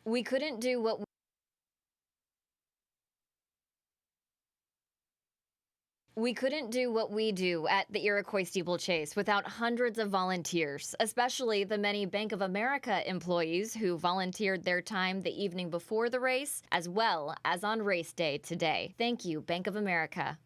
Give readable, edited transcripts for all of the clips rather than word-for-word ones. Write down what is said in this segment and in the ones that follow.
We couldn't do what We couldn't do what we do at the Iroquois Steeplechase without hundreds of volunteers, especially the many Bank of America employees who volunteered their time the evening before the race, as well as on race day today. Thank you, Bank of America.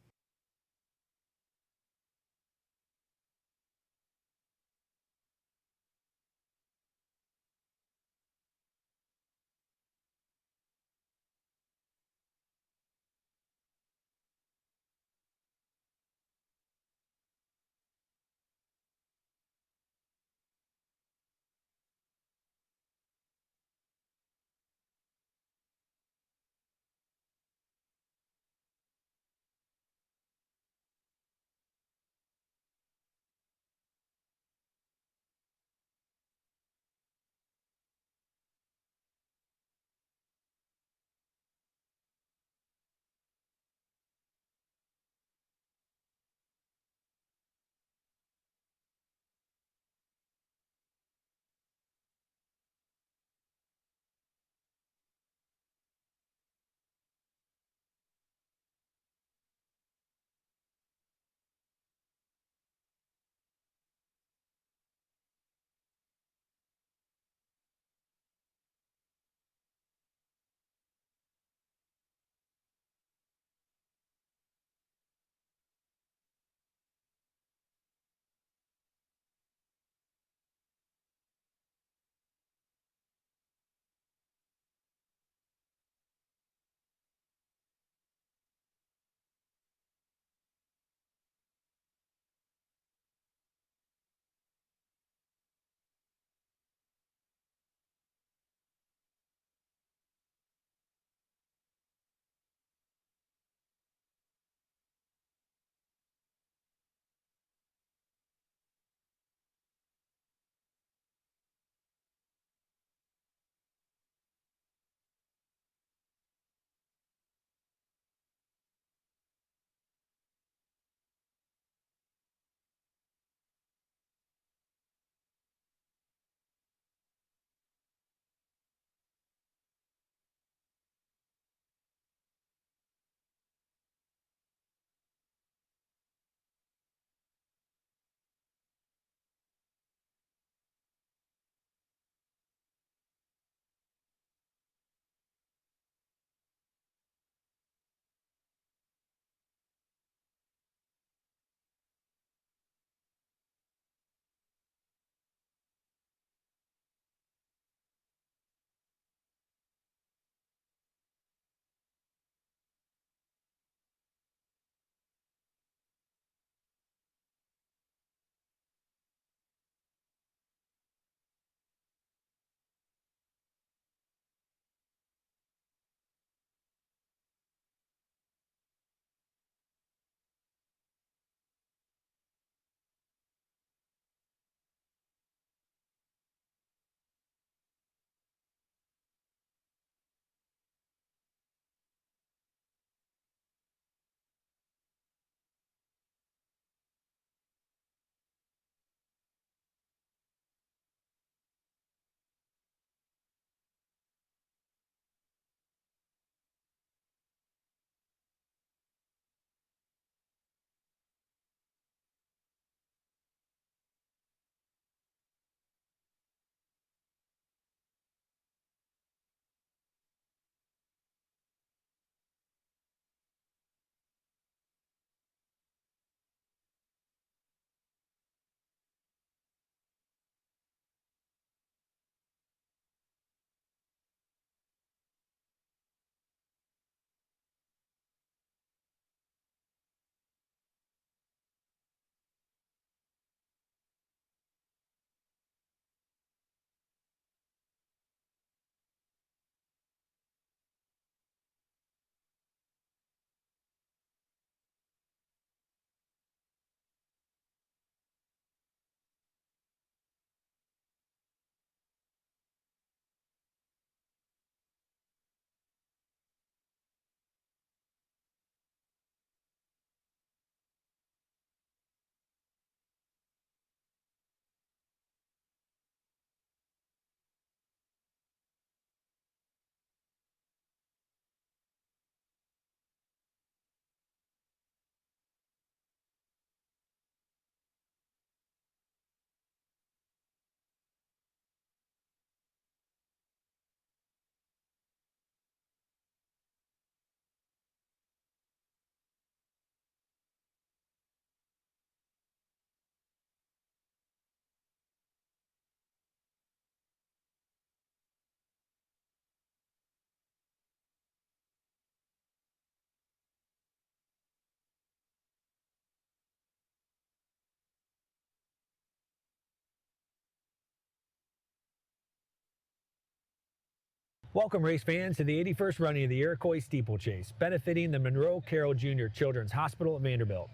Welcome, race fans, to the 81st running of the Iroquois Steeplechase, benefiting the Monroe Carell Jr. Children's Hospital at Vanderbilt.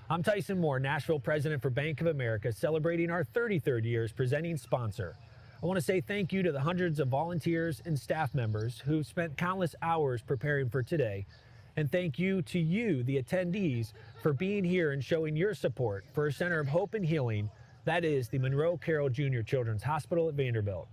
I'm Tyson Moore, Nashville president for Bank of America, celebrating our 33rd year as presenting sponsor. I want to say thank you to the hundreds of volunteers and staff members who've spent countless hours preparing for today. And thank you to you, the attendees, for being here and showing your support for a center of hope and healing that is the Monroe Carell Jr. Children's Hospital at Vanderbilt.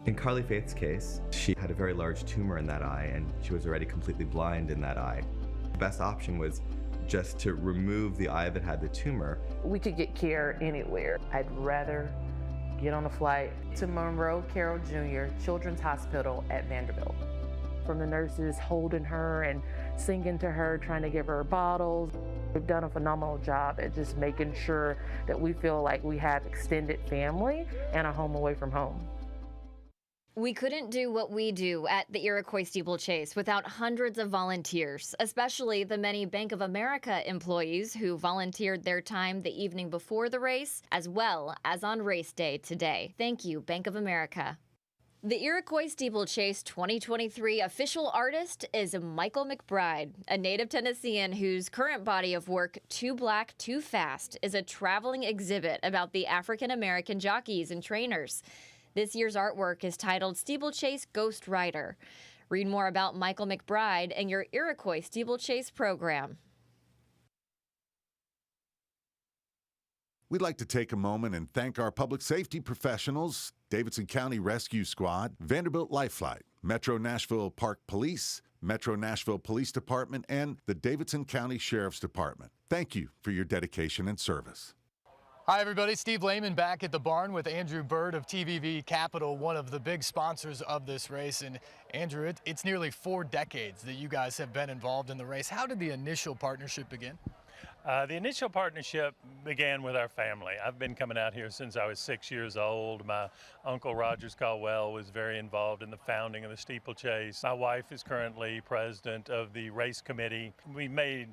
In Carly Faith's case, she had a very large tumor in that eye and she was already completely blind in that eye. The best option was just to remove the eye that had the tumor. We could get care anywhere. I'd rather get on a flight to Monroe Carell Jr. Children's Hospital at Vanderbilt. From the nurses holding her and singing to her, trying to give her bottles. They've done a phenomenal job at just making sure that we feel like we have extended family and a home away from home. We couldn't do what we do at the Iroquois Steeplechase without hundreds of volunteers, especially the many Bank of America employees who volunteered their time the evening before the race, as well as on race day today. Thank you, Bank of America. The Iroquois Steeplechase 2023 official artist is Michael McBride, a native Tennessean whose current body of work, Too Black, Too Fast, is a traveling exhibit about the African-American jockeys and trainers. This year's artwork is titled Steeplechase Ghost Rider. Read more about Michael McBride and your Iroquois Steeplechase program. We'd like to take a moment and thank our public safety professionals, Davidson County Rescue Squad, Vanderbilt Life Flight, Metro Nashville Park Police, Metro Nashville Police Department, and the Davidson County Sheriff's Department. Thank you for your dedication and service. Hi everybody, Steve Lehman back at the barn with Andrew Bird of TVV Capital, one of the big sponsors of this race. And Andrew, it's nearly 4 decades that you guys have been involved in the race. How did the initial partnership begin? The initial partnership began with our family. I've been coming out here since I was 6 years old. My uncle Rogers Caldwell was very involved in the founding of the steeplechase. My wife is currently president of the race committee. We made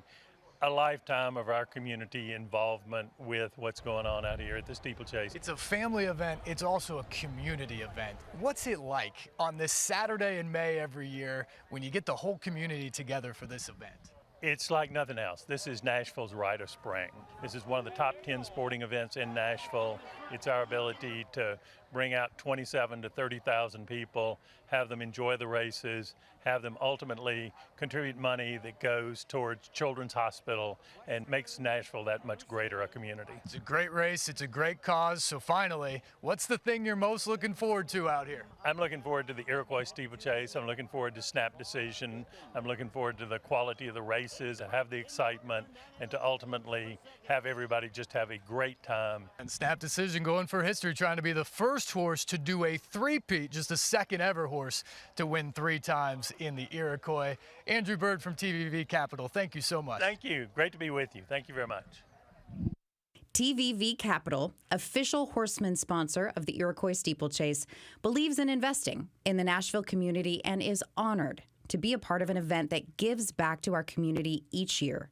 a lifetime of our community involvement with what's going on out here at the steeplechase. It's a family event. It's also a community event. What's it like on this Saturday in May every year when you get the whole community together for this event? It's like nothing else. This is Nashville's rite of spring. This is one of the top 10 sporting events in Nashville. It's our ability to bring out 27 to 30,000 people, have them enjoy the races, have them ultimately contribute money that goes towards Children's Hospital and makes Nashville that much greater a community. It's a great race. It's a great cause. So finally, what's the thing you're most looking forward to out here? I'm looking forward to the Iroquois Steeplechase. I'm looking forward to Snap Decision. I'm looking forward to the quality of the races, to have the excitement, and to ultimately have everybody just have a great time. And Snap Decision going for history, trying to be the first horse to do a three-peat, just the second ever horse to win 3 times in the Iroquois. Andrew Bird from TVV Capital, thank you so much. Thank you. Great to be with you. Thank you very much. TVV Capital, official horseman sponsor of the Iroquois Steeplechase, believes in investing in the Nashville community and is honored to be a part of an event that gives back to our community each year.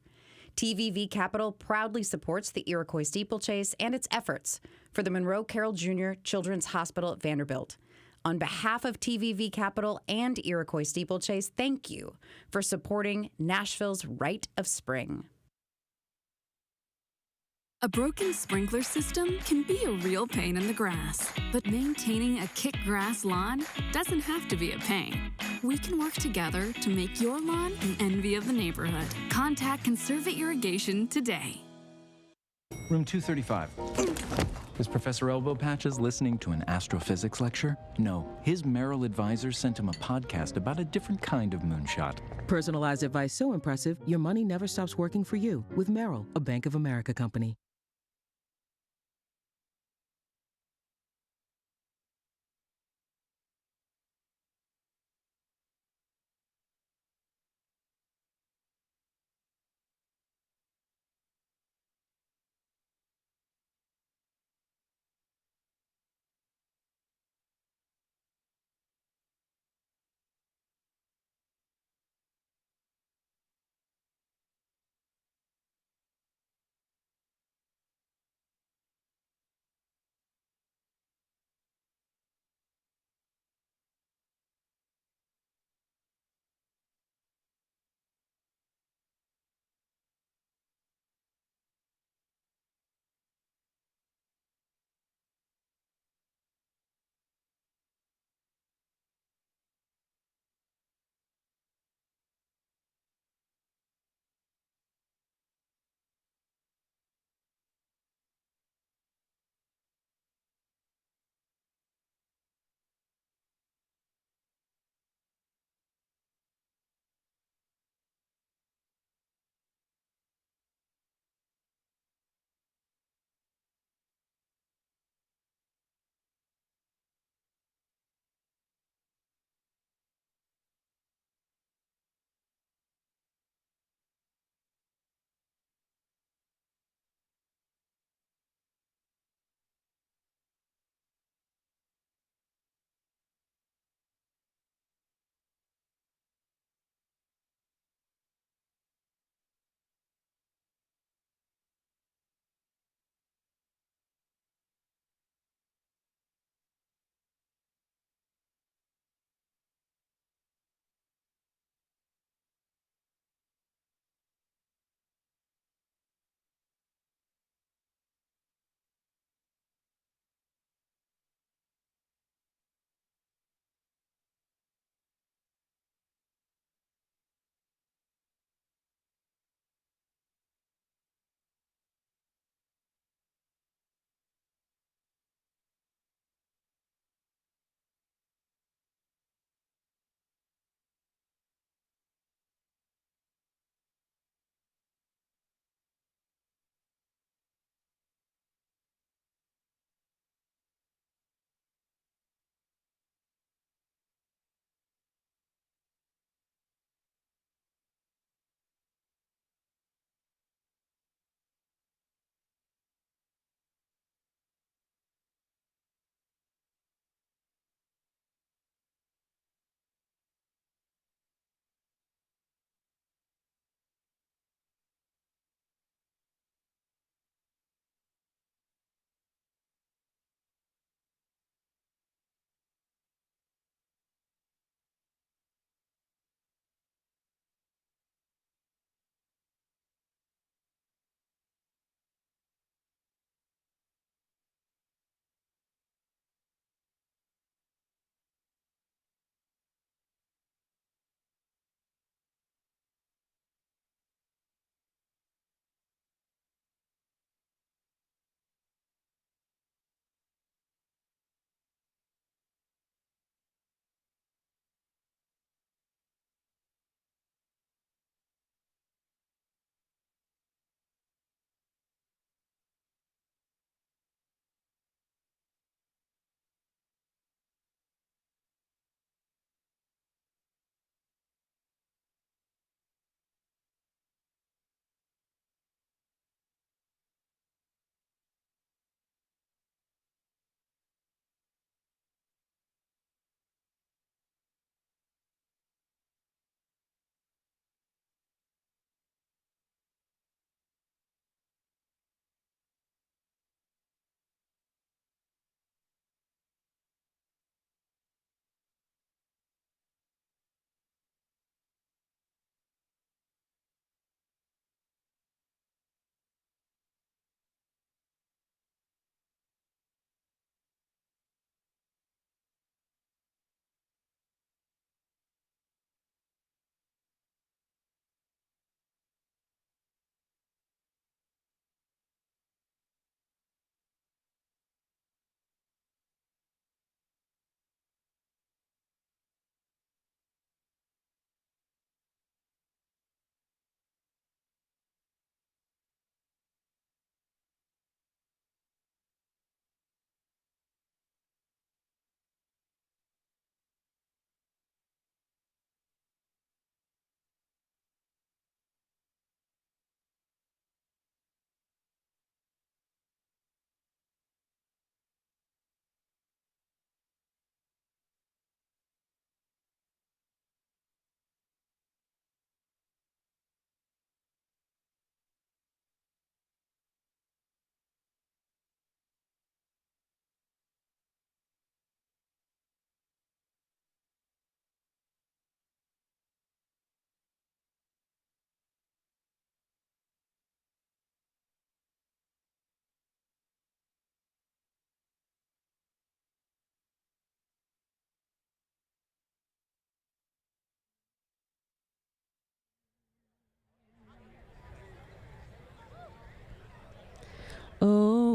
TVV Capital proudly supports the Iroquois Steeplechase and its efforts for the Monroe Carell Jr. Children's Hospital at Vanderbilt. On behalf of TVV Capital and Iroquois Steeplechase, thank you for supporting Nashville's Rite of Spring. A broken sprinkler system can be a real pain in the grass, but maintaining a kick grass lawn doesn't have to be a pain. We can work together to make your lawn an envy of the neighborhood. Contact Conserva Irrigation today. Room 235. Is Professor Elbow Patches listening to an astrophysics lecture? No, his Merrill advisor sent him a podcast about a different kind of moonshot. Personalized advice so impressive, your money never stops working for you with Merrill, a Bank of America company.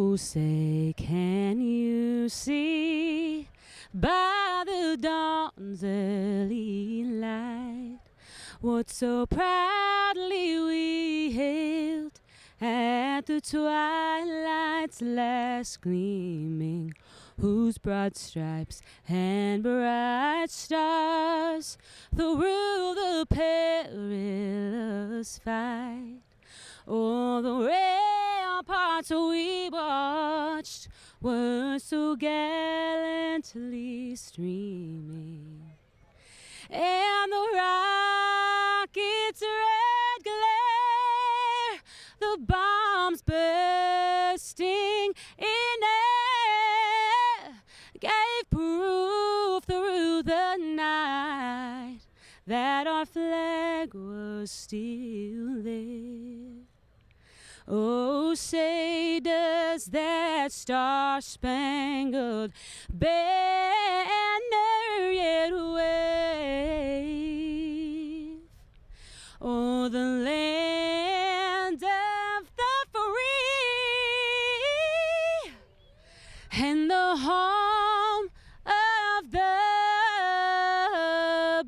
Oh, say, can you see by the dawn's early light what so proudly we hailed at the twilight's last gleaming, whose broad stripes and bright stars through the perilous fight o'er the ramparts we watched were so gallantly streaming, and the rocket's red glare, the bombs bursting in air, gave proof through the night that our flag was still there. Oh, say, does that star-spangled banner yet wave? Oh, the land of the free and the home of the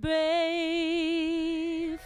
brave.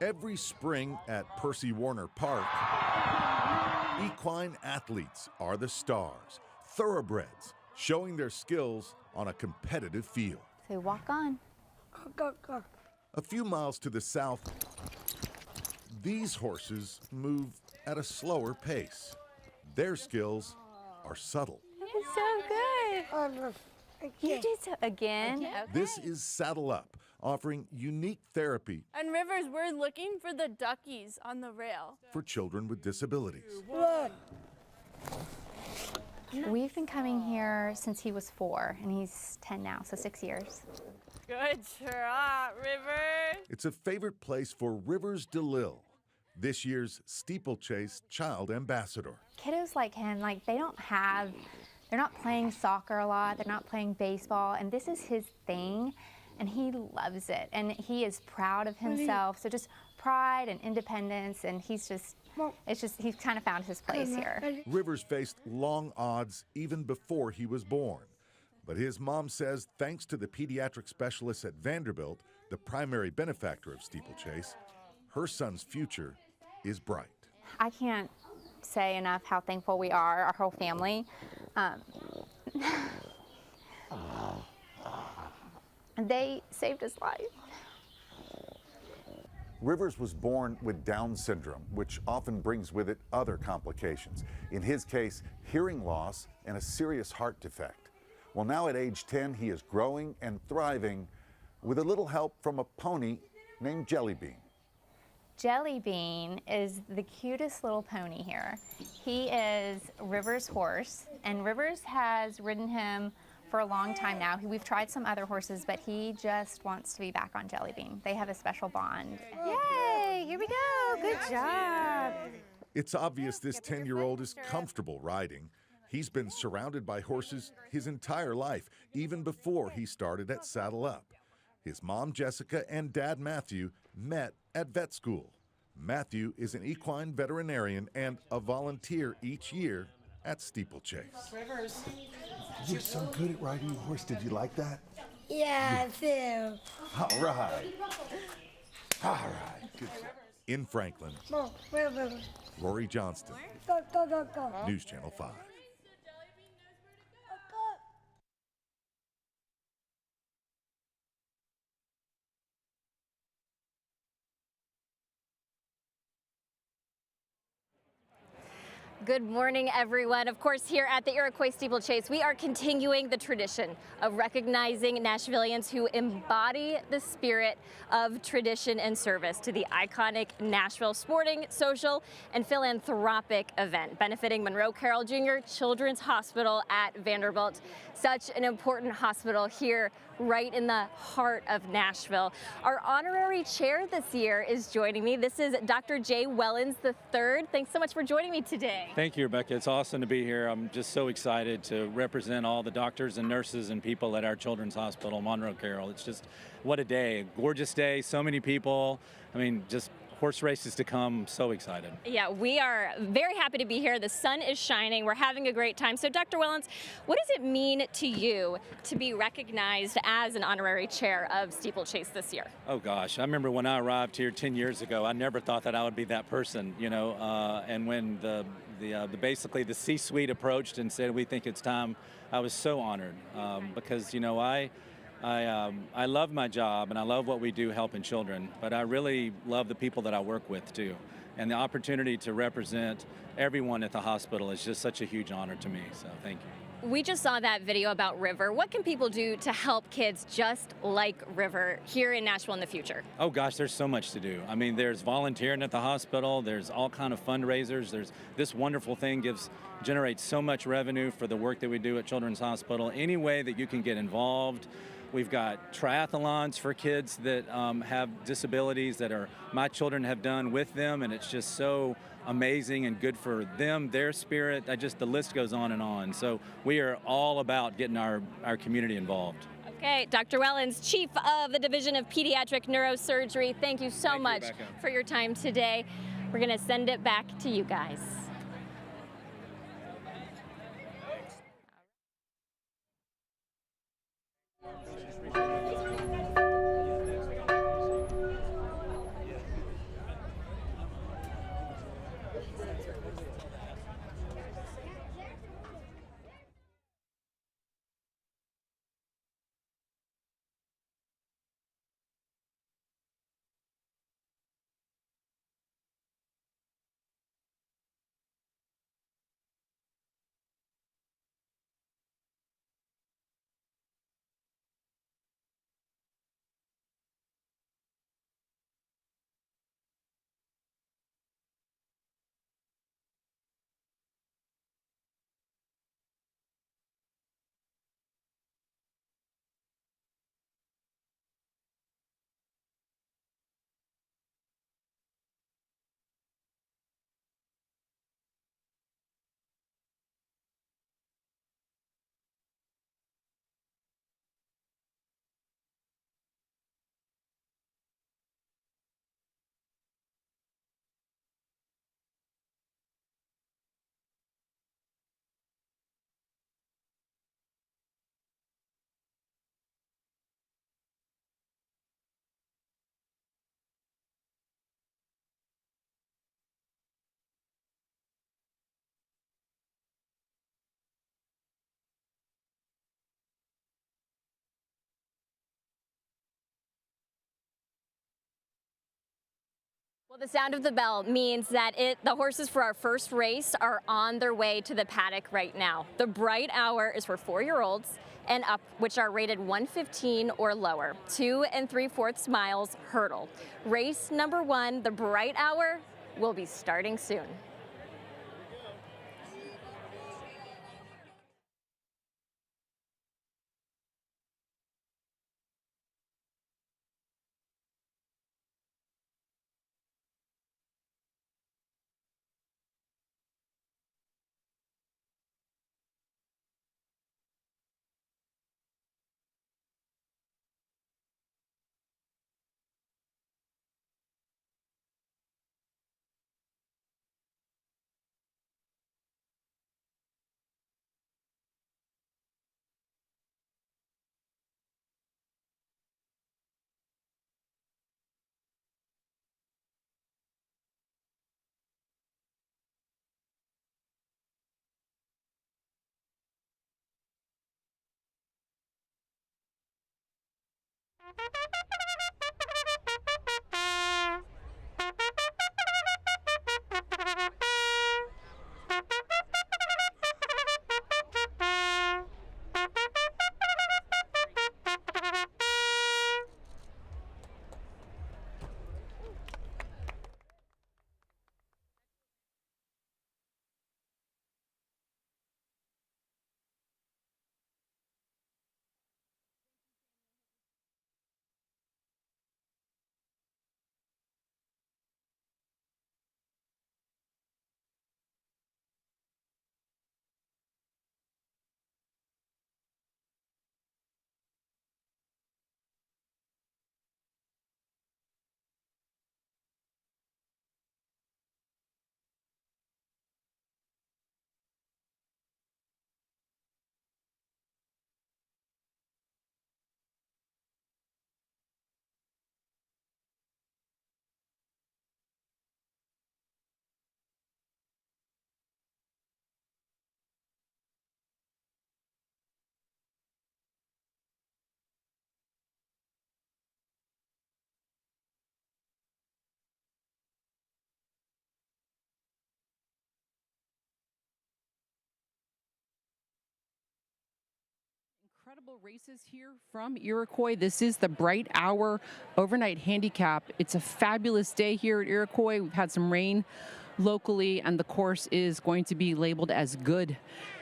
Every spring at Percy Warner Park, equine athletes are the stars, thoroughbreds, showing their skills on a competitive field. So walk on. Go. A few miles to the south, these horses move at a slower pace. Their skills are subtle. So good. You did so again. Okay. This is Saddle Up, offering unique therapy And Rivers, we're looking for the duckies on the rail. for children with disabilities. We've been coming here since he was 4, and he's 10 now, so 6 years. Good trot, Rivers. It's a favorite place for Rivers DeLille, this year's steeplechase child ambassador. Kiddos like him, they're not playing soccer a lot, they're not playing baseball, and this is his thing, and he loves it, and he is proud of himself. So just pride and independence, and he's kind of found his place here. Rivers faced long odds even before he was born. But his mom says thanks to the pediatric specialists at Vanderbilt, the primary benefactor of steeplechase, her son's future is bright. I can't say enough how thankful we are, our whole family. They saved his life. Rivers was born with Down syndrome, which often brings with it other complications. In his case, hearing loss and a serious heart defect. Well, now at age 10, he is growing and thriving with a little help from a pony named Jelly Bean. Jelly Bean is the cutest little pony here. He is Rivers' horse, and Rivers has ridden him for a long time now. We've tried some other horses, but he just wants to be back on Jelly Bean. They have a special bond. Yay, here we go, good job. It's obvious this 10-year-old is comfortable riding. He's been surrounded by horses his entire life, even before he started at Saddle Up. His mom, Jessica, and dad, Matthew, met at vet school. Matthew is an equine veterinarian and a volunteer each year at Steeplechase. Rivers. You're so good at riding a horse. Did you like that? Yeah, I do. All right. Good job. In Franklin, Rory Johnston, Go. News Channel 5. Good morning, everyone. Of course, here at the Iroquois Steeplechase, we are continuing the tradition of recognizing Nashvillians who embody the spirit of tradition and service to the iconic Nashville sporting, social, and philanthropic event benefiting Monroe Carell Jr. Children's Hospital at Vanderbilt. Such an important hospital here right in the heart of Nashville. Our honorary chair this year is joining me. This is Dr. Jay Wellens III. Thanks so much for joining me today. Thank you, Rebecca. It's awesome to be here. I'm just so excited to represent all the doctors and nurses and people at our Children's Hospital, Monroe Carell. It's just, what a day, a gorgeous day, so many people. I mean, just horse races to come. So excited. Yeah, we are very happy to be here. The sun is shining. We're having a great time. So, Dr. Wellens, what does it mean to you to be recognized as an honorary chair of Steeplechase this year? Oh gosh, I remember when I arrived here 10 years ago, I never thought that I would be that person, you know, and when basically the C-suite approached and said, we think it's time, I was so honored because, you know, I love my job and I love what we do helping children, but I really love the people that I work with too. And the opportunity to represent everyone at the hospital is just such a huge honor to me, so thank you. We just saw that video about River. What can people do to help kids just like River here in Nashville in the future? Oh gosh, there's so much to do. I mean, there's volunteering at the hospital, there's all kind of fundraisers, there's this wonderful thing generates so much revenue for the work that we do at Children's Hospital. Any way that you can get involved. We've got triathlons for kids that have disabilities that my children have done with them, and it's just so amazing and good for them, their spirit. The list goes on and on. So we are all about getting our community involved. Okay, Dr. Wellens, Chief of the Division of Pediatric Neurosurgery, thank you so much for your time today. We're going to send it back to you guys. Well, the sound of the bell means that the horses for our first race are on their way to the paddock right now. The Bright Hour is for 4-year-olds and up, which are rated 115 or lower, 2 3/4 miles hurdle. Race number 1, the Bright Hour, will be starting soon. Incredible races here from Iroquois. This is the Bright Hour overnight handicap. It's a fabulous day here at Iroquois. We've had some rain locally, and the course is going to be labeled as good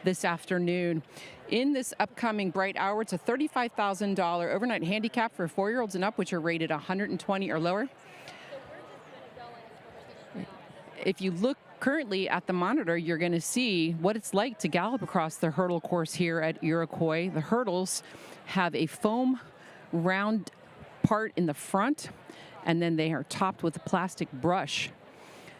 this afternoon. In this upcoming Bright Hour, it's a $35,000 overnight handicap for 4-year-olds and up, which are rated 120 or lower. If you look currently at the monitor, you're going to see what it's like to gallop across the hurdle course here at Iroquois. The hurdles have a foam round part in the front, and then they are topped with a plastic brush.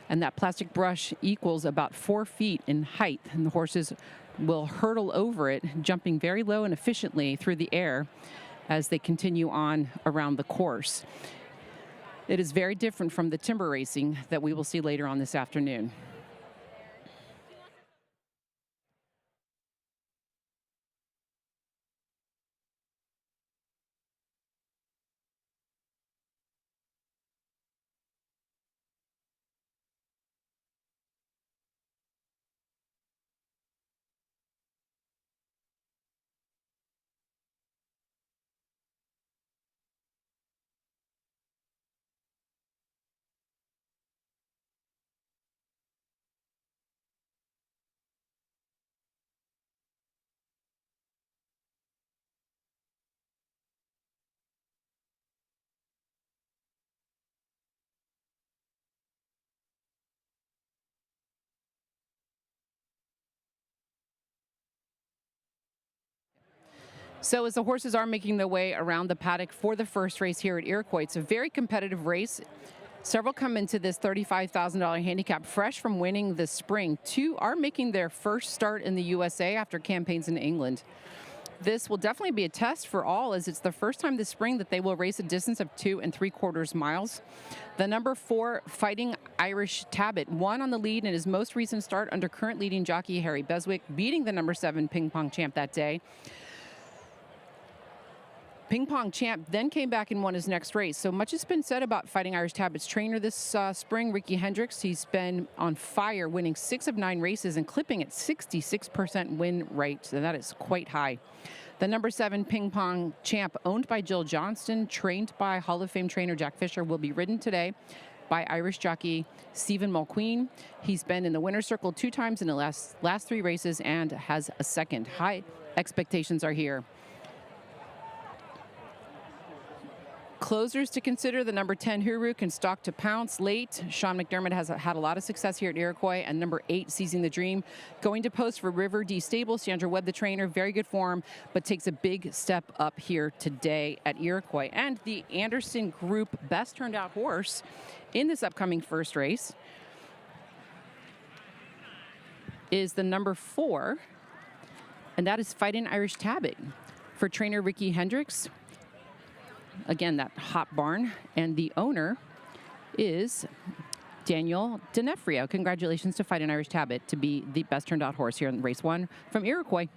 And that plastic brush equals about 4 feet in height, and the horses will hurdle over it, jumping very low and efficiently through the air as they continue on around the course. It is very different from the timber racing that we will see later on this afternoon. So as the horses are making their way around the paddock for the first race here at Iroquois, it's a very competitive race. Several come into this $35,000 handicap fresh from winning this spring. 2 are making their first start in the USA after campaigns in England. This will definitely be a test for all, as it's the first time this spring that they will race a distance of 2 3/4 miles. The number 4 Fighting Irish Tabit won on the lead in his most recent start under current leading jockey Harry Beswick, beating the number 7 Ping Pong champ that day. Ping Pong Champ then came back and won his next race. So much has been said about Fighting Irish Tabit's trainer this spring, Ricky Hendricks. He's been on fire, winning 6 of 9 races and clipping at 66% win rate. So that is quite high. The number 7 Ping Pong Champ, owned by Jill Johnston, trained by Hall of Fame trainer Jack Fisher, will be ridden today by Irish jockey Stephen Mulqueen. He's been in the winner's circle 2 times in the last 3 races and has a second. High expectations are here. Closers to consider, the number 10 Huru can stalk to pounce late. Sean McDermott has had a lot of success here at Iroquois. And number 8, Seizing the Dream, going to post for River D Stable. Sandra Webb, the trainer, very good form, but takes a big step up here today at Iroquois. And the Anderson Group best turned out horse in this upcoming first race is the number 4, and that is Fightin' Irish Tabit for trainer Ricky Hendricks. Again, that hot barn, and the owner is Daniel Denefrio. Congratulations to Fightin' Irish Tabit to be the best turned out horse here in race 1 from Iroquois.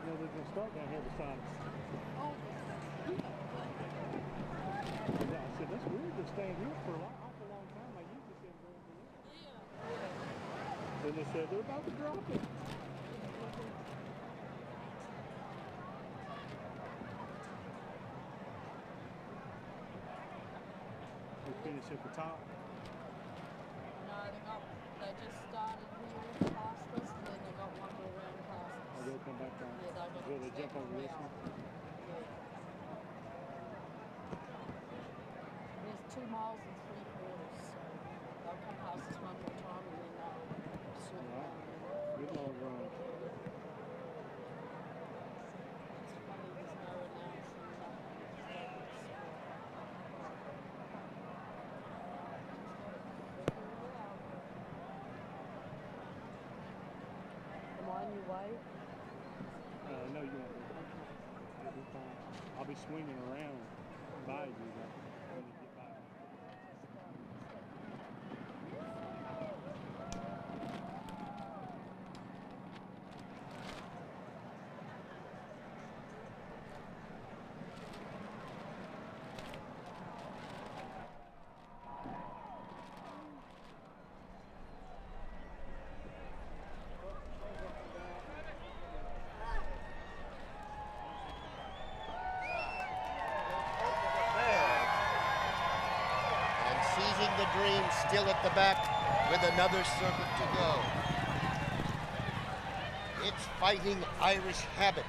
You know, they're going to start down here beside us. Oh. I said, that's weird. They're staying here for an awful long time. I usually see them going over there. Yeah. Then they said, they're about to drop it. We finish at the top. No, they just started here past us, and then they got one more round past us. Oh, they'll come back down. Yeah, will they jump over this one? Yeah. There's 2 miles and 3/4, so they'll come past us one more time, and then they'll swing down. Good long run. It's funny, there's no announcement. Am I on your way? No, you won't. You'll be fine. I'll be swinging around by you when you get by. The dream still at the back with another circuit to go. It's Fighting Irish Habit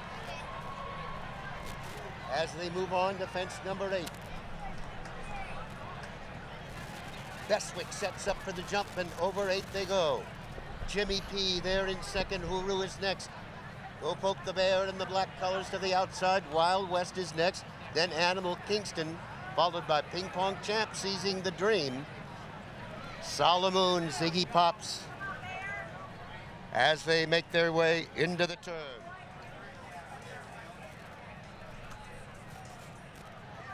as they move on to fence number 8. Bestwick sets up for the jump, and over 8 they go. Jimmy P there in second. Hooroo is next. Go Poke the Bear in the black colors to the outside. Wild West is next. Then Animal Kingston, followed by Ping Pong Champ seizing the dream. Solomoon, Ziggy Pops as they make their way into the turn.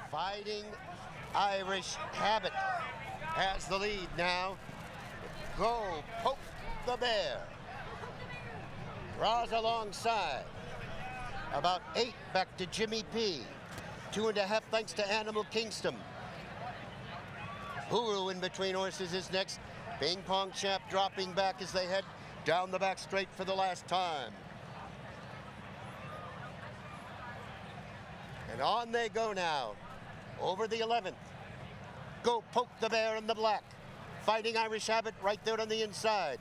Fighting Irish Habit has the lead now. Go Poke the Bear draws alongside. About 8 back to Jimmy P. 2.5 thanks to Animal Kingston. Hooroo in between horses is next. Ping Pong Champ dropping back as they head down the back straight for the last time. And on they go now. Over the 11th. Go Poke the Bear in the black. Fighting Irish Habit right there on the inside.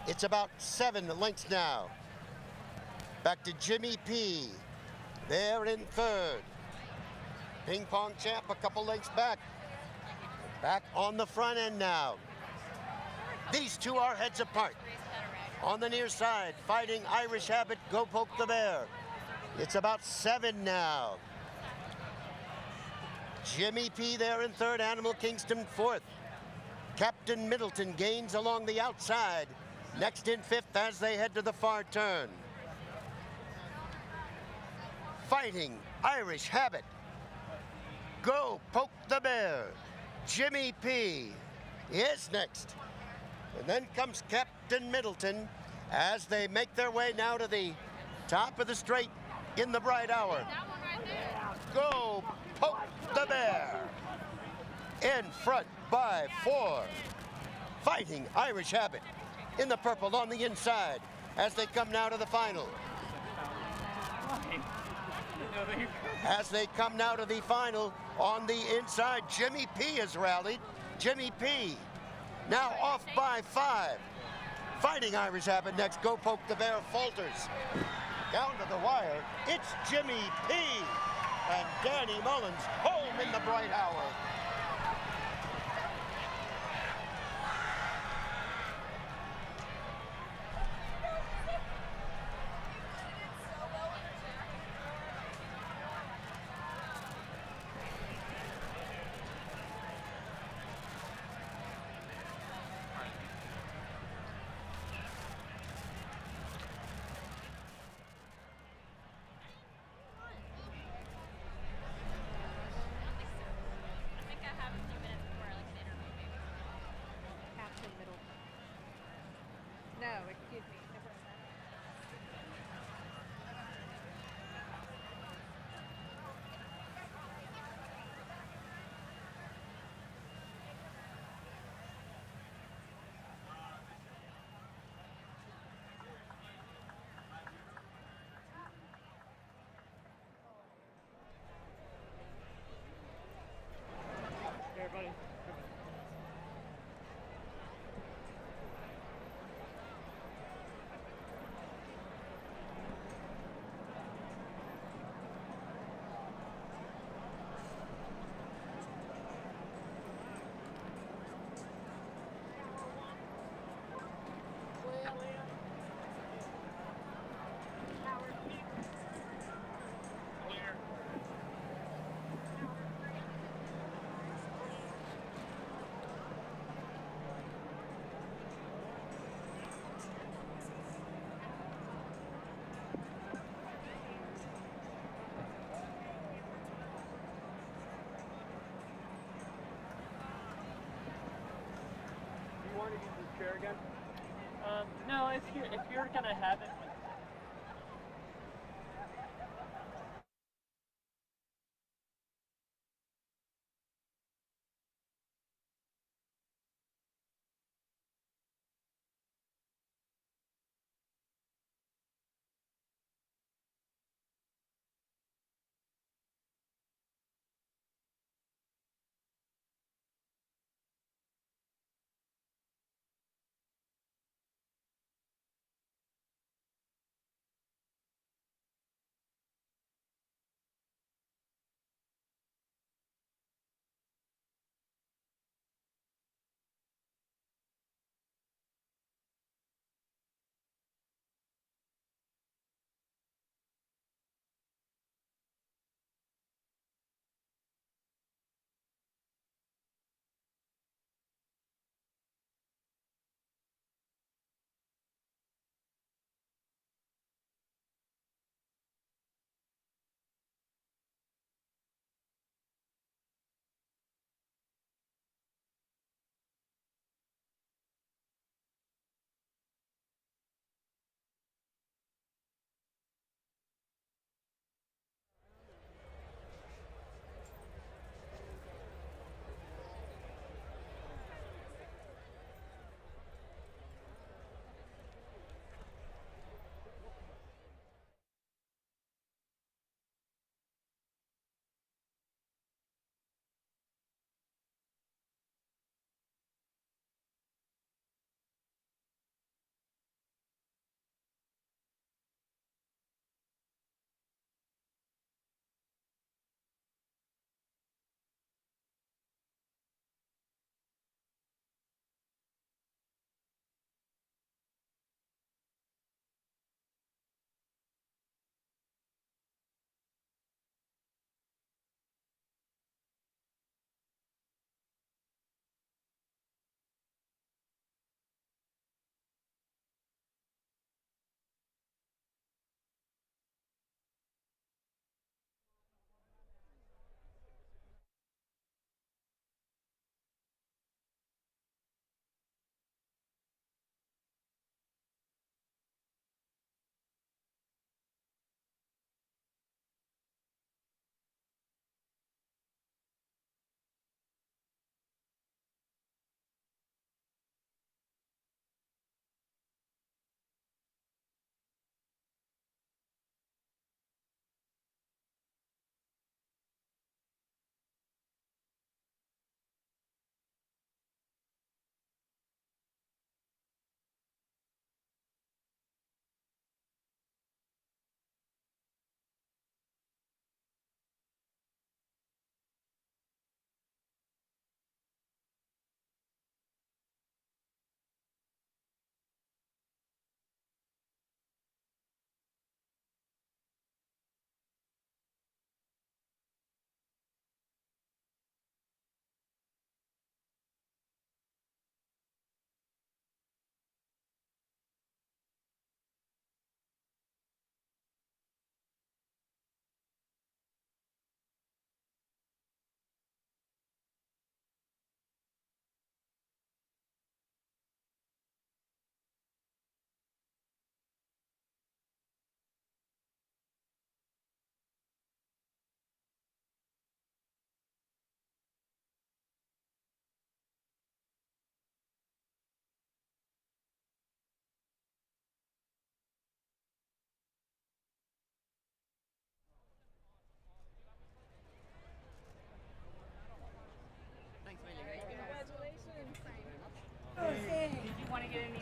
It's about 7 lengths now. Back to Jimmy P. There in third. Ping Pong Champ a couple lengths back. Back on the front end now. These two are heads apart. On the near side, Fighting Irish Habit, Go Poke the Bear. It's about 7 now. Jimmy P there in third, Animal Kingston fourth. Captain Middleton gains along the outside. Next in fifth as they head to the far turn. Fighting Irish Habit, Go Poke the Bear. Jimmy P is next. And then comes Captain Middleton as they make their way now to the top of the straight in the bright hour. Go Poke the Bear. In front by 4. Fighting Irish Habit in the purple on the inside as they come now to the final. As they come now to the final, on the inside, Jimmy P has rallied. Jimmy P now off by 5. Fighting Irish Habit next. Go Poke the Bear falters. Down to the wire, it's Jimmy P. And Danny Mullins home in the bright hour. chair again? No, if you're gonna have it.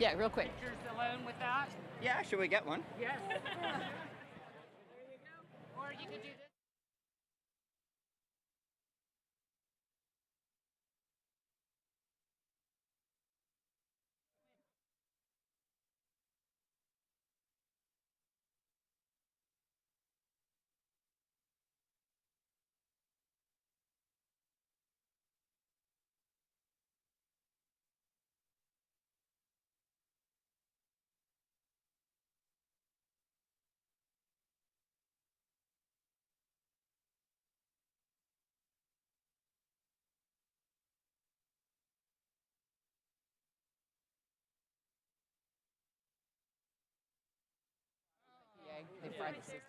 Yeah, real quick. Pictures alone with that? Yeah, should we get one? Yes. There you go. Or you could do this. try the system.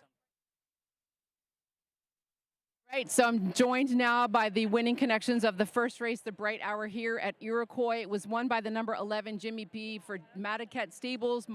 Right, so I'm joined now by the winning connections of the first race, the Bright Hour here at Iroquois. It was won by the number 11, Jimmy B. for Madaket Stables,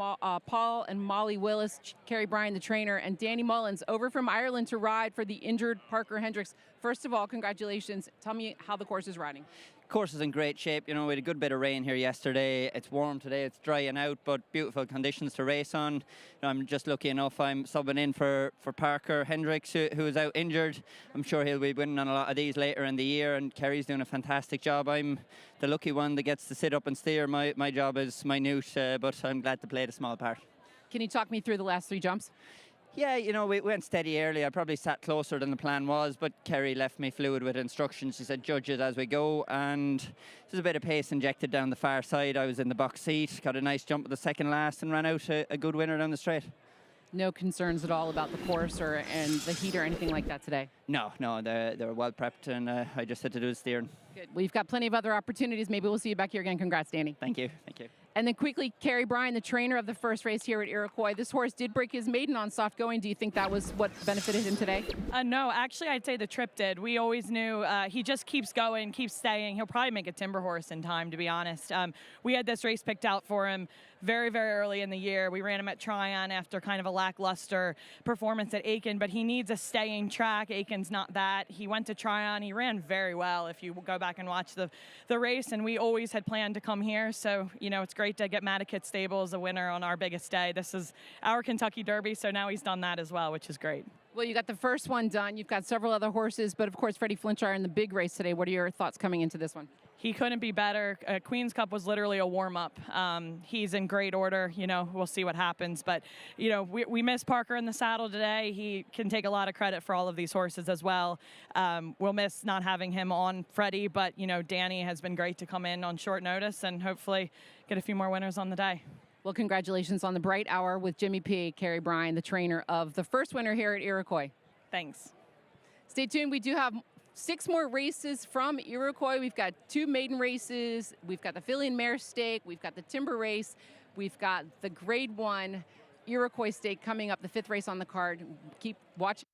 Paul and Molly Willis, Carrie Bryan, the trainer, and Danny Mullins over from Ireland to ride for the injured Parker Hendricks. First of all, congratulations. Tell me how the course is riding. Course is in great shape. You know, we had a good bit of rain here yesterday. It's warm today, it's drying out, but beautiful conditions to race on. You know, I'm just lucky enough I'm subbing in for Parker Hendricks, who is out injured. I'm sure he'll be winning on a lot of these later in the year, and Kerry's doing a fantastic job. I'm the lucky one that gets to sit up and steer. My job is minute, but I'm glad to play the small part. Can you talk me through the last 3 jumps? Yeah, you know, we went steady early. I probably sat closer than the plan was, but Kerry left me fluid with instructions. She said, judge it as we go, and there's a bit of pace injected down the far side. I was in the box seat, got a nice jump at the second last, and ran out a good winner down the straight. No concerns at all about the course and the heat or anything like that today? No, they were well prepped, and I just had to do the steering. Good. Well, you've got plenty of other opportunities. Maybe we'll see you back here again. Congrats, Danny. Thank you. Thank you. And then quickly, Carrie Bryan, the trainer of the first race here at Iroquois. This horse did break his maiden on soft going. Do you think that was what benefited him today? No, actually, I'd say the trip did. We always knew he just keeps going, keeps staying. He'll probably make a timber horse in time, to be honest. We had this race picked out for him very, very early in the year. We ran him at Tryon after kind of a lackluster performance at Aiken, but he needs a staying track. Aiken's not that. He went to Tryon. He ran very well if you go back and watch the race, and we always had planned to come here. So, you know, it's great to get Madaket Stables a winner on our biggest day. This is our Kentucky Derby, so now he's done that as well, which is great. Well, you got the first one done. You've got several other horses, but of course, Freddie Flinchard in the big race today. What are your thoughts coming into this one? He couldn't be better. Queen's Cup was literally a warm-up. He's in great order. You know, we'll see what happens. But, you know, we miss Parker in the saddle today. He can take a lot of credit for all of these horses as well. We'll miss not having him on Freddie, but, you know, Danny has been great to come in on short notice and hopefully get a few more winners on the day. Well, congratulations on the Bright Hour with Jimmy P. Carrie Bryan, the trainer of the first winner here at Iroquois. Thanks. Stay tuned. We do have 6 more races from Iroquois. We've got 2 maiden races. We've got the filly and mare stake. We've got the timber race. We've got the grade 1 Iroquois stake coming up, the 5th race on the card. Keep watching.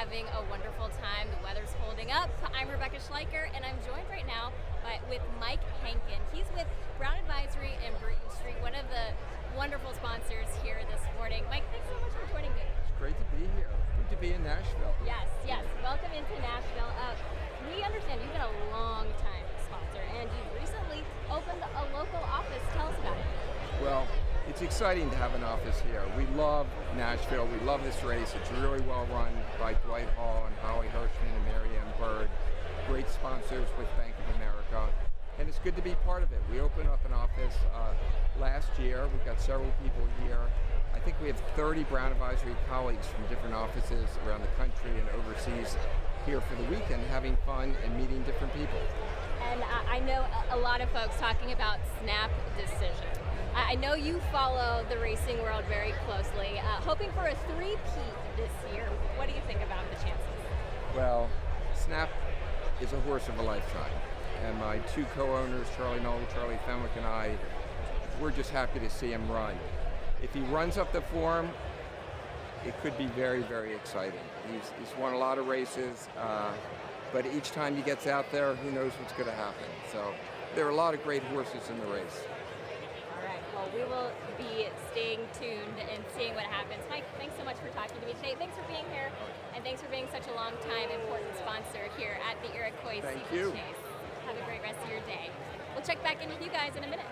having a wonderful time. The weather's holding up. I'm Rebecca Schleicher, and I'm joined right now with Mike Henkin. He's with Brown Advisory and Bruton Street, one of the wonderful sponsors here this morning. Mike, thanks so much for joining me. It's great to be here. Good to be in Nashville. Yes. Welcome into Nashville. We understand you've been a long time sponsor, and you've recently opened a local office. Tell us about it. Well, it's exciting to have an office here. We love Nashville. We love this race. It's really well run by Dwight Hall and Holly Hirschman and Mary Ann Bird. Great sponsors with Bank of America. And it's good to be part of it. We opened up an office last year. We've got several people here. I think we have 30 Brown Advisory colleagues from different offices around the country and overseas here for the weekend, having fun and meeting different people. And I know a lot of folks talking about snap decision. I know you follow the racing world very closely. Hoping for a three-peat this year. What do you think about the chances? Well, Snap is a horse of a lifetime. And my two co-owners, Charlie Knoll, Charlie Fenwick, and I, we're just happy to see him run. If he runs up the form, it could be very, very exciting. He's won a lot of races, but each time he gets out there, who knows what's going to happen. So there are a lot of great horses in the race. All right, well, we will be staying tuned and seeing what happens. Mike, thanks so much for talking to me today. Thanks for being here, and thanks for being such a long-time important sponsor here at the Iroquois Steeplechase. Have a great rest of your day. We'll check back in with you guys in a minute.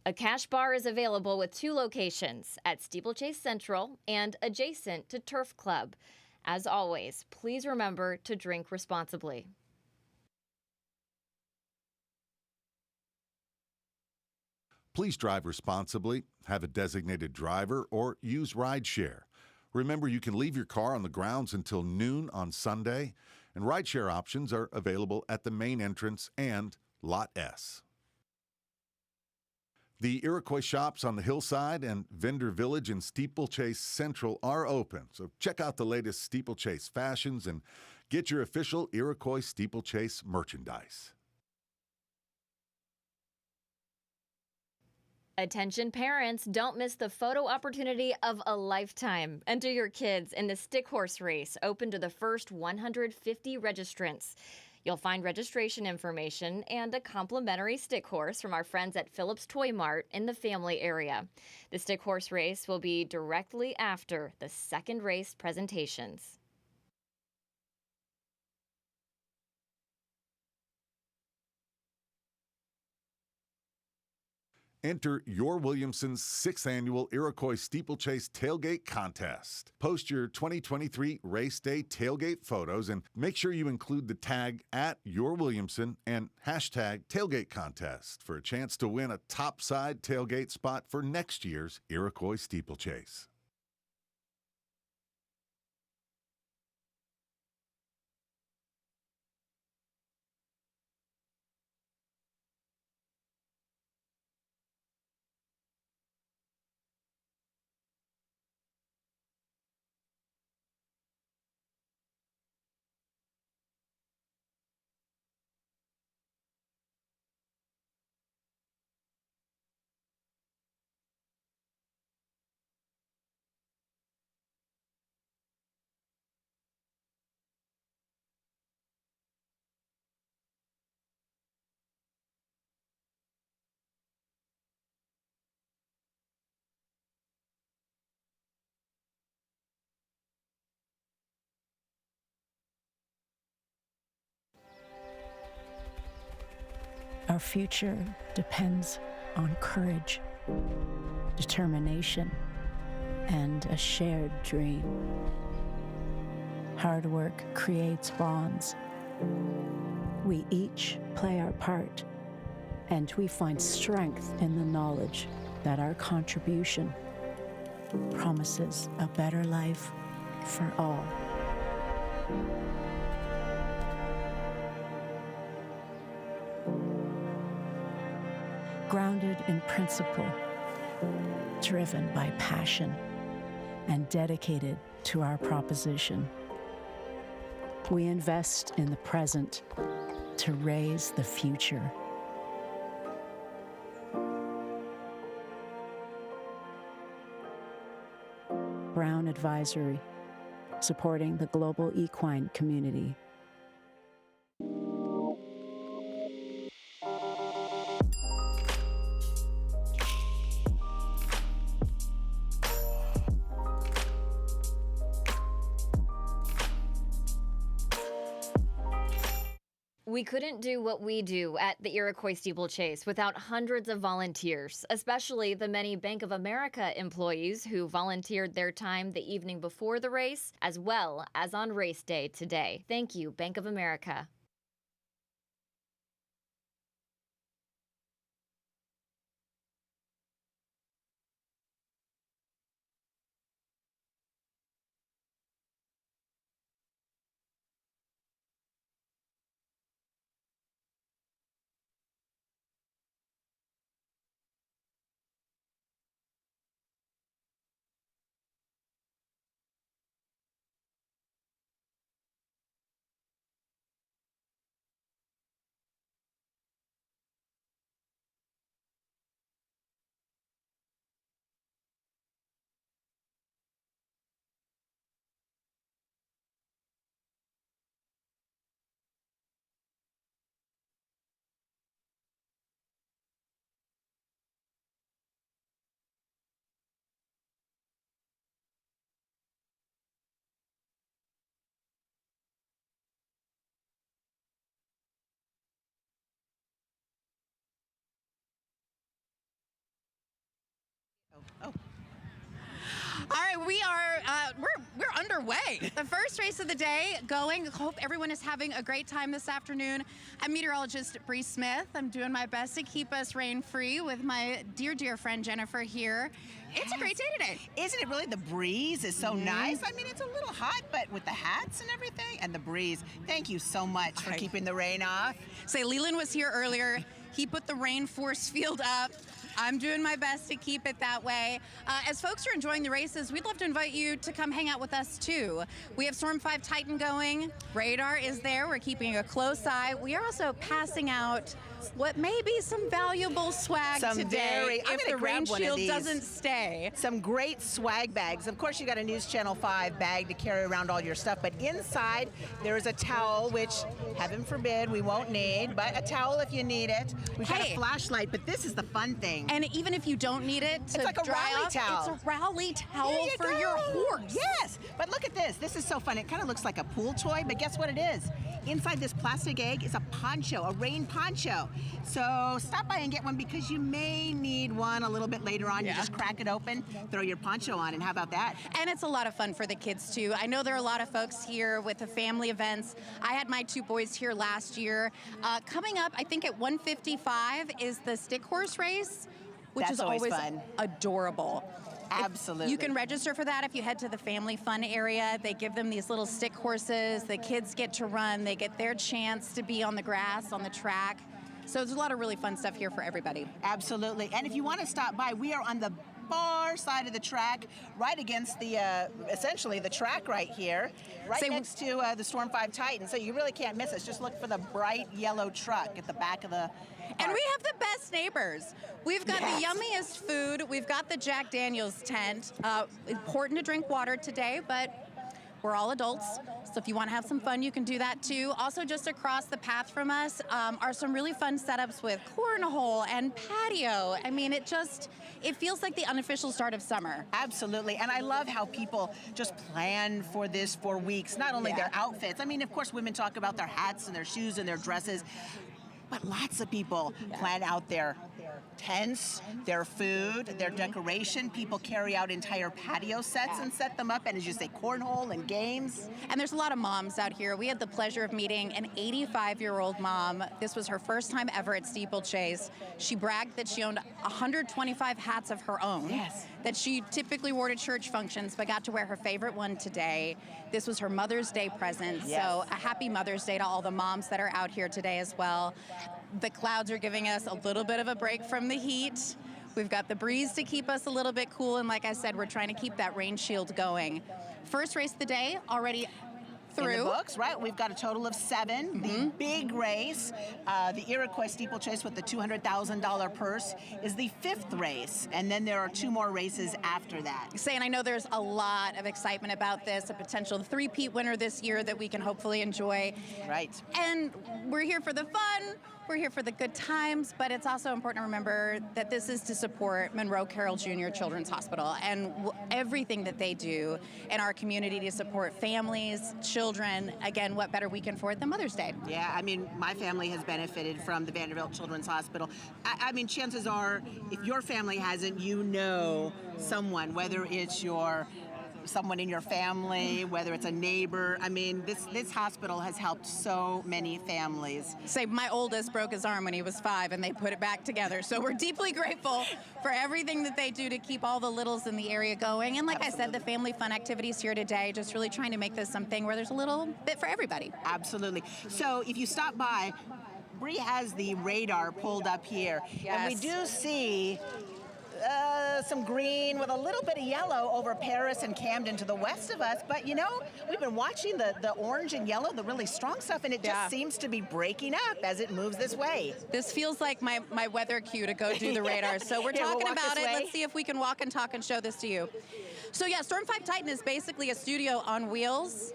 A cash bar is available with 2 locations, at Steeplechase Central and adjacent to Turf Club. As always, please remember to drink responsibly. Please drive responsibly, have a designated driver, or use rideshare. Remember, you can leave your car on the grounds until noon on Sunday, and rideshare options are available at the main entrance and Lot S. The Iroquois shops on the hillside and Vendor Village and Steeplechase Central are open, so check out the latest steeplechase fashions and get your official Iroquois Steeplechase merchandise. Attention parents, don't miss the photo opportunity of a lifetime. Enter your kids in the stick horse race, open to the first 150 registrants. You'll find registration information and a complimentary stick horse from our friends at Phillips Toy Mart in the family area. The stick horse race will be directly after the second race presentations. Enter your Williamson's 6th Annual Iroquois Steeplechase Tailgate Contest. Post your 2023 Race Day Tailgate photos and make sure you include the tag @YourWilliamson and hashtag Tailgate Contest for a chance to win a topside tailgate spot for next year's Iroquois Steeplechase. Our future depends on courage, determination, and a shared dream. Hard work creates bonds. We each play our part, and we find strength in the knowledge that our contribution promises a better life for all. Grounded in principle, driven by passion, and dedicated to our proposition. We invest in the present to raise the future. Brown Advisory, supporting the global equine community. We couldn't do what we do at the Iroquois Steeplechase without hundreds of volunteers, especially the many Bank of America employees who volunteered their time the evening before the race, as well as on race day today. Thank you, Bank of America. All right, we are we're underway. The first race of the day going. Hope everyone is having a great time this afternoon. I'm meteorologist Bree Smith. I'm doing my best to keep us rain-free with my dear friend Jennifer here. It's a great day today. Isn't it really? The breeze is so nice. I mean, it's a little hot, but with the hats and everything and the breeze, thank you so much for keeping the rain off. Say, Leland was here earlier. He put the rain force field up. I'm doing my best to keep it that way. As folks are enjoying the races, we'd love to invite you to come hang out with us too. We have Storm 5 Titan going. Radar is there. We're keeping a close eye. We are also passing out what may be some valuable swag today if the rain shield doesn't stay. Some great swag bags. Of course, you got a News Channel 5 bag to carry around all your stuff, but inside there is a towel, which heaven forbid we won't need, but a towel if you need it. We've got a flashlight, but this is the fun thing. And even if you don't need it to it's like a dry rally off, towel. It's a rally towel for your horse. Yes, but look at this. This is so fun. It kind of looks like a pool toy, but guess what it is? Inside this plastic egg is a poncho, a rain poncho. So stop by and get one because you may need one a little bit later on. You just crack it open, throw your poncho on, and how about that? And it's a lot of fun for the kids too. I know there are a lot of folks here with the family events. I had my two boys here last year. Coming up, I think at 1:55 is the stick horse race, which That's is always always fun. Adorable. Absolutely. You can register for that if you head to the family fun area. They give them these little stick horses. The kids get to run. They get their chance to be on the grass, on the track. So there's a lot of really fun stuff here for everybody. Absolutely. And if you want to stop by, we are on the far side of the track, right against the, essentially the track right here, right next to the Storm 5 Titan. So you really can't miss us. Just look for the bright yellow truck at the back of the And we have the best neighbors. We've got the yummiest food. We've got the Jack Daniels tent. Important to drink water today, but we're all adults. So if you want to have some fun, you can do that too. Also, just across the path from us are some really fun setups with cornhole and patio. I mean, it feels like the unofficial start of summer. Absolutely. And I love how people just plan for this for weeks. Not only their outfits. I mean, of course, women talk about their hats and their shoes and their dresses. But lots of people plan out their tents, their food, their decoration. People carry out entire patio sets and set them up, and as you say, cornhole and games. And there's a lot of moms out here. We had the pleasure of meeting an 85-year-old mom. This was her first time ever at Steeplechase. She bragged that she owned 125 hats of her own that she typically wore to church functions, but got to wear her favorite one today. This was her Mother's Day present, so a happy Mother's Day to all the moms that are out here today as well. The clouds are giving us a little bit of a break from the heat. We've got the breeze to keep us a little bit cool, and like I said, we're trying to keep that rain shield going. First race of the day already through. In the books, right? We've got a total of 7. The big race, the Iroquois Steeplechase with the $200,000 purse, is the 5th race, and then there are 2 more races after that. And I know there's a lot of excitement about this, a potential 3-peat winner this year that we can hopefully enjoy. Right. And we're here for the fun. We're here for the good times, but it's also important to remember that this is to support Monroe Carell Jr. Children's Hospital and everything that they do in our community to support families, children. Again, what better weekend for it than Mother's Day? Yeah, I mean, my family has benefited from the Vanderbilt Children's Hospital. I mean, chances are, if your family hasn't, you know someone, whether it's someone in your family, whether it's a neighbor. I mean, this hospital has helped so many families. Say, my oldest broke his arm when he was 5, and they put it back together. So we're deeply grateful for everything that they do to keep all the littles in the area going. And like I said, the family fun activities here today, just really trying to make this something where there's a little bit for everybody. Absolutely. So if you stop by, Bree has the radar pulled up here. Yes. And we do see some green with a little bit of yellow over Paris and Camden to the west of us. But, you know, we've been watching the orange and yellow, the really strong stuff, and it just seems to be breaking up as it moves this way. This feels like my weather cue to go do the radar. So we're talking about it. Let's see if we can walk and talk and show this to you. So, yeah, Storm 5 Titan is basically a studio on wheels.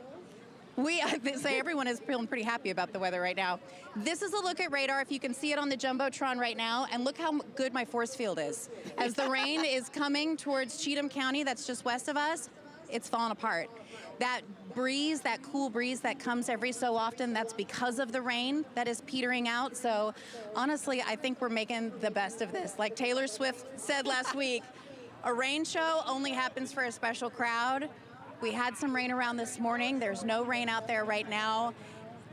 Everyone is feeling pretty happy about the weather right now. This is a look at radar, if you can see it on the Jumbotron right now, and look how good my force field is. As the rain is coming towards Cheatham County, that's just west of us, it's falling apart. That breeze, that cool breeze that comes every so often, that's because of the rain that is petering out. So honestly, I think we're making the best of this. Like Taylor Swift said last week, a rain show only happens for a special crowd. We had some rain around this morning. There's no rain out there right now.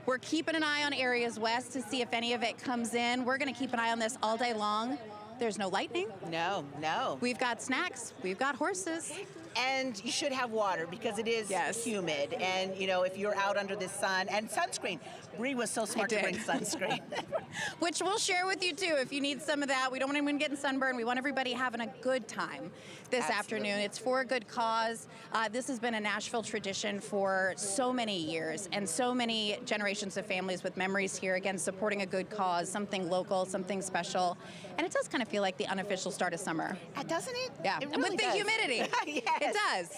We're keeping an eye on areas west to see if any of it comes in. We're going to keep an eye on this all day long. There's no lightning. No. We've got snacks. We've got horses. And you should have water because it is humid. And, you know, if you're out under the sun, and sunscreen. Bree was so smart to bring sunscreen. Which we'll share with you, too, if you need some of that. We don't want anyone getting sunburned. We want everybody having a good time this afternoon. It's for a good cause. This has been a Nashville tradition for so many years and so many generations of families with memories here, again, supporting a good cause, something local, something special. And it does kind of feel like the unofficial start of summer. Doesn't it? Yeah, it really with the does. humidity. Yes. It does.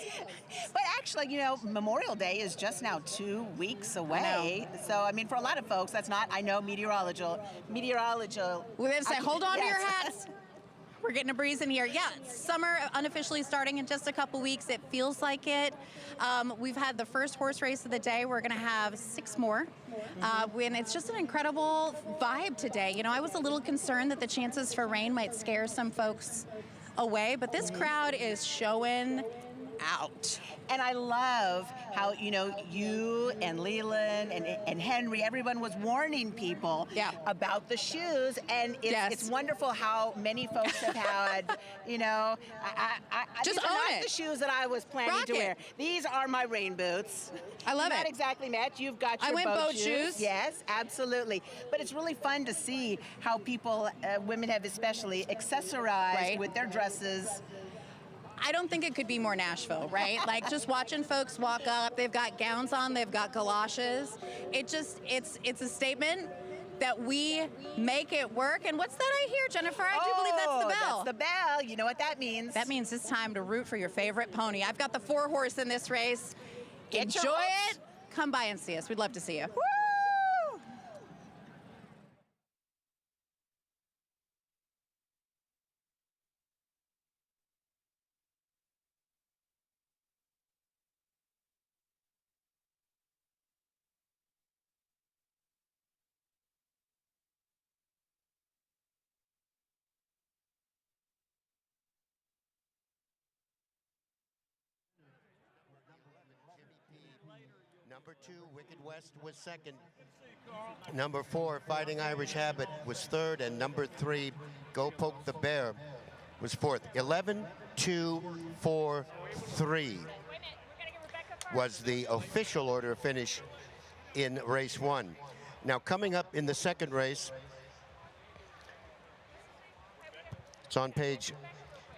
But actually, you know, Memorial Day is just now 2 weeks away. So, I mean, for a lot of folks, that's not, I know, meteorological. We're going to say, hold on to your hats. We're getting a breeze in here. Yeah, summer unofficially starting in just a couple weeks. It feels like it. We've had the first horse race of the day. We're going to have 6 more. And it's just an incredible vibe today. You know, I was a little concerned that the chances for rain might scare some folks away, but this crowd is showing out. And I love how, you know, you and Leland and Henry, everyone was warning people about the shoes. And it's wonderful how many folks have had, you know, just these are own not it. the shoes that I was planning to wear. These are my rain boots. I love Not it. exactly match. You've got your I went boat shoes. Yes, absolutely. But it's really fun to see how people, women have especially, accessorized with their dresses. I don't think it could be more Nashville, right? Like just watching folks walk up, they've got gowns on, they've got galoshes. It's a statement that we make it work. And what's that I hear, Jennifer? I do believe that's the bell. That's the bell. You know what that means. That means it's time to root for your favorite pony. I've got the 4 horse in this race. Enjoy it. Come by and see us. We'd love to see you. Woo! Number 2, Wicked West, was second. Number 4, Fighting Irish Habit, was third. And number 3, Go Poke the Bear, was fourth. 11, 2, 4, 3 was the official order of finish in race 1. Now, coming up in the second race, It's on page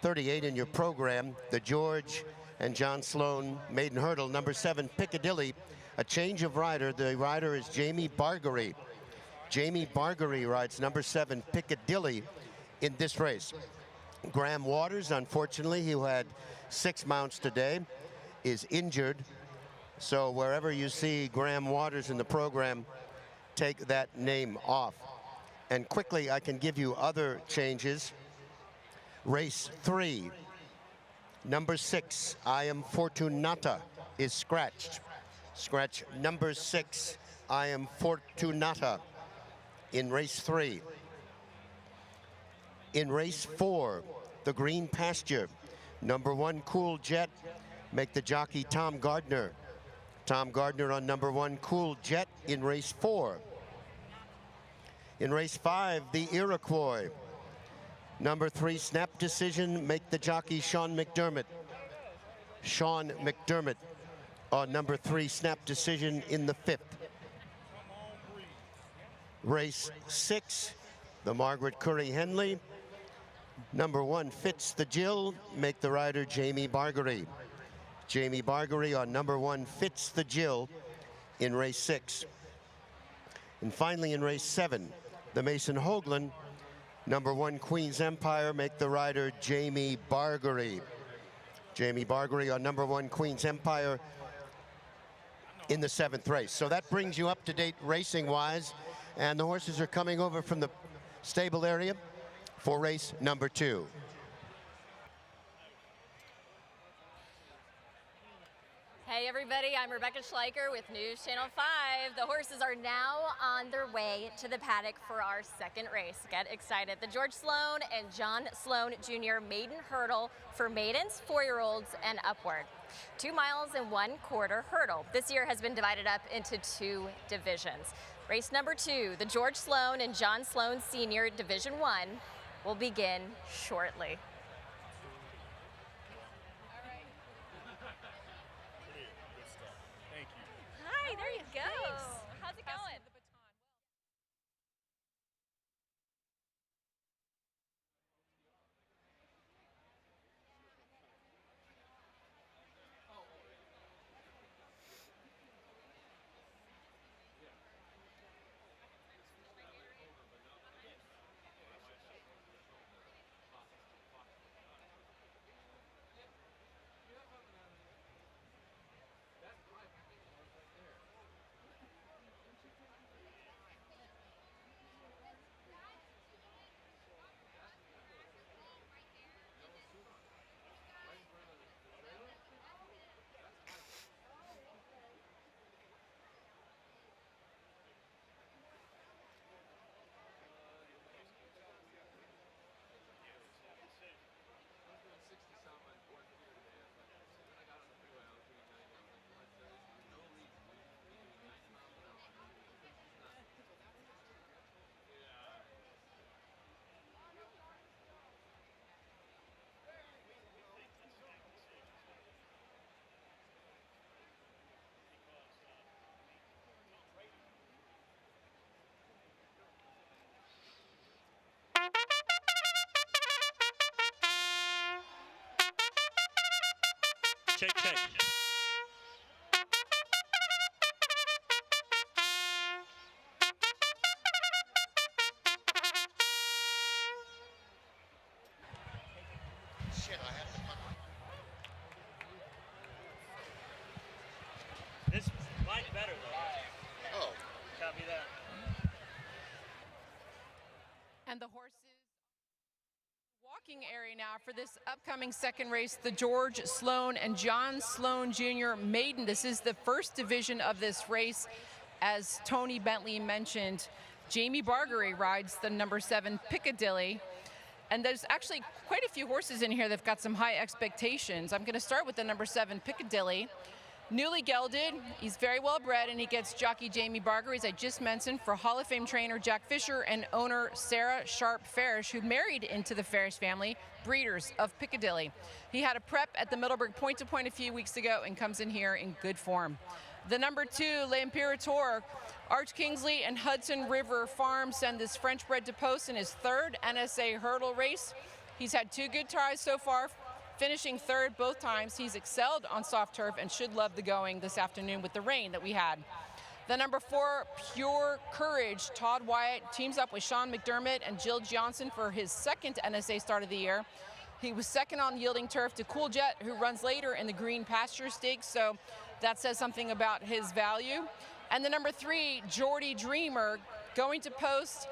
38 in your program, the George and John Sloan maiden hurdle, number 7, Piccadilly. A change of rider. The rider is Jamie Bargery. Jamie Bargery rides number 7, Piccadilly, in this race. Graham Waters, unfortunately, who had 6 mounts today, is injured. So wherever you see Graham Waters in the program, take that name off. And quickly, I can give you other changes. Race 3, number 6, I Am Fortunata, is scratched. Scratch number 6, I Am Fortunata, in race 3. In race 4, the Green Pasture, number 1, Cool Jet, make the jockey Tom Gardner. Tom Gardner on number 1, Cool Jet, in race 4. In race 5, the Iroquois, number 3, Snap Decision, make the jockey Sean McDermott. Sean McDermott on number 3, Snap Decision, in the 5th. Race 6, the Margaret Curry Henley, number 1, Fits the Jill, make the rider Jamie Bargery. Jamie Bargery on number 1, Fits the Jill, in race 6. And finally in race 7, the Mason Hoagland, number 1, Queen's Empire, make the rider Jamie Bargery. Jamie Bargery on number 1, Queen's Empire, in the 7th race. So that brings you up to date racing-wise, and the horses are coming over from the stable area for race number 2. Hey everybody, I'm Rebecca Schleicher with News Channel 5. The horses are now on their way to the paddock for our second race. Get excited. The George Sloan and John Sloan Jr. maiden hurdle for maidens, 4-year-olds and upward. 2 miles and 1/4 hurdle. This year has been divided up into 2 divisions. Race number 2, the George Sloan and John Sloan Sr. Division 1 will begin shortly. Hi, there you go. How's it going? Check, check. Shit, I have to come. This mine's better though. Oh. Copy that. And the horses walking area now for this upcoming second race, the George Sloan and John Sloan Jr. maiden. This is the first division of this race. As Tony Bentley mentioned, Jamie Bargery rides the number 7 Piccadilly. And there's actually quite a few horses in here that've got some high expectations. I'm going to start with the number 7 Piccadilly. Newly gelded, he's very well bred, and he gets jockey Jamie Bargery, as I just mentioned, for Hall of Fame trainer Jack Fisher and owner Sarah Sharp Farish, who married into the Farish family, breeders of Piccadilly. He had a prep at the Middleburg point-to-point a few weeks ago and comes in here in good form. The number 2, L'Imperator, Arch Kingsley and Hudson River Farm send this French bred to post in his 3rd NSA hurdle race. He's had 2 good tries so far, finishing third both times. He's excelled on soft turf and should love the going this afternoon with the rain that we had. The number 4, Pure Courage, Todd Wyatt teams up with Sean McDermott and Jill Johnson for his second NSA start of the year. He was second on yielding turf to Cool Jet, who runs later in the Green Pastures Stakes, so that says something about his value. And the number 3, Geordie Dreamer, going to post,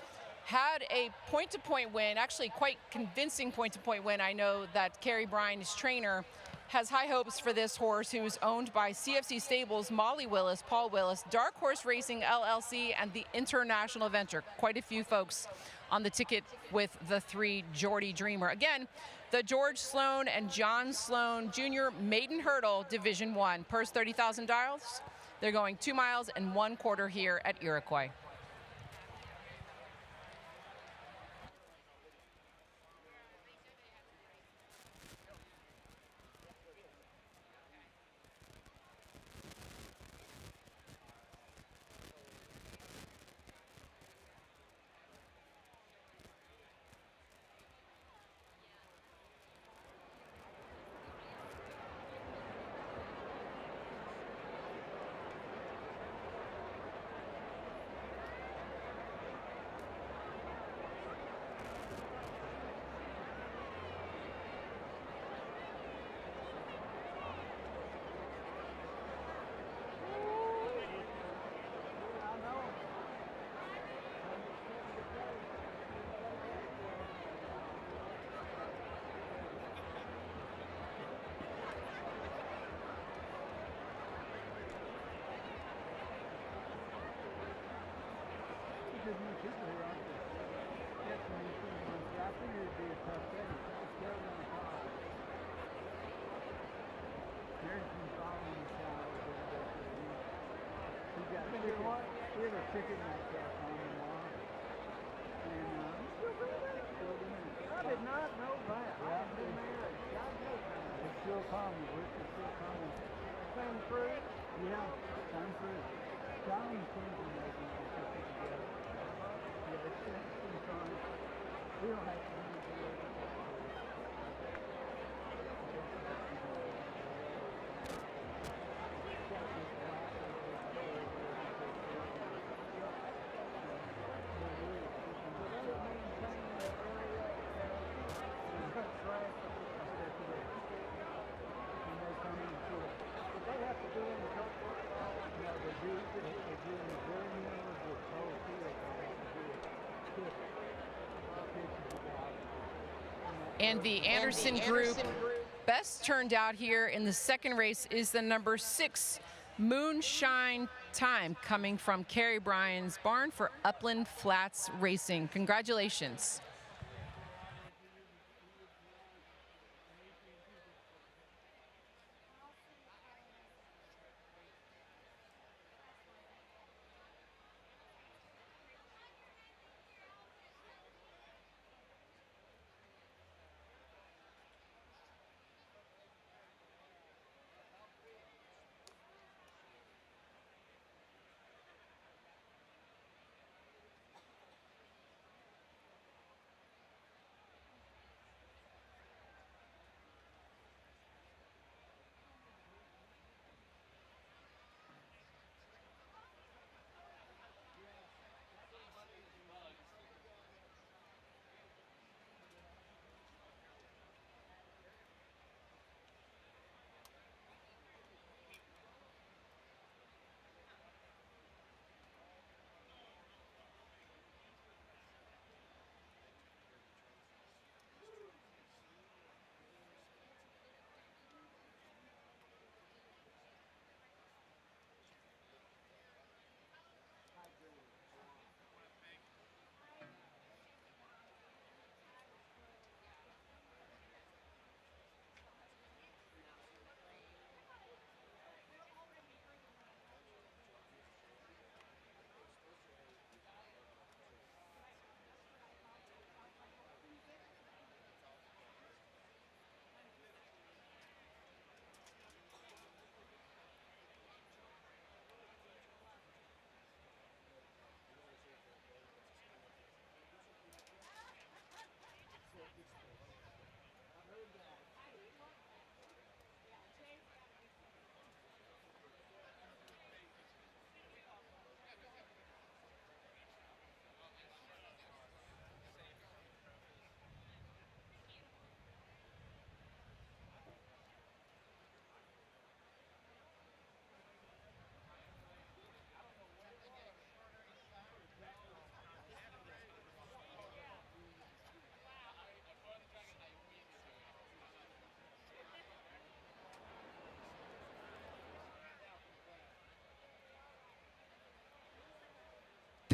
had a point-to-point win, actually quite convincing point-to-point win. I know that Kerry Bryan, his trainer, has high hopes for this horse, who's owned by CFC Stables, Molly Willis, Paul Willis, Dark Horse Racing LLC, and the International Venture. Quite a few folks on the ticket with the 3, Geordie Dreamer. Again, the George Sloan and John Sloan Jr. Maiden Hurdle Division 1. Purse $30,000. They're going 2 miles and 1/4 here at Iroquois. I did not know that. I've been there. It's still coming, Rick. It's still coming. Same crew? Yeah, same crew. John and Kenzie making it together. Yeah, it's been fun. We don't have to do it. And the Anderson Group best turned out here in the second race is the number 6, Moonshine Time, coming from Kerry Bryan's barn for Upland Flats Racing. Congratulations.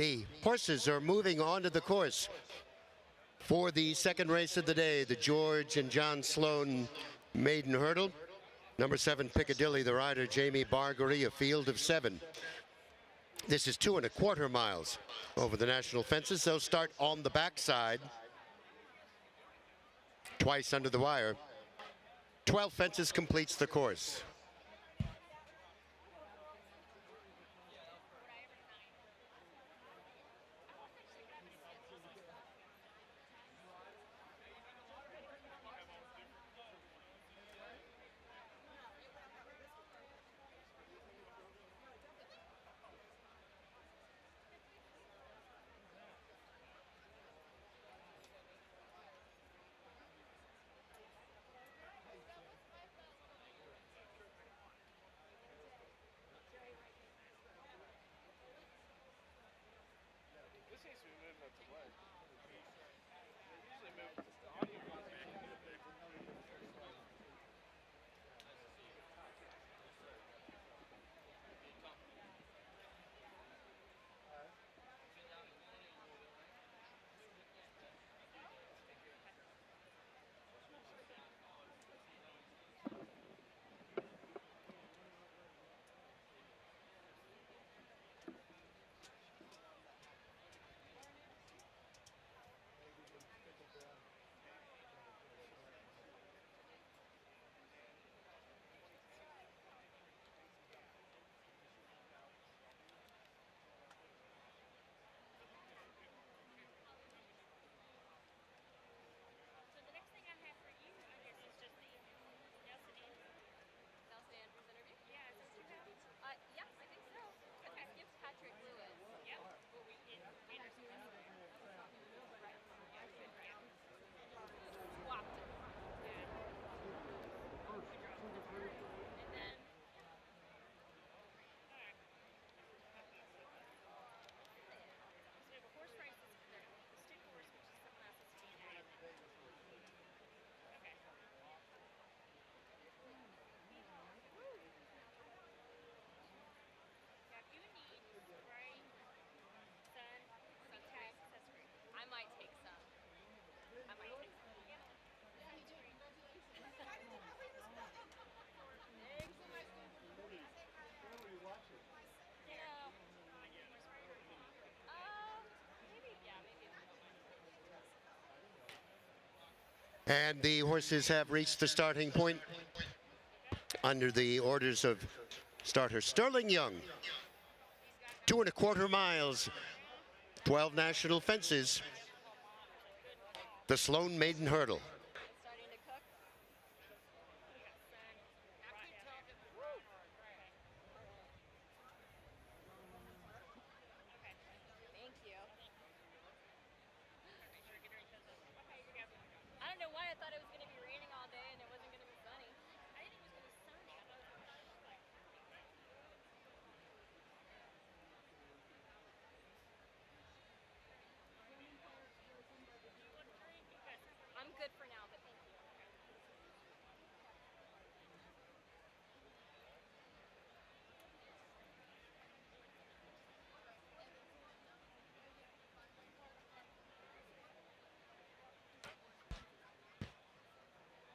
The horses are moving onto the course for the second race of the day, the George and John Sloan Maiden Hurdle. Number 7 Piccadilly, the rider Jamie Bargery, a field of 7. This is 2¼ miles over the national fences. They'll start on the backside, twice under the wire. 12 fences completes the course. And the horses have reached the starting point under the orders of starter Sterling Young. 2¼ miles, 12 national fences. The Sloan Maiden Hurdle.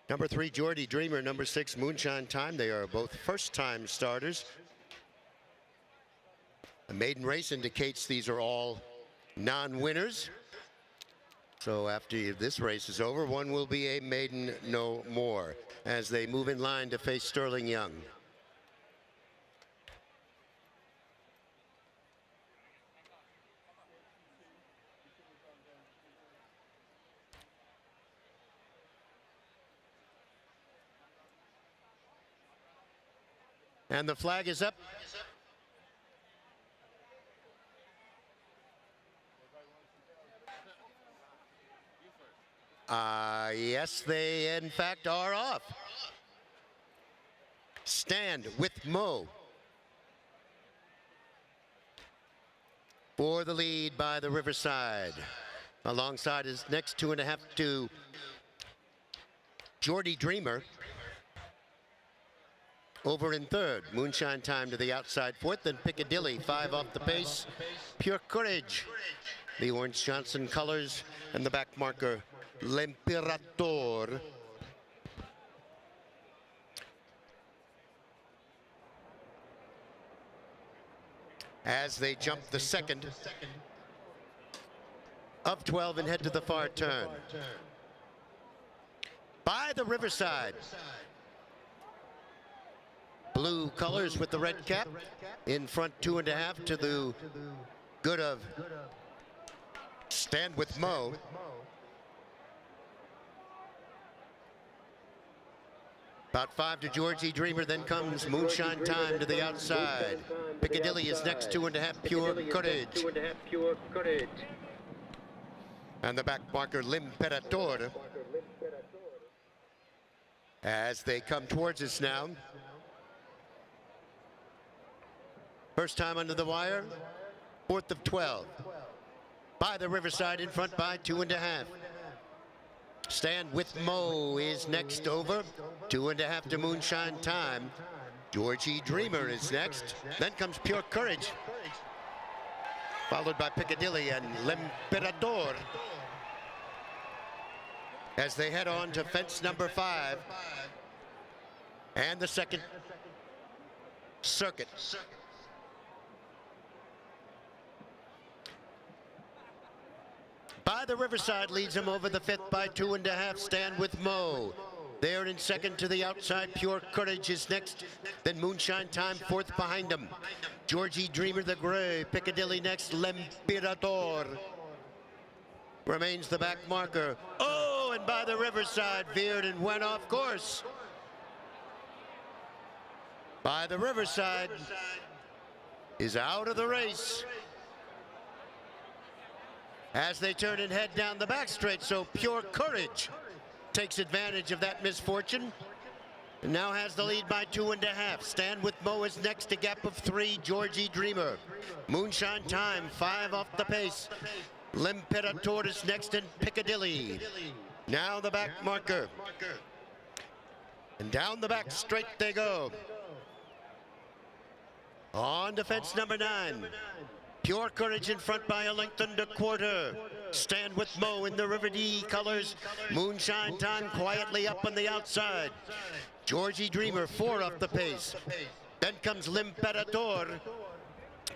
Number 3, Geordie Dreamer. Number 6, Moonshine Time. They are both first-time starters. The maiden race indicates these are all non-winners. So after this race is over, one will be a maiden no more as they move in line to face Sterling Young. And the flag is up. Yes, they in fact are off. Stand with Mo. For the lead by the Riverside. Alongside his next 2.5 to Geordie Dreamer. over in third. Moonshine Time to the outside fourth. Then Piccadilly, 5 off the pace. Pure Courage, the Orange Johnson colors, and the back marker, L'Imperatore. As they jump the second of 12 and head to the far turn. By the Riverside. Blue colors with the red cap. In front, 2.5 to the good of Stand With Mo. About 5 to Georgie Dreamer, then comes Moonshine Time to the outside. Piccadilly is next, 2.5 Pure Courage. And the back marker, L'Imperatore. As they come towards us now. First time under the wire, 4th of 12. By the Riverside in front by 2.5. Stand With Mo is next over, 2.5 to Moonshine Time. Georgie Dreamer is next. Then comes Pure Courage, followed by Piccadilly and L'Imperatore. As they head on to fence number 5 and the second circuit. By the Riverside leads him over the 5th by 2.5. Stand With Mo. There in second to the outside. Pure Courage is next. Then Moonshine Time 4th behind him. Georgie Dreamer the gray. Piccadilly next. L'Imperatore remains the back marker. Oh, and By the Riverside veered and went off course. By the Riverside is out of the race as they turn and head down the back straight. So Pure Courage takes advantage of that misfortune and now has the lead by 2.5. Stand With Mo is next, a gap of 3. Georgie Dreamer. Moonshine Time, 5 off the pace. L'Imperatore is next in Piccadilly. Now the back marker. And down the back straight they go. On to fence number 9. Pure Courage in front by a length and a quarter. Stand With Mo in the River D colors. Moonshine Time quietly up on the outside. Georgie Dreamer 4 off the pace. Then comes L'Imperatore.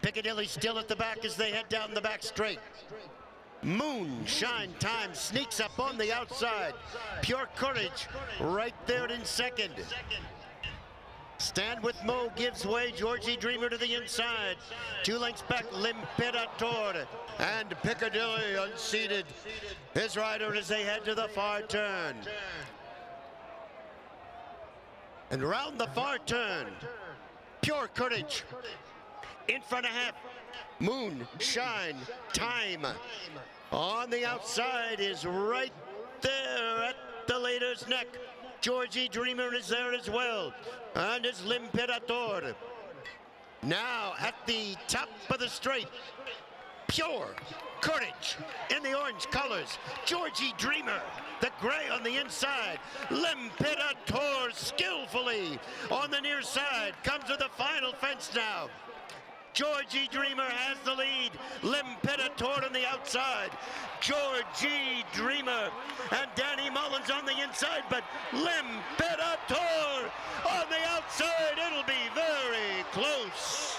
Piccadilly still at the back as they head down the back straight. Moonshine Time sneaks up on the outside. Pure Courage right there in second. Stand With Mo gives way. Georgie Dreamer to the inside. 2 lengths back, L'Imperatore. And Piccadilly unseated his rider as they head to the far turn. And round the far turn, Pure Courage in front of half. Moonshine Time on the outside is right there at the leader's neck. Georgie Dreamer is there as well, and it's L'Imperatore. Now at the top of the straight, Pure Courage in the orange colors. Georgie Dreamer, the gray on the inside. L'Imperatore skillfully on the near side comes to the final fence now. Georgie Dreamer has the lead. L'Imperatore on the outside. Georgie Dreamer and Danny Mullins on the inside, but L'Imperatore on the outside. It'll be very close.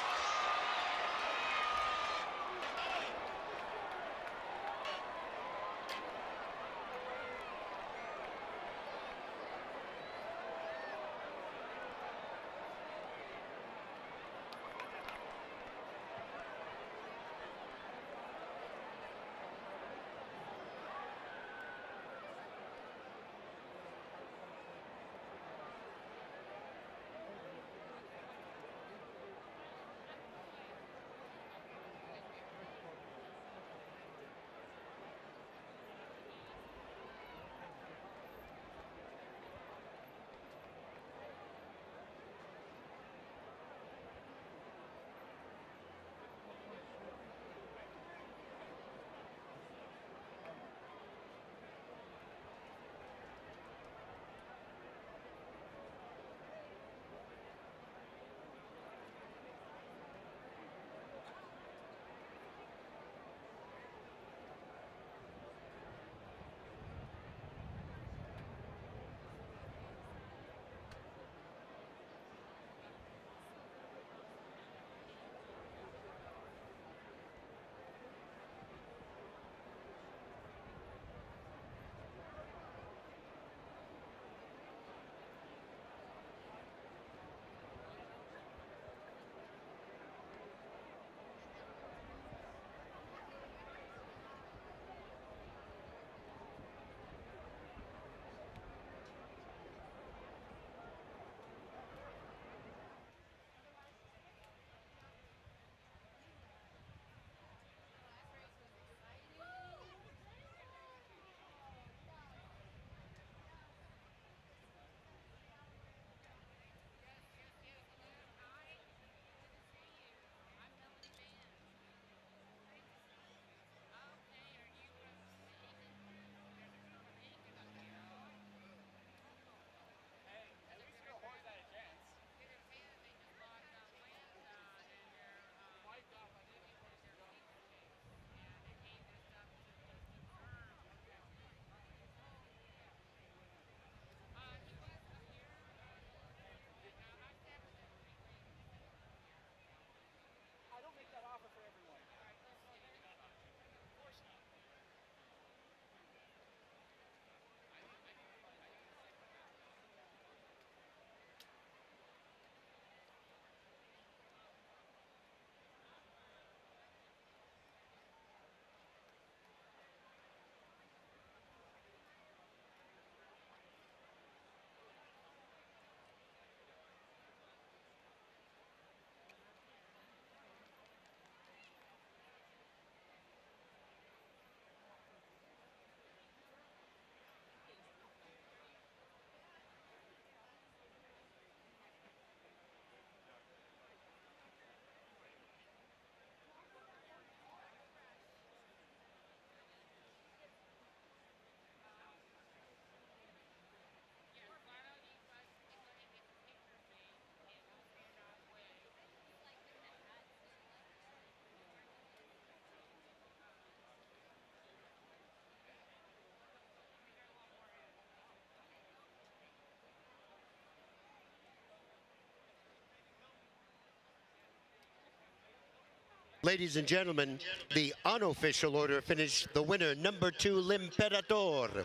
Ladies and gentlemen, the unofficial order finished. The winner, number 2, L'Imperatore.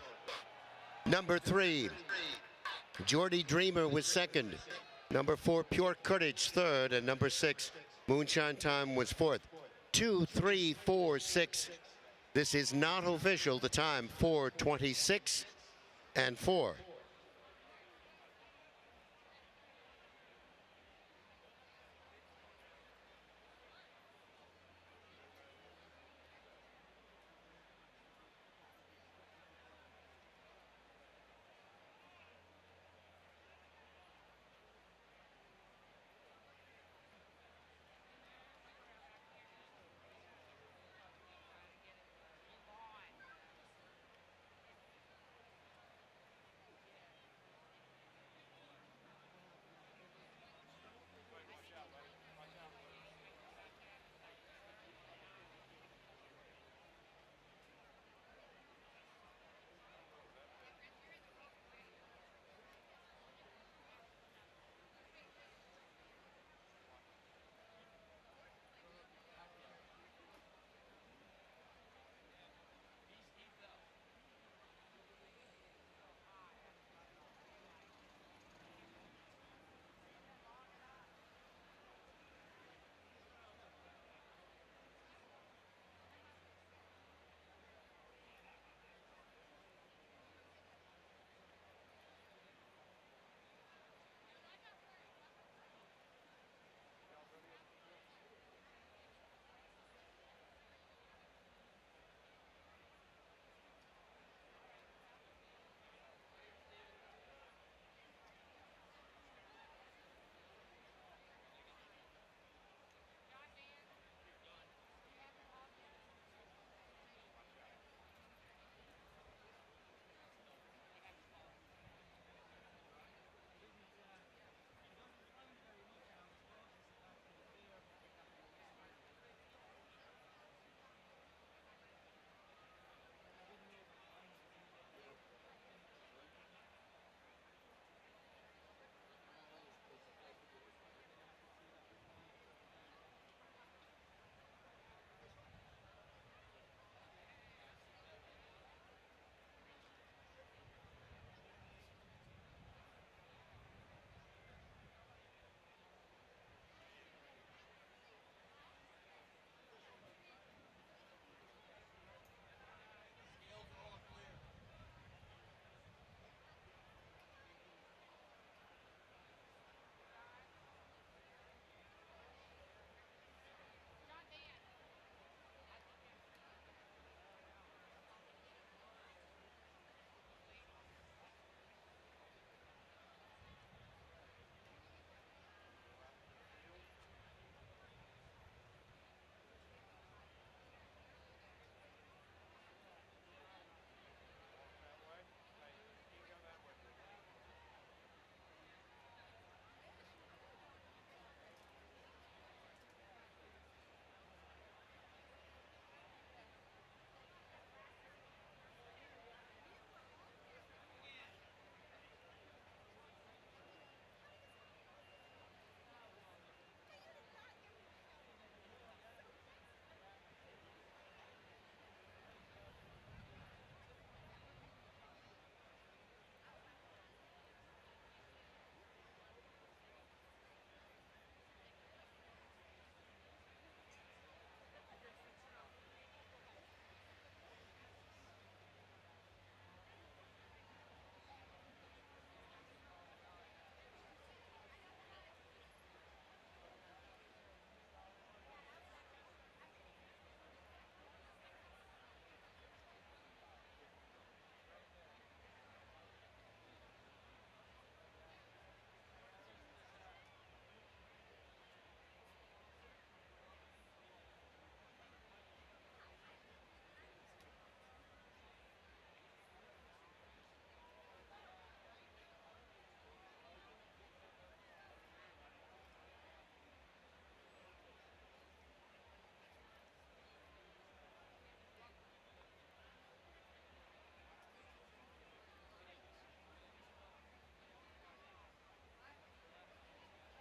Number 3, Jordy Dreamer was second. Number 4, Pure Courage, third. And number 6, Moonshine Time was fourth. 2, 3, 4, 6. This is not official. The time, 4:26 and 4.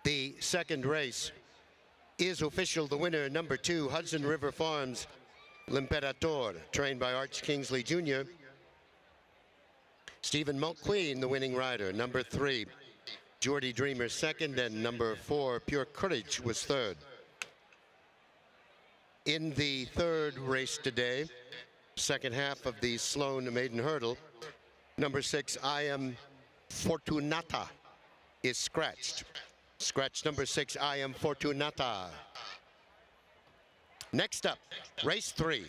The second race is official. The winner, number 2, Hudson River Farms, L'Imperator, trained by Arch Kingsley Jr. Stephen Mulqueen, the winning rider. Number 3, Geordie Dreamer second, and number 4, Pure Courage was third. In the third race today, second half of the Sloan Maiden Hurdle, number 6, I Am Fortunata, is scratched. Scratch number 6, I Am Fortunata. Next up, race 3.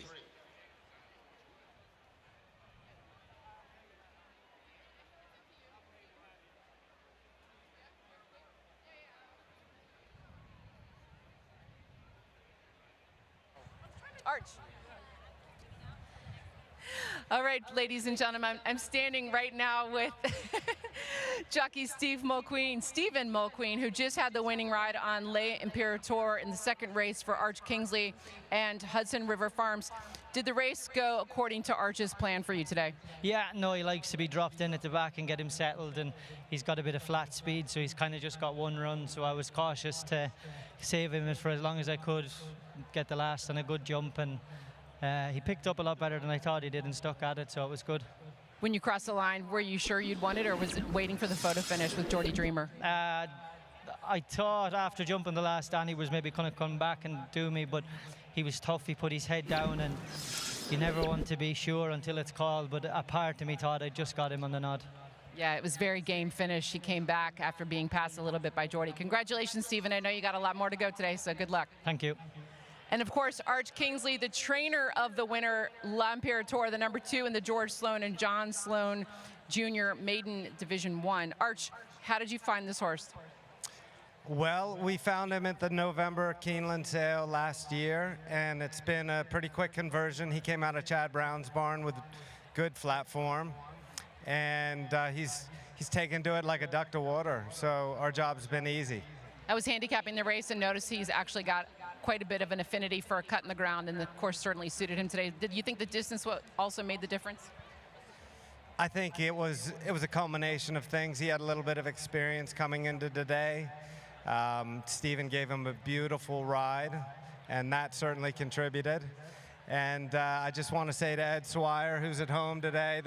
Arch. All right, ladies and gentlemen, I'm standing right now with jockey Stephen Mulqueen, who just had the winning ride on L'Imperator in the second race for Arch Kingsley and Hudson River Farms. Did the race go according to Arch's plan for you today? Yeah, no, he likes to be dropped in at the back and get him settled, and he's got a bit of flat speed, so he's kind of just got one run, so I was cautious to save him for as long as I could, get the last and a good jump, and he picked up a lot better than I thought he did and stuck at it, so it was good. When you crossed the line, were you sure you'd won it, or was it waiting for the photo finish with Geordie Dreamer? I thought after jumping the last stand he was maybe going to come back and do me, but he was tough. He put his head down, and you never want to be sure until it's called, but a part of me thought I just got him on the nod. Yeah, it was very game finish. He came back after being passed a little bit by Geordie. Congratulations, Stephen. I know you got a lot more to go today, so good luck. Thank you. And of course, Arch Kingsley, the trainer of the winner, L'Imperator, the number 2 in the George Sloan and John Sloan Jr. Maiden Division 1. Arch, how did you find this horse? Well, we found him at the November Keeneland sale last year, and it's been a pretty quick conversion. He came out of Chad Brown's barn with good flat form, and he's taken to it like a duck to water, so our job's been easy. I was handicapping the race and noticed he's actually got quite a bit of an affinity for a cut in the ground, and the course certainly suited him today. Did you think the distance also made the difference? I think it was a culmination of things. He had a little bit of experience coming into today. Stephen gave him a beautiful ride, and that certainly contributed. And I just want to say to Ed Swire, who's at home today,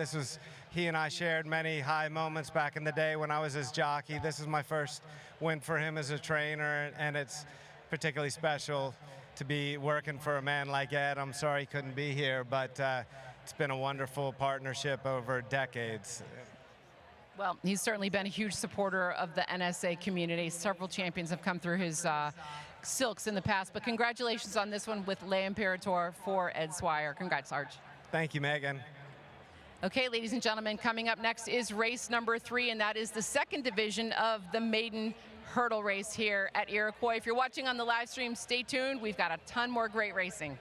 he and I shared many high moments back in the day when I was his jockey. This is my first win for him as a trainer, and it's particularly special to be working for a man like Ed. I'm sorry he couldn't be here, but it's been a wonderful partnership over decades. Well, he's certainly been a huge supporter of the NSA community. Several champions have come through his silks in the past, but congratulations on this one with L'Imperator for Ed Swire. Congrats, Arch. Thank you, Megan. Okay, ladies and gentlemen, coming up next is race number 3, and that is the second division of the maiden hurdle race here at Iroquois. If you're watching on the live stream, stay tuned. We've got a ton more great racing.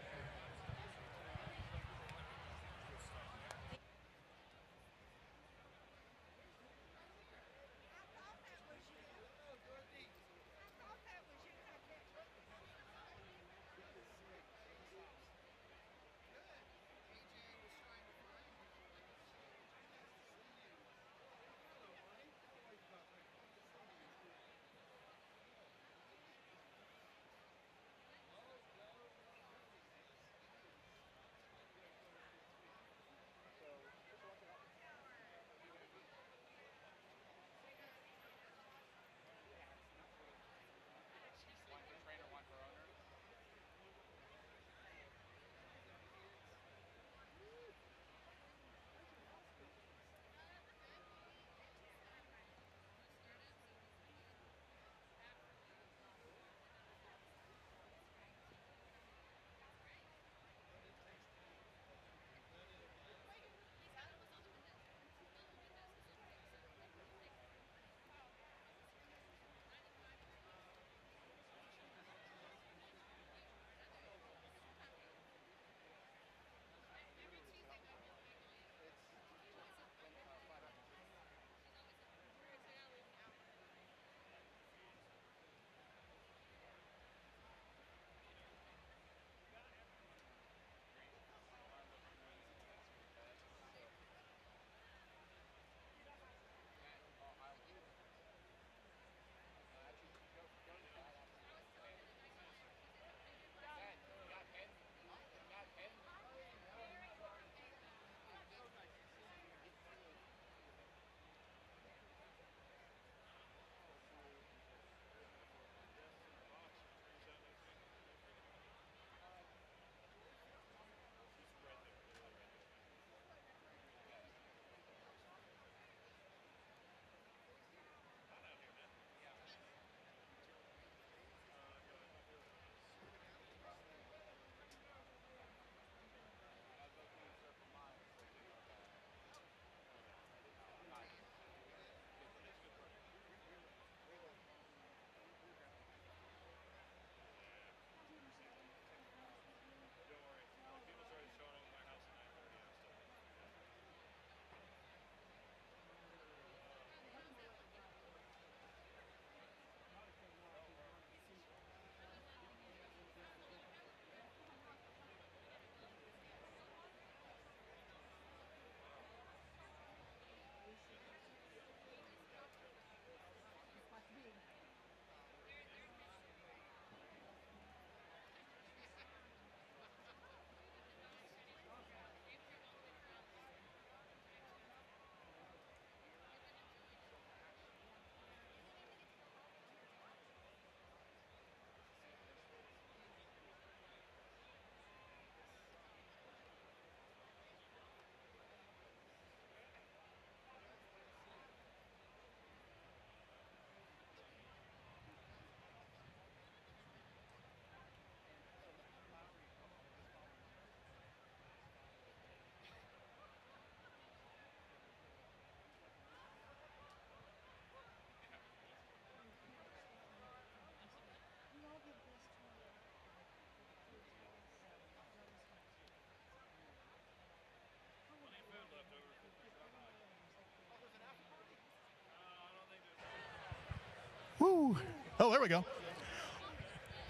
There we go.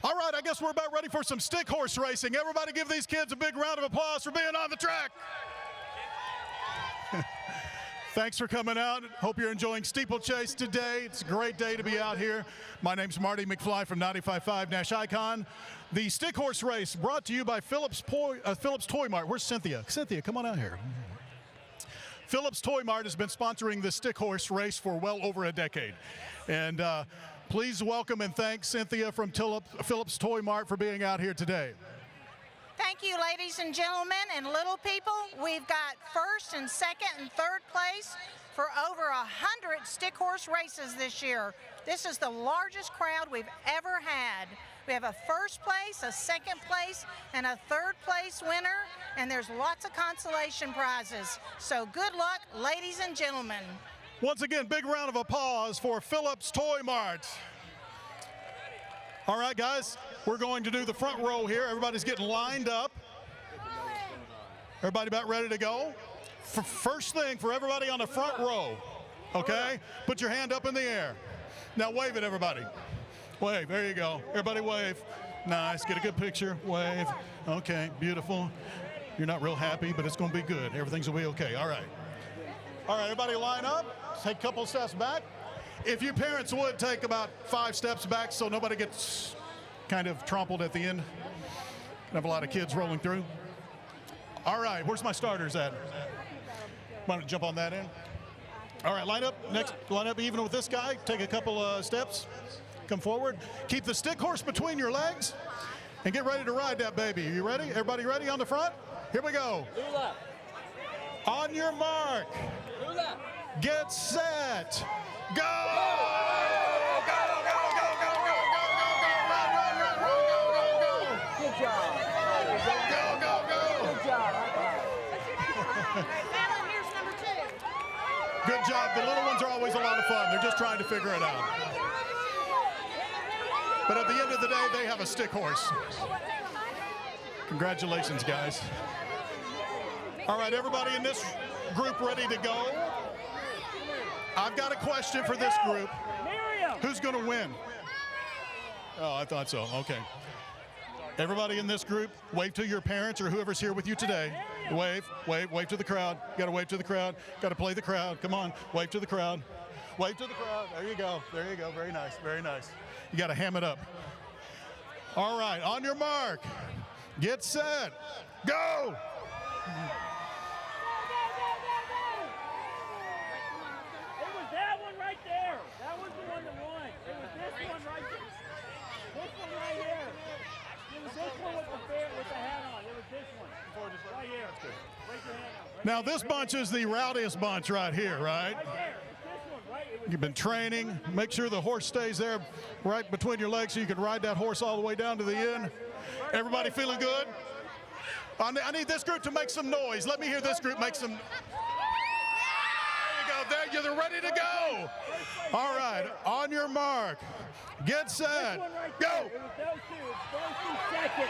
All right, I guess we're about ready for some stick horse racing. Everybody give these kids a big round of applause for being on the track. Thanks for coming out. Hope you're enjoying steeplechase today. It's a great day to be out here. My name's Marty McFly from 95.5 Nash Icon. The stick horse race brought to you by Phillips Toy Mart. Where's Cynthia? Cynthia, come on out here. Phillips Toy Mart has been sponsoring the stick horse race for well over a decade. And please welcome and thank Cynthia from Phillips Toy Mart for being out here today. Thank you, ladies and gentlemen and little people. We've got first and second and third place for over 100 stick horse races this year. This is the largest crowd we've ever had. We have a first place, a second place, and a third place winner, and there's lots of consolation prizes. So good luck, ladies and gentlemen. Once again, big round of applause for Phillips Toy Mart. All right, guys, we're going to do the front row here. Everybody's getting lined up. Everybody about ready to go? First thing for everybody on the front row, okay? Put your hand up in the air. Now wave at everybody. Wave, there you go. Everybody wave. Nice, get a good picture, wave. Okay, beautiful. You're not real happy, but it's gonna be good. Everything's gonna be okay, all right. All right, everybody line up. Take a couple steps back. If your parents would take about 5 steps back so nobody gets kind of trampled at the end. I have a lot of kids rolling through. All right, where's my starters at? Want to jump on that end? All right, line up. Next, line up even with this guy. Take a couple steps. Come forward. Keep the stick horse between your legs and get ready to ride that baby. Are you ready? Everybody ready on the front? Here we go. On your mark. Get set. Go! Go, go, go, go, go, go, go, go, run, run, run, run, go, go, go. Good job. Go, go, go. Good job. Alan, here's number 2. Good job. The little ones are always a lot of fun. They're just trying to figure it out. But at the end of the day, they have a stick horse. Congratulations, guys. All right, everybody in this group ready to go? I've got a question for this group. Who's going to win? Oh, I thought so. Okay. Everybody in this group, wave to your parents or whoever's here with you today. Wave, wave, wave to the crowd. Got to wave to the crowd. Got to play the crowd. Come on, wave to the crowd. Wave to the crowd. There you go. There you go. Very nice. Very nice. You got to ham it up. All right, on your mark. Get set. Go. That one right there. That was the one that won. It was this one right there. This one right here. It was this one with the hat on. It was this one. Right here. Raise your hand out. Now this bunch is the rowdiest bunch right here, right? Right there. It's this one, right? You've been training. Make sure the horse stays there right between your legs so you can ride that horse all the way down to the end. Everybody feeling good? I need this group to make some noise. Let me hear this group make some. There, you're ready to go. All right, on your mark, get set, go. It was those two. First and second.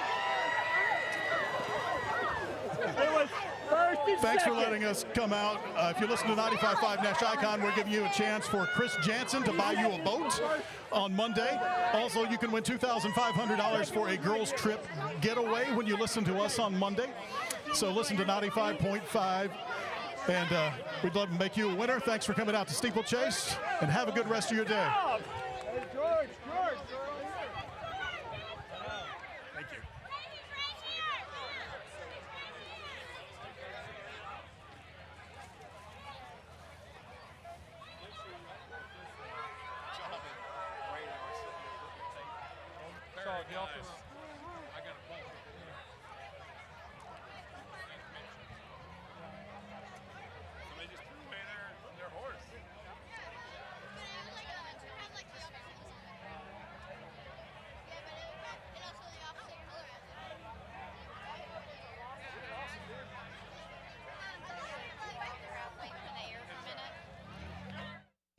It was first and Thanks second. for letting us come out. If you listen to 95.5 Nash Icon, we're giving you a chance for Chris Jansen to buy you a boat on Monday. Also, you can win $2,500 for a girls' trip getaway when you listen to us on Monday. So listen to 95.5. And we'd love to make you a winner. Thanks for coming out to Steeplechase, and have a good rest of your day. Hey, George. Thank you.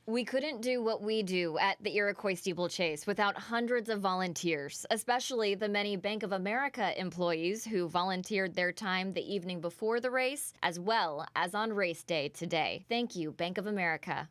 We couldn't do what we do at the Iroquois Steeplechase without hundreds of volunteers, especially the many Bank of America employees who volunteered their time the evening before the race, as well as on race day today. Thank you, Bank of America.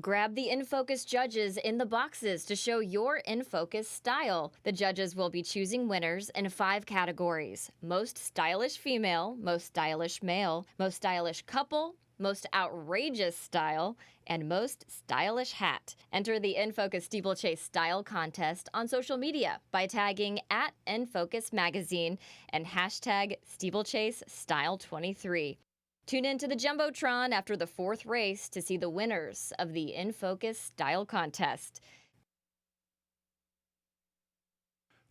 Grab the In Focus judges in the boxes to show your In Focus style. The judges will be choosing winners in 5 categories: most stylish female, most stylish male, most stylish couple, most outrageous style, and most stylish hat. Enter the In Focus Steeplechase Style Contest on social media by tagging @InFocus Magazine and hashtag Steeplechase Style 23. Tune in to the Jumbotron after the 4th race to see the winners of the In Focus Style Contest.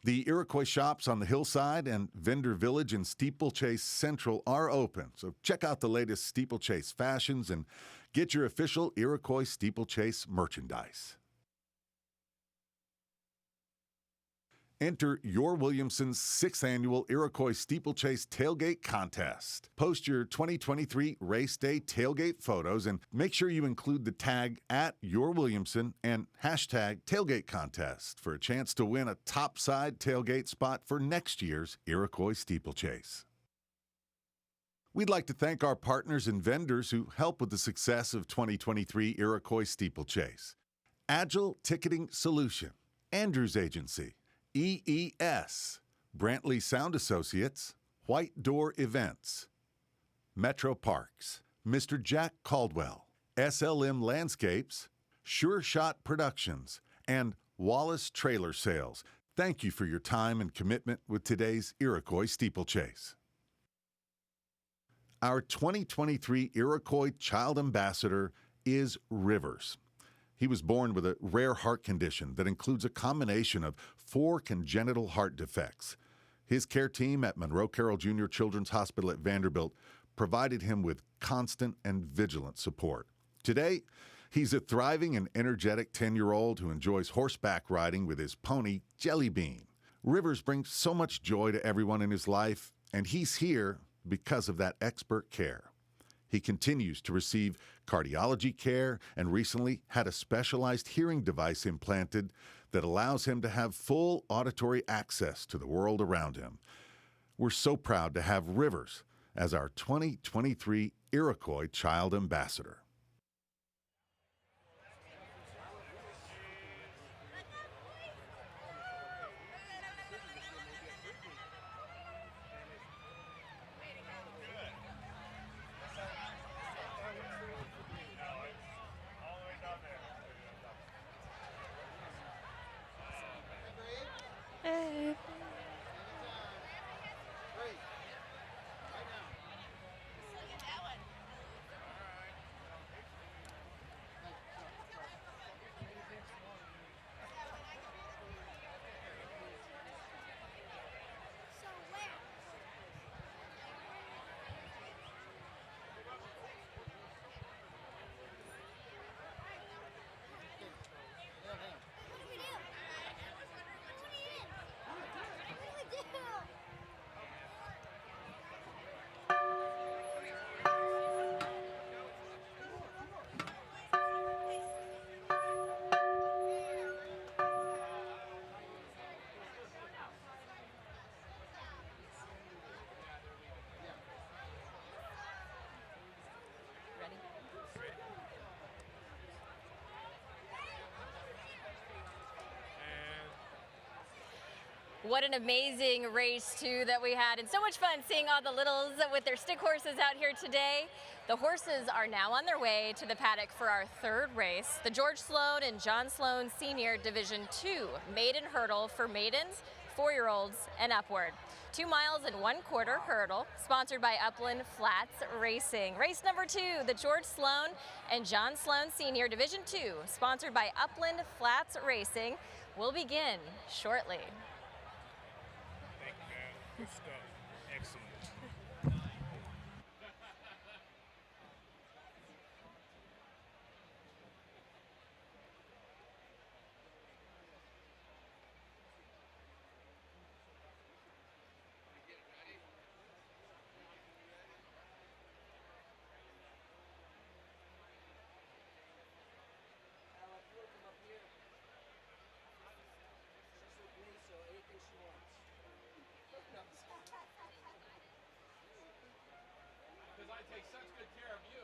The Iroquois shops on the hillside and Vendor Village in Steeplechase Central are open, so check out the latest steeplechase fashions and get your official Iroquois Steeplechase merchandise. Enter your Williamson's 6th annual Iroquois Steeplechase Tailgate Contest. Post your 2023 race day tailgate photos and make sure you include the tag @YourWilliamson and hashtag Tailgate Contest for a chance to win a topside tailgate spot for next year's Iroquois Steeplechase. We'd like to thank our partners and vendors who help with the success of 2023 Iroquois Steeplechase. Agile Ticketing Solution, Andrews Agency, EES, Brantley Sound Associates, White Door Events, Metro Parks, Mr. Jack Caldwell, SLM Landscapes, Sure Shot Productions, and Wallace Trailer Sales. Thank you for your time and commitment with today's Iroquois Steeplechase. Our 2023 Iroquois Child Ambassador is Rivers. He was born with a rare heart condition that includes a combination of 4 congenital heart defects. His care team at Monroe Carell Jr. Children's Hospital at Vanderbilt provided him with constant and vigilant support. Today, he's a thriving and energetic 10-year-old who enjoys horseback riding with his pony, Jelly Bean. Rivers brings so much joy to everyone in his life, and he's here because of that expert care. He continues to receive cardiology care and recently had a specialized hearing device implanted that allows him to have full auditory access to the world around him. We're so proud to have Rivers as our 2023 Iroquois Child Ambassador. What an amazing race, too, that we had. And so much fun seeing all the littles with their stick horses out here today. The horses are now on their way to the paddock for our 3rd race, the George Sloan and John Sloan Senior Division II Maiden Hurdle for maidens, 4-year-olds, and upward. 2 miles and 1/4 hurdle, sponsored by Upland Flats Racing. Race number 2, the George Sloan and John Sloan Senior Division II, sponsored by Upland Flats Racing, will begin shortly. Good stuff. Excellent. Because I take such good care of you.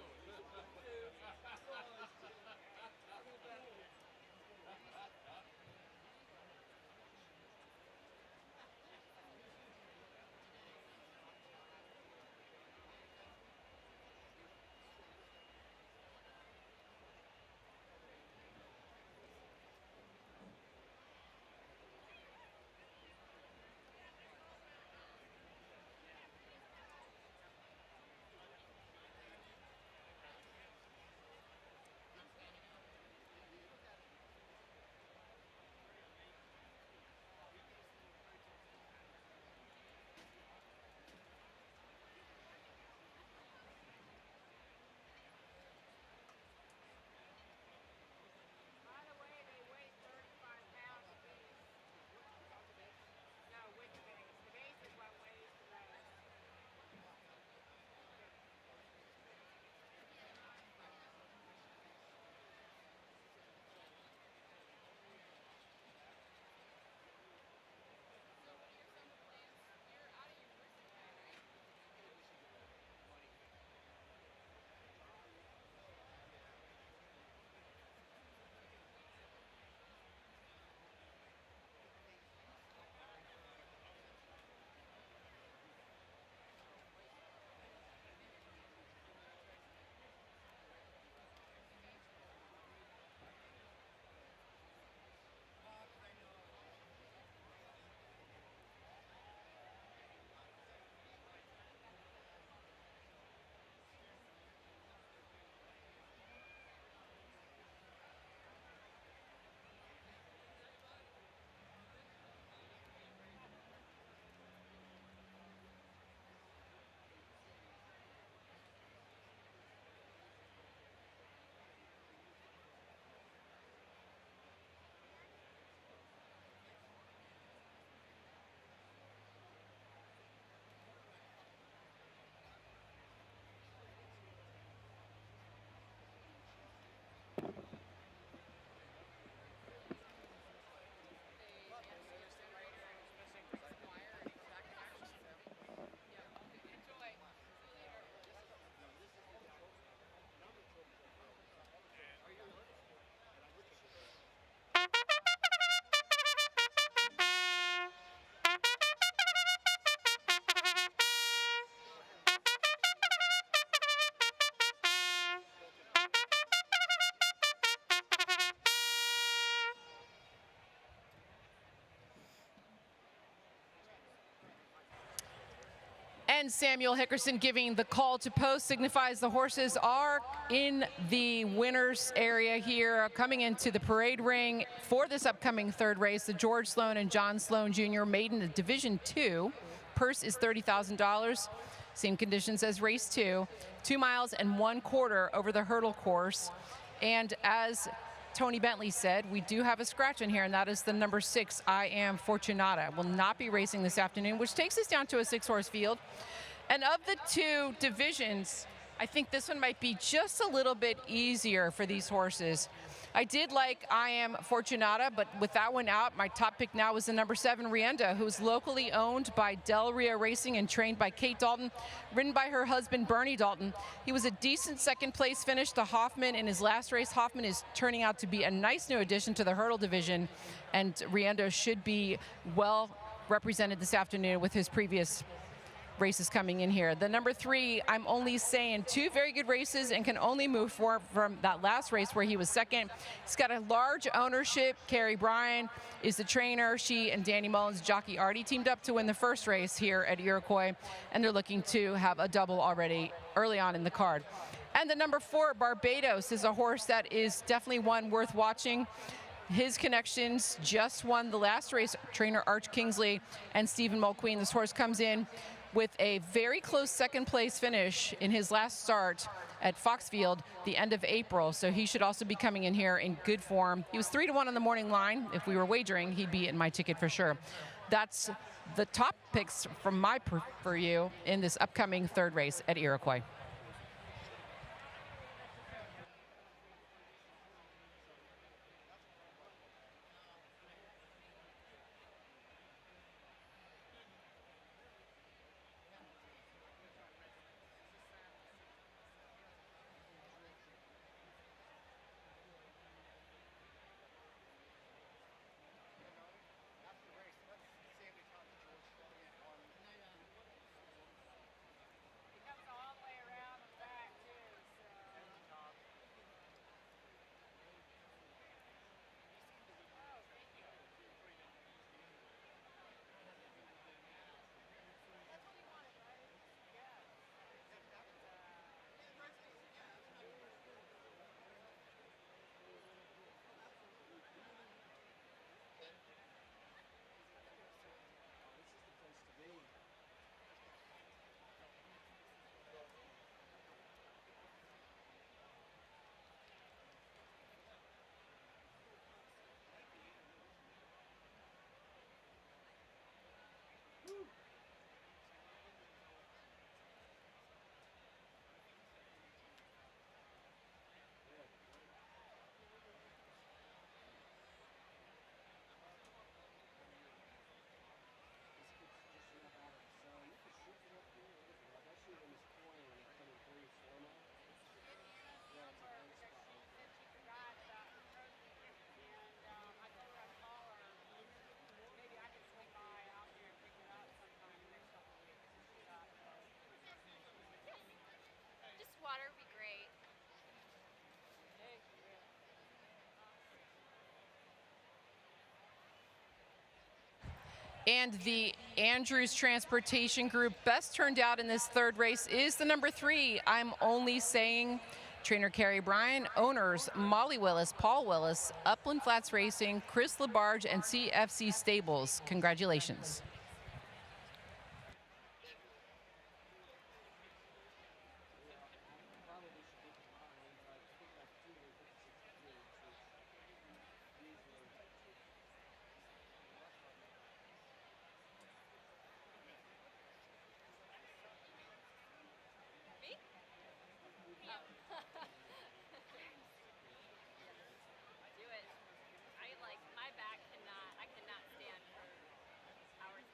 And Samuel Hickerson giving the call to post signifies the horses are in the winners area here, coming into the parade ring for this upcoming third race. The George Sloan and John Sloan Jr. maiden of Division 2. Purse is $30,000. Same conditions as race 2. 2 miles and 1/4 over the hurdle course. And as Tony Bentley said, we do have a scratch in here, and that is the number 6, I Am Fortunata. Will not be racing this afternoon, which takes us down to a 6-horse field. And of the 2 divisions, I think this one might be just a little bit easier for these horses. I did like I Am Fortunata, but with that one out, my top pick now is the number 7, Rienda, who's locally owned by Del Rio Racing and trained by Kate Dalton, ridden by her husband, Bernie Dalton. He was a decent second place finish to Hoffman in his last race. Hoffman is turning out to be a nice new addition to the hurdle division, and Rienda should be well represented this afternoon with his previous races coming in here. The number 3, I'm Only Saying, 2 very good races and can only move forward from that last race where he was second. He's got a large ownership. Carrie Bryan is the trainer. She and Danny Mullins, jockey, already teamed up to win the first race here at Iroquois, and they're looking to have a double already early on in the card. And the number 4, Barbados, is a horse that is definitely one worth watching. His connections just won the last race, trainer Arch Kingsley and Stephen Mulqueen. This horse comes in with a very close second place finish in his last start at Foxfield the end of April, so he should also be coming in here in good form. He was 3-1 on the morning line. If we were wagering, he'd be in my ticket for sure. That's the top picks from my for you in this upcoming third race at Iroquois. Water would be great. And the Andrews Transportation Group best turned out in this third race is the number 3, I'm Only Saying. Trainer Carrie Bryan, owners Molly Willis, Paul Willis, Upland Flats Racing, Chris Labarge, and CFC Stables. Congratulations. Do it. I cannot stand for hours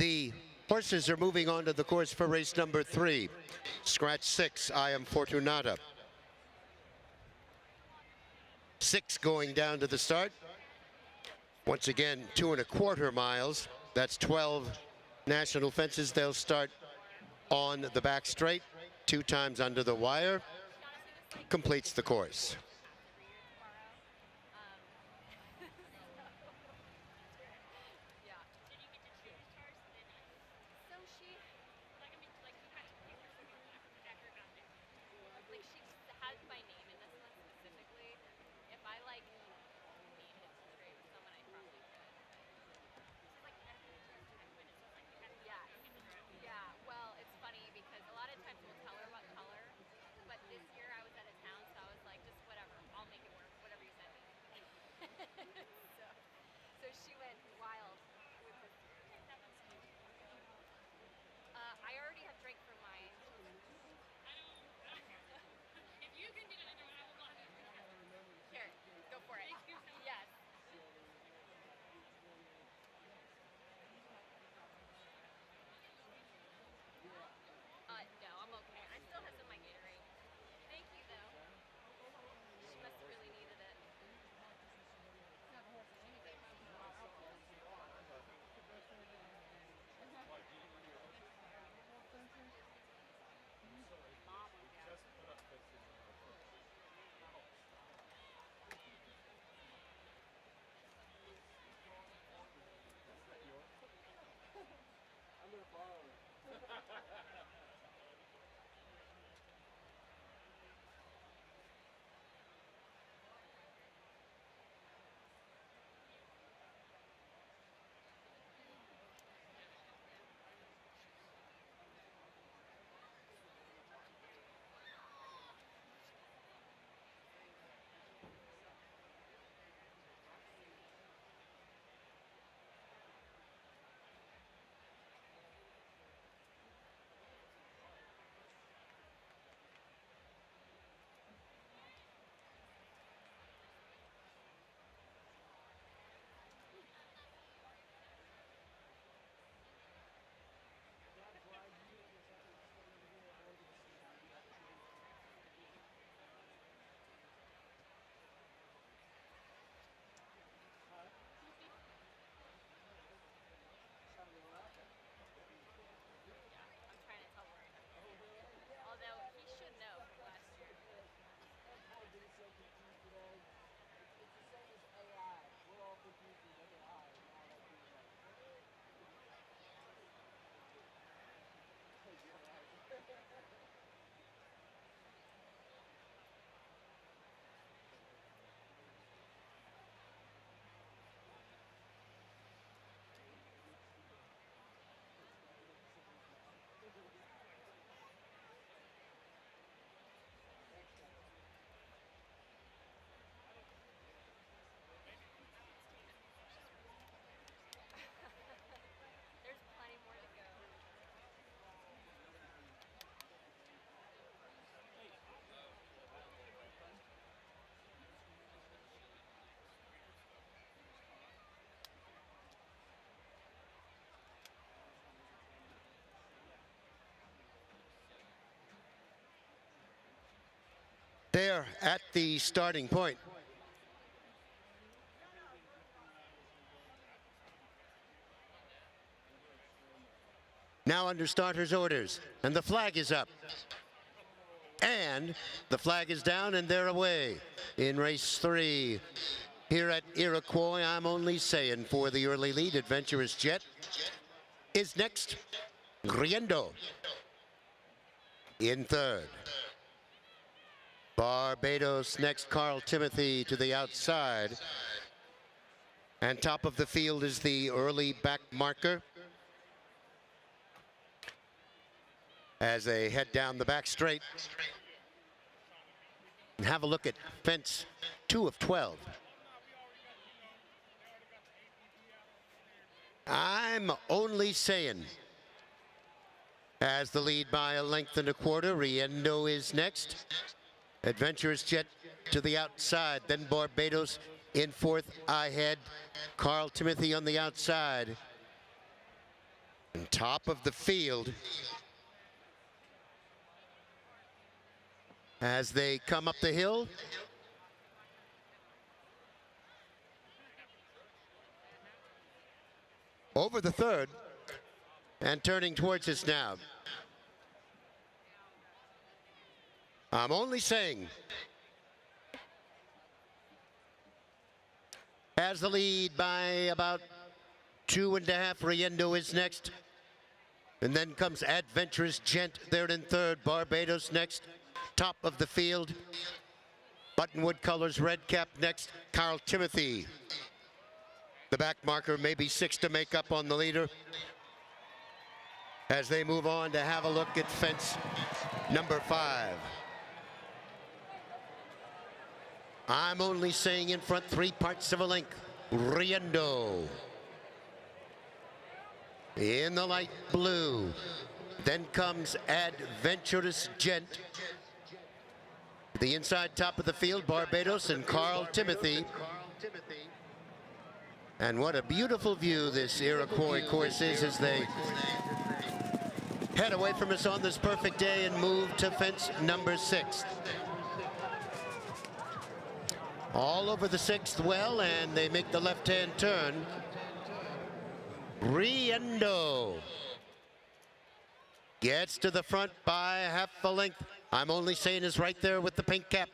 The horses are moving on to the course for race number 3. Scratch 6, I Am Fortunata. 6 going down to the start. Once again, 2¼ miles. That's 12 national fences. They'll start on the back straight, 2 times under the wire. Completes the course. So she went wild with this. I already have drank from mine. If you can do it, I will not. Here, go for it. Yes. No, I'm okay. I still have some of my Gatorade. Thank you, though. She must have really needed it. I'm gonna borrow it. There at the starting point. Now under starters' orders, and the flag is up. And the flag is down, and they're away in race 3. Here at Iroquois, I'm only saying for the early lead, Adventurous Jet is next. Riendo in 3rd. Barbados next, Carl Timothy to the outside. And top of the field is the early back marker as they head down the back straight. And have a look at fence 2 of 12. I'm only saying. As the lead by a length and a quarter, Riendo is next. Adventurous Jet to the outside, then Barbados in 4th. I had Carl Timothy on the outside. And top of the field as they come up the hill. Over the third and turning towards us now. I'm only saying. Has the lead by about 2.5. Riendo is next. And then comes Adventurous Gent there in third. Barbados next. Top of the field. Buttonwood Colors Red Cap next. Carl Timothy. The back marker, maybe 6 to make up on the leader. As they move on to have a look at fence number 5. I'm only saying in front 3 parts of a length. Riendo. In the light blue. Then comes Adventurous Gent. The inside top of the field, Barbados and Carl Timothy. And what a beautiful view this Iroquois course is as they head away from us on this perfect day and move to fence number 6. All over the 6th well, and they make the left-hand turn. Riendo gets to the front by half a length. I'm only saying is right there with the pink cap.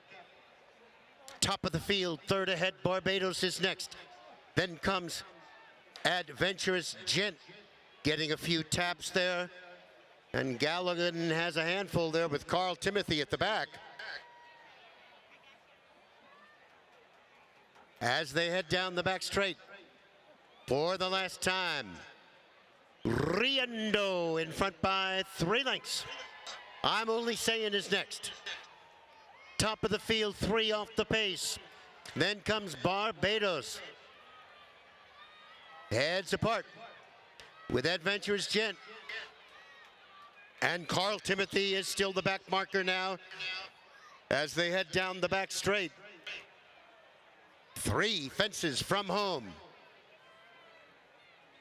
Top of the field, third ahead, Barbados is next. Then comes Adventurous Gent, getting a few taps there. And Galligan has a handful there with Carl Timothy at the back. As they head down the back straight for the last time. Riendo in front by 3 lengths. I'm only saying is next. Top of the field, 3 off the pace. Then comes Barbados. Heads apart with Adventurous Gent. And Carl Timothy is still the back marker now as they head down the back straight. 3 fences from home.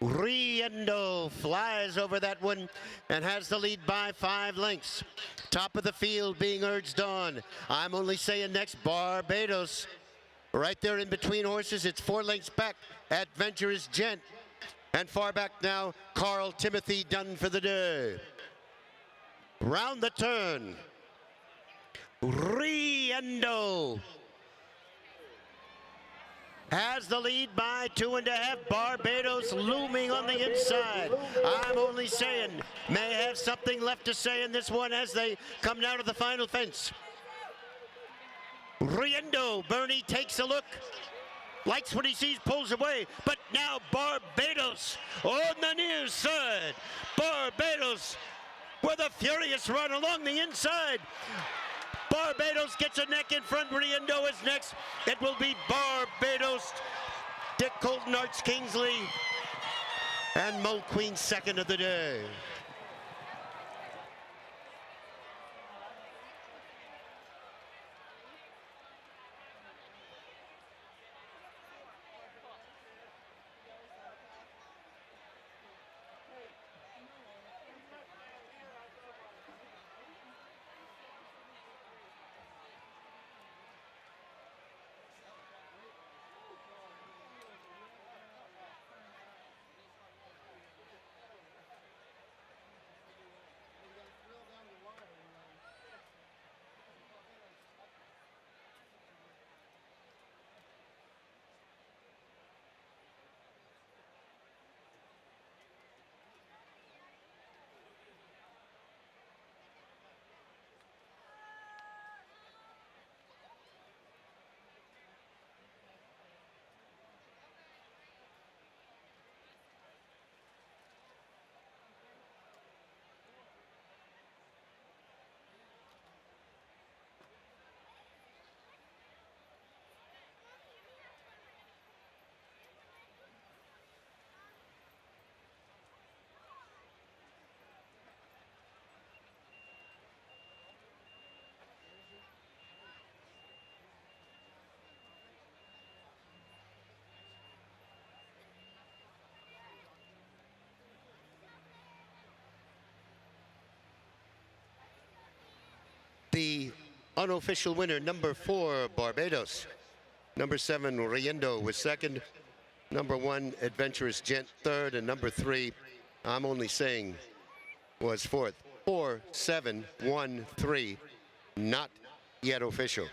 Riendo flies over that one and has the lead by 5 lengths. Top of the field being urged on. I'm only saying next, Barbados. Right there in between horses, it's 4 lengths back. Adventurous Gent. And far back now, Carl Timothy done for the day. Round the turn. Riendo has the lead by 2.5. Barbados looming on the inside. I'm only saying, may have something left to say in this one as they come down to the final fence. Riendo, Bernie takes a look. Likes what he sees, pulls away. But now Barbados on the near side. Barbados with a furious run along the inside. Barbados gets a neck in front. Riendo is next. It will be Barbados, Dick Colton, Arch Kingsley, and Mo Queen second of the day. the unofficial winner, number 4, Barbados. Number 7, Riendo was second. Number 1, Adventurous Gent, third. And number 3, I'm only saying, was fourth. 4, 7, 1, 3, not yet official.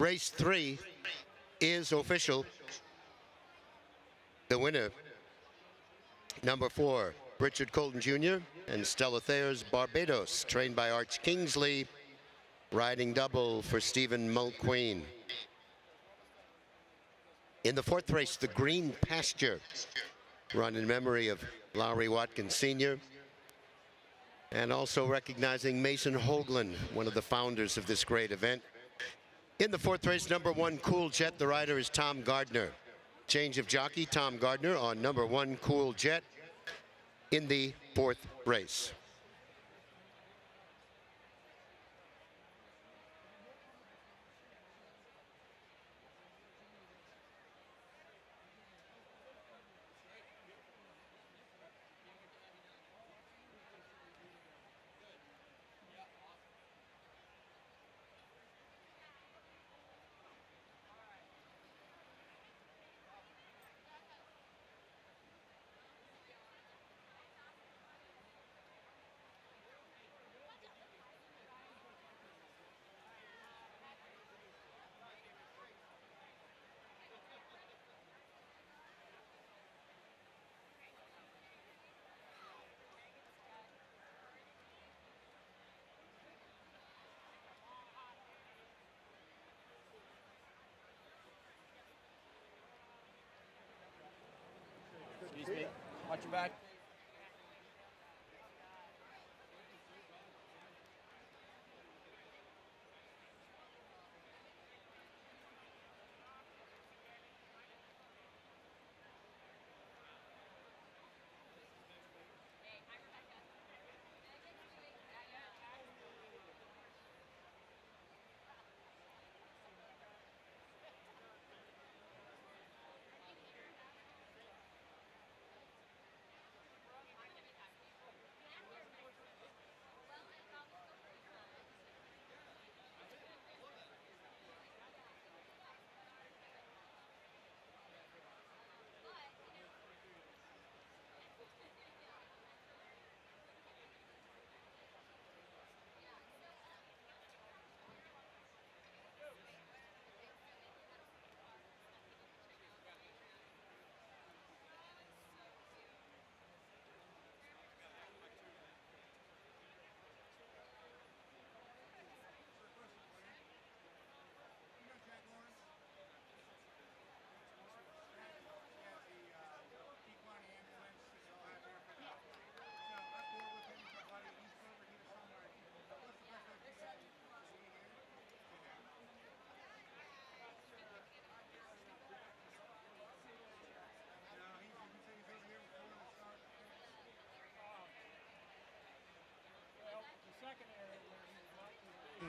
Race 3 is official. The winner, number 4, Richard Colton Jr. and Stella Thayer's Barbados, trained by Arch Kingsley, riding double for Stephen Mulqueen. In the 4th race, the Green Pasture, run in memory of Lowry Watkins Sr. and also recognizing Mason Hoagland, one of the founders of this great event. In the 4th race, number 1, Cool Jet, the rider is Tom Gardner. Change of jockey, Tom Gardner on number 1, Cool Jet, in the 4th race. Excuse me. Watch your back.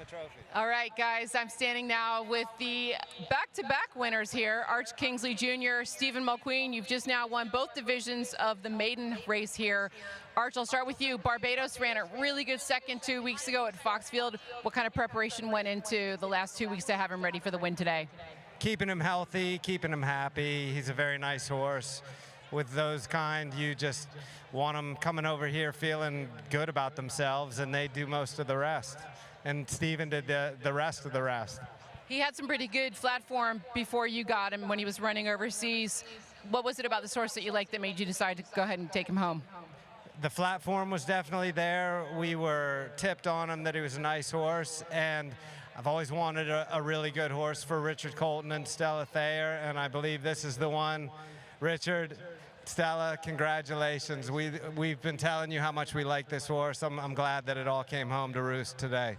the trophy. All right, guys, I'm standing now with the back-to-back winners here, Arch Kingsley Jr., Stephen Mulqueen. You've just now won both divisions of the maiden race here. Arch, I'll start with you. Barbados ran a really good second 2 weeks ago at Foxfield. What kind of preparation went into the last 2 weeks to have him ready for the win today? Keeping him healthy, keeping him happy. He's a very nice horse. With those kind, you just want them coming over here feeling good about themselves, and they do most of the rest. And Stephen did the rest of the rest. He had some pretty good flat form before you got him when he was running overseas. What was it about this horse that you liked that made you decide to go ahead and take him home? The flat form was definitely there. We were tipped on him that he was a nice horse, and I've always wanted a really good horse for Richard Colton and Stella Thayer, and I believe this is the one. Richard, Stella, congratulations. We've been telling you how much we like this horse. I'm glad that it all came home to roost today.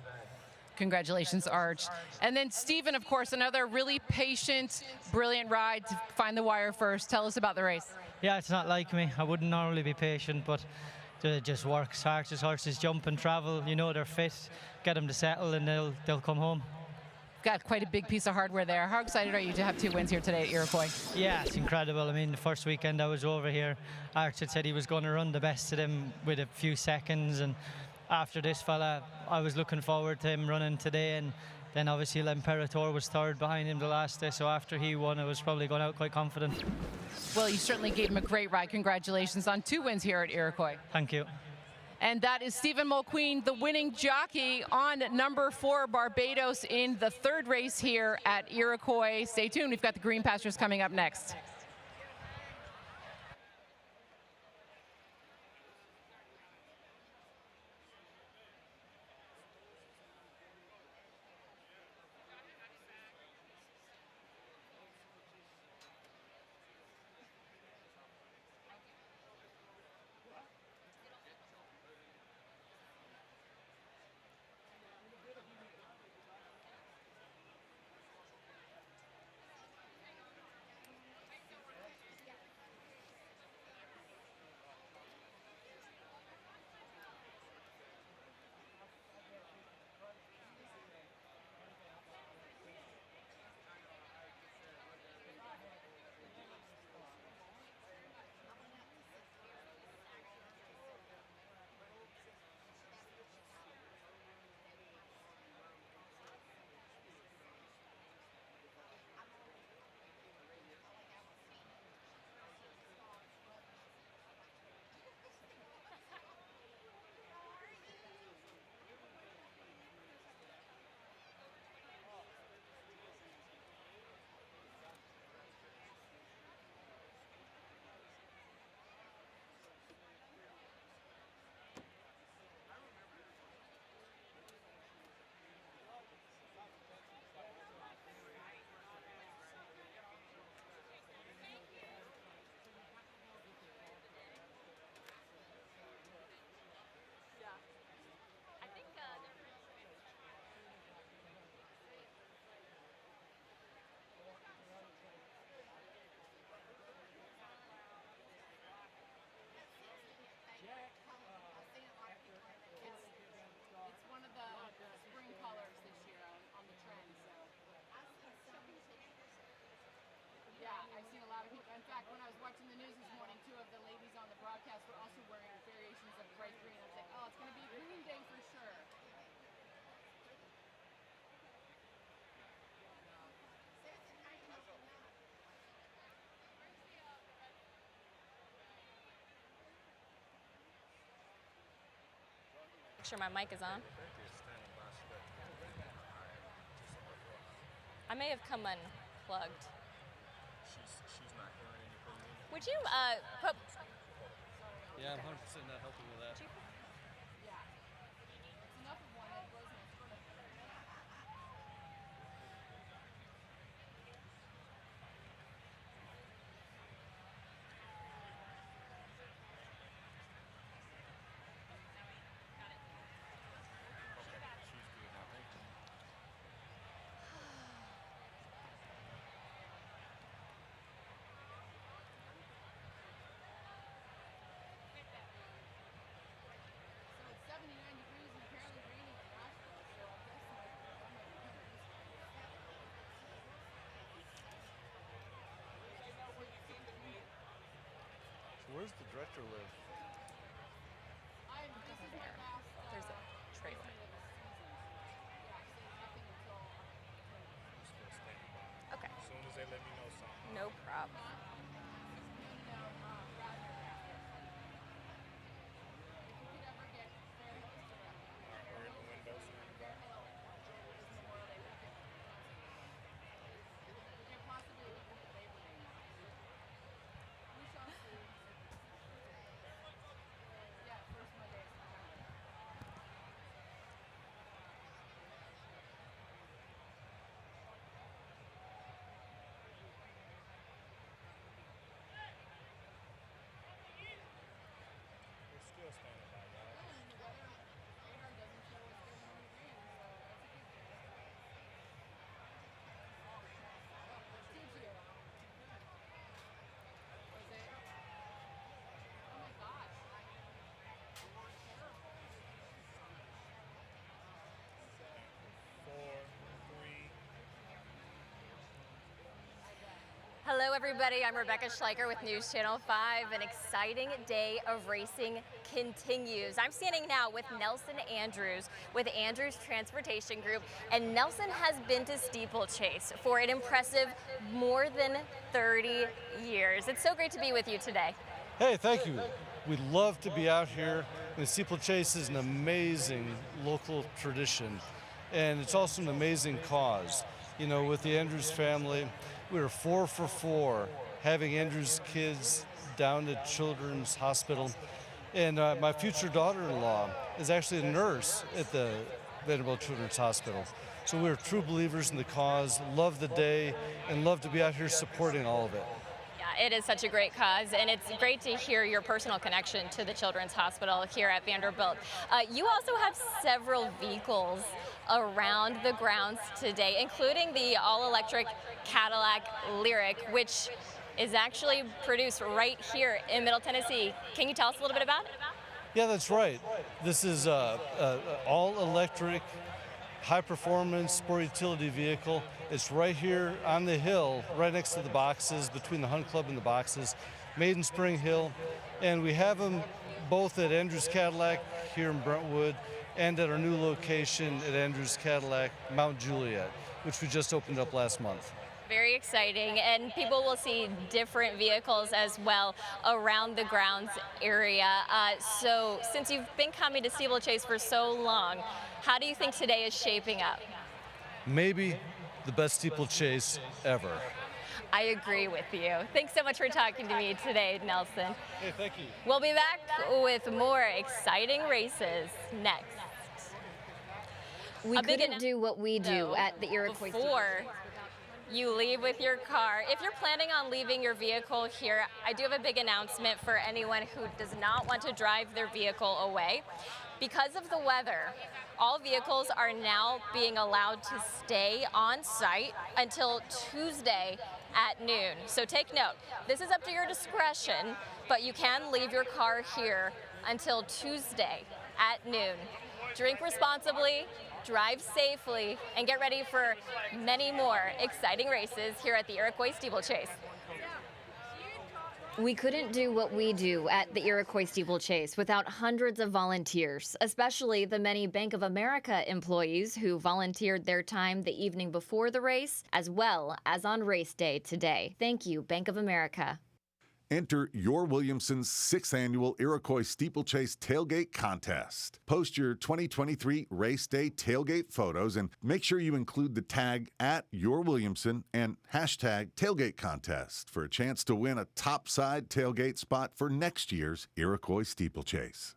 Congratulations, Arch. And then Stephen, of course, another really patient, brilliant ride to find the wire first. Tell us about the race. Yeah, it's not like me. I wouldn't normally be patient, but it just works. Horses jump and travel. You know they're fit. Get them to settle, and they'll come home. Got quite a big piece of hardware there. How excited are you to have 2 wins here today at Iroquois? Yeah, it's incredible. I mean, the first weekend I was over here, Arch had said he was going to run the best of them with a few seconds, and after this fella, I was looking forward to him running today, and then obviously L'Imperator was third behind him the last day, so after he won, I was probably going out quite confident. Well, you certainly gave him a great ride. Congratulations on 2 wins here at Iroquois. Thank you. And that is Stephen Mulqueen, the winning jockey on number 4 Barbados in the 3rd race here at Iroquois. Stay tuned, we've got the Green Pastures coming up next. In fact, when I was watching the news this morning, 2 of the ladies on the broadcast were also wearing variations of bright green. I was like, oh, it's going to be a green day for sure. Make sure my mic is on. I may have come unplugged. She's not hearing anything. Would you put... Yeah, I'm 100% not helping with that. stretcher live? There's a trailer. Okay. As soon as they let me know something. No problem. We're in the window, so in the back. We're still standing by, guys. Hello, everybody. I'm Rebecca Schleicher with News Channel 5. An exciting day of racing continues. I'm standing now with Nelson Andrews with Andrews Transportation Group, and Nelson has been to steeplechase for an impressive more than 30 years. It's so great to be with you today. Hey, thank you. We love to be out here. And steeplechase is an amazing local tradition, and it's also an amazing cause. You know, with the Andrews family, we were 4 for 4, having Andrews kids down to Children's Hospital. And my future daughter-in-law is actually a nurse at the Vanderbilt Children's Hospital. So we're true believers in the cause, love the day, and love to be out here supporting all of it. Yeah, it is such a great cause, and it's great to hear your personal connection to the Children's Hospital here at Vanderbilt. You also have several vehicles around the grounds today, including the all-electric Cadillac Lyric, which is actually produced right here in Middle Tennessee. Can you tell us a little bit about it? Yeah, that's right. This is an all-electric, high-performance sport utility vehicle. It's right here on the hill, right next to the boxes, between the Hunt Club and the boxes, made in Spring Hill. And we have them both at Andrews Cadillac here in Brentwood and at our new location at Andrews Cadillac, Mount Juliet, which we just opened up last month. Very exciting, and people will see different vehicles as well around the grounds area. So since you've been coming to steeplechase for so long, how do you think today is shaping up? Maybe the best steeplechase ever. I agree with you. Thanks so much for talking to me today, Nelson. Hey, thank you. We'll be back with more exciting races next. We couldn't do what we do at the Iroquois before you leave with your car. If you're planning on leaving your vehicle here, I do have a big announcement for anyone who does not want to drive their vehicle away. Because of the weather, all vehicles are now being allowed to stay on site until Tuesday at noon. So take note, this is up to your discretion, but you can leave your car here until Tuesday at noon. Drink responsibly, drive safely, and get ready for many more exciting races here at the Iroquois Steeplechase. We couldn't do what we do at the Iroquois Steeplechase without hundreds of volunteers, especially the many Bank of America employees who volunteered their time the evening before the race, as well as on race day today. Thank you, Bank of America. Enter your Williamson's 6th annual Iroquois Steeplechase Tailgate Contest. Post your 2023 race day tailgate photos and make sure you include the tag @YourWilliamson and hashtag Tailgate Contest for a chance to win a topside tailgate spot for next year's Iroquois Steeplechase.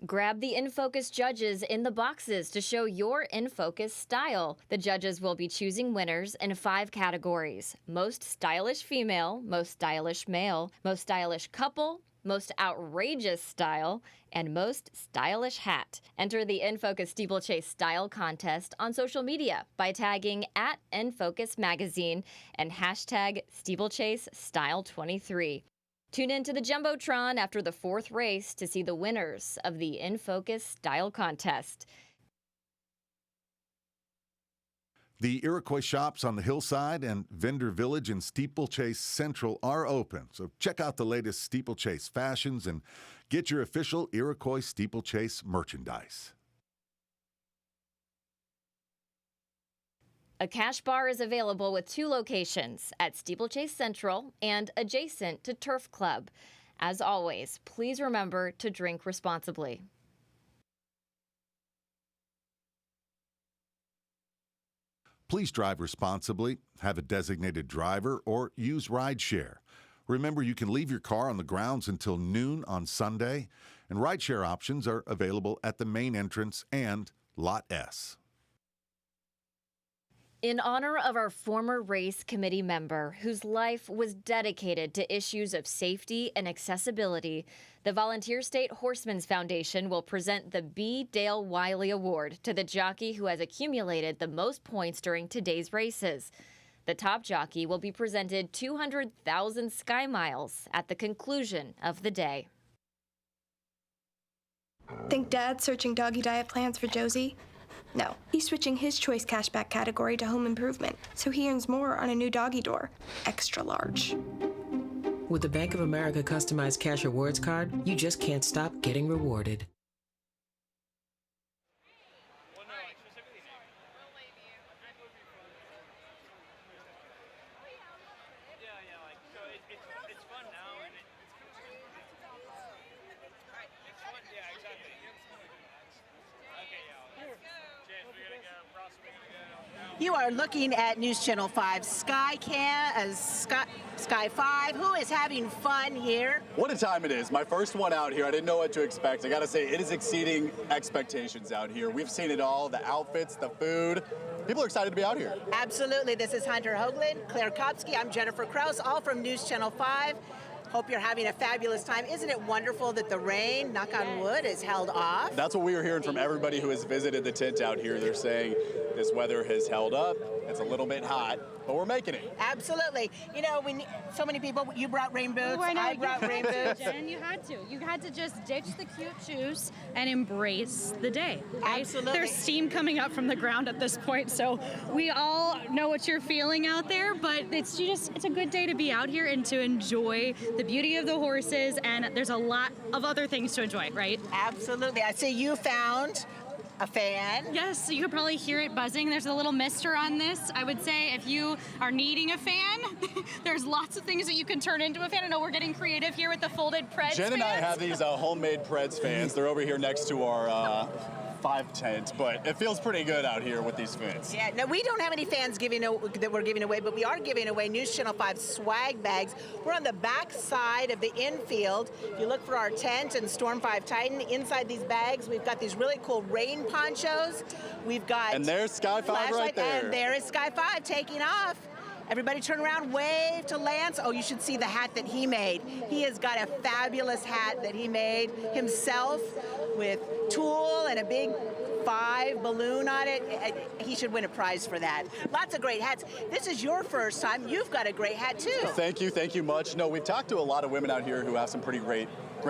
Grab the InFocus judges in the boxes to show your InFocus style. The judges will be choosing winners in 5 categories: most stylish female, most stylish male, most stylish couple, most outrageous style, and most stylish hat. Enter the InFocus Steeplechase Style Contest on social media by tagging @InFocus Magazine and hashtag Steeplechase Style 23. Tune in to the Jumbotron after the 4th race to see the winners of the InFocus Style Contest. The Iroquois shops on the hillside and Vendor Village and Steeplechase Central are open, so check out the latest steeplechase fashions and get your official Iroquois Steeplechase merchandise. A cash bar is available with 2 locations, at Steeplechase Central and adjacent to Turf Club. As always, please remember to drink responsibly. Please drive responsibly, have a designated driver, or use rideshare. Remember, you can leave your car on the grounds until noon on Sunday, and rideshare options are available at the main entrance and Lot S. In honor of our former race committee member whose life was dedicated to issues of safety and accessibility, the Volunteer State Horsemen's Foundation will present the B. Dale Wiley Award to the jockey who has accumulated the most points during today's races. The top jockey will be presented 200,000 Sky Miles at the conclusion of the day. Think Dad's searching doggy diet plans for Josie? No, he's switching his choice cashback category to home improvement, so he earns more on a new doggy door, extra large. With the Bank of America customized cash rewards card, you just can't stop getting rewarded. You are looking at News Channel 5 Sky 5. Who is having fun here? What a time it is. My first one out here. I didn't know what to expect. I got to say, it is exceeding expectations out here. We've seen it all, the outfits, the food. People are excited to be out here. Absolutely. This is Hunter Hoagland, Claire Kopsky. I'm Jennifer Krause, all from News Channel 5. Hope you're having a fabulous time. Isn't it wonderful that the rain, knock on wood, is held off? That's what we are hearing from everybody who has visited the tent out here. They're saying this weather has held up. It's a little bit hot, but we're making it. Absolutely. You know, so many people, you brought rain boots, I brought rain boots. Jen, you had to. You had to just ditch the cute shoes and embrace the day. Right? Absolutely. There's steam coming up from the ground at this point, so we all know what you're feeling out there, but it's a good day to be out here and to enjoy the beauty of the horses, and there's a lot of other things to enjoy, right? Absolutely. I see you found a fan. Yes, you could probably hear it buzzing. There's a little mister on this. I would say if you are needing a fan, there's lots of things that you can turn into a fan. I know we're getting creative here with the folded Preds Jen and I fans. have these homemade Preds fans. They're over here next to our 5 tent, but it feels pretty good out here with these fans. Yeah, no, we don't have any fans that we're giving away, but we are giving away News Channel 5 swag bags. We're on the back side of the infield. If you look for our tent and Storm 5 Titan, inside these bags, we've got these really cool rain ponchos. We've got... And there's Sky 5 right there. And there is Sky 5 taking off. Everybody turn around, wave to Lance. Oh, you should see the hat that he made. He has got a fabulous hat that he made himself with tulle and a big 5 balloon on it. He should win a prize for that. Lots of great hats. This is your first time. You've got a great hat, too. Thank you much. No, we've talked to a lot of women out here who have some pretty great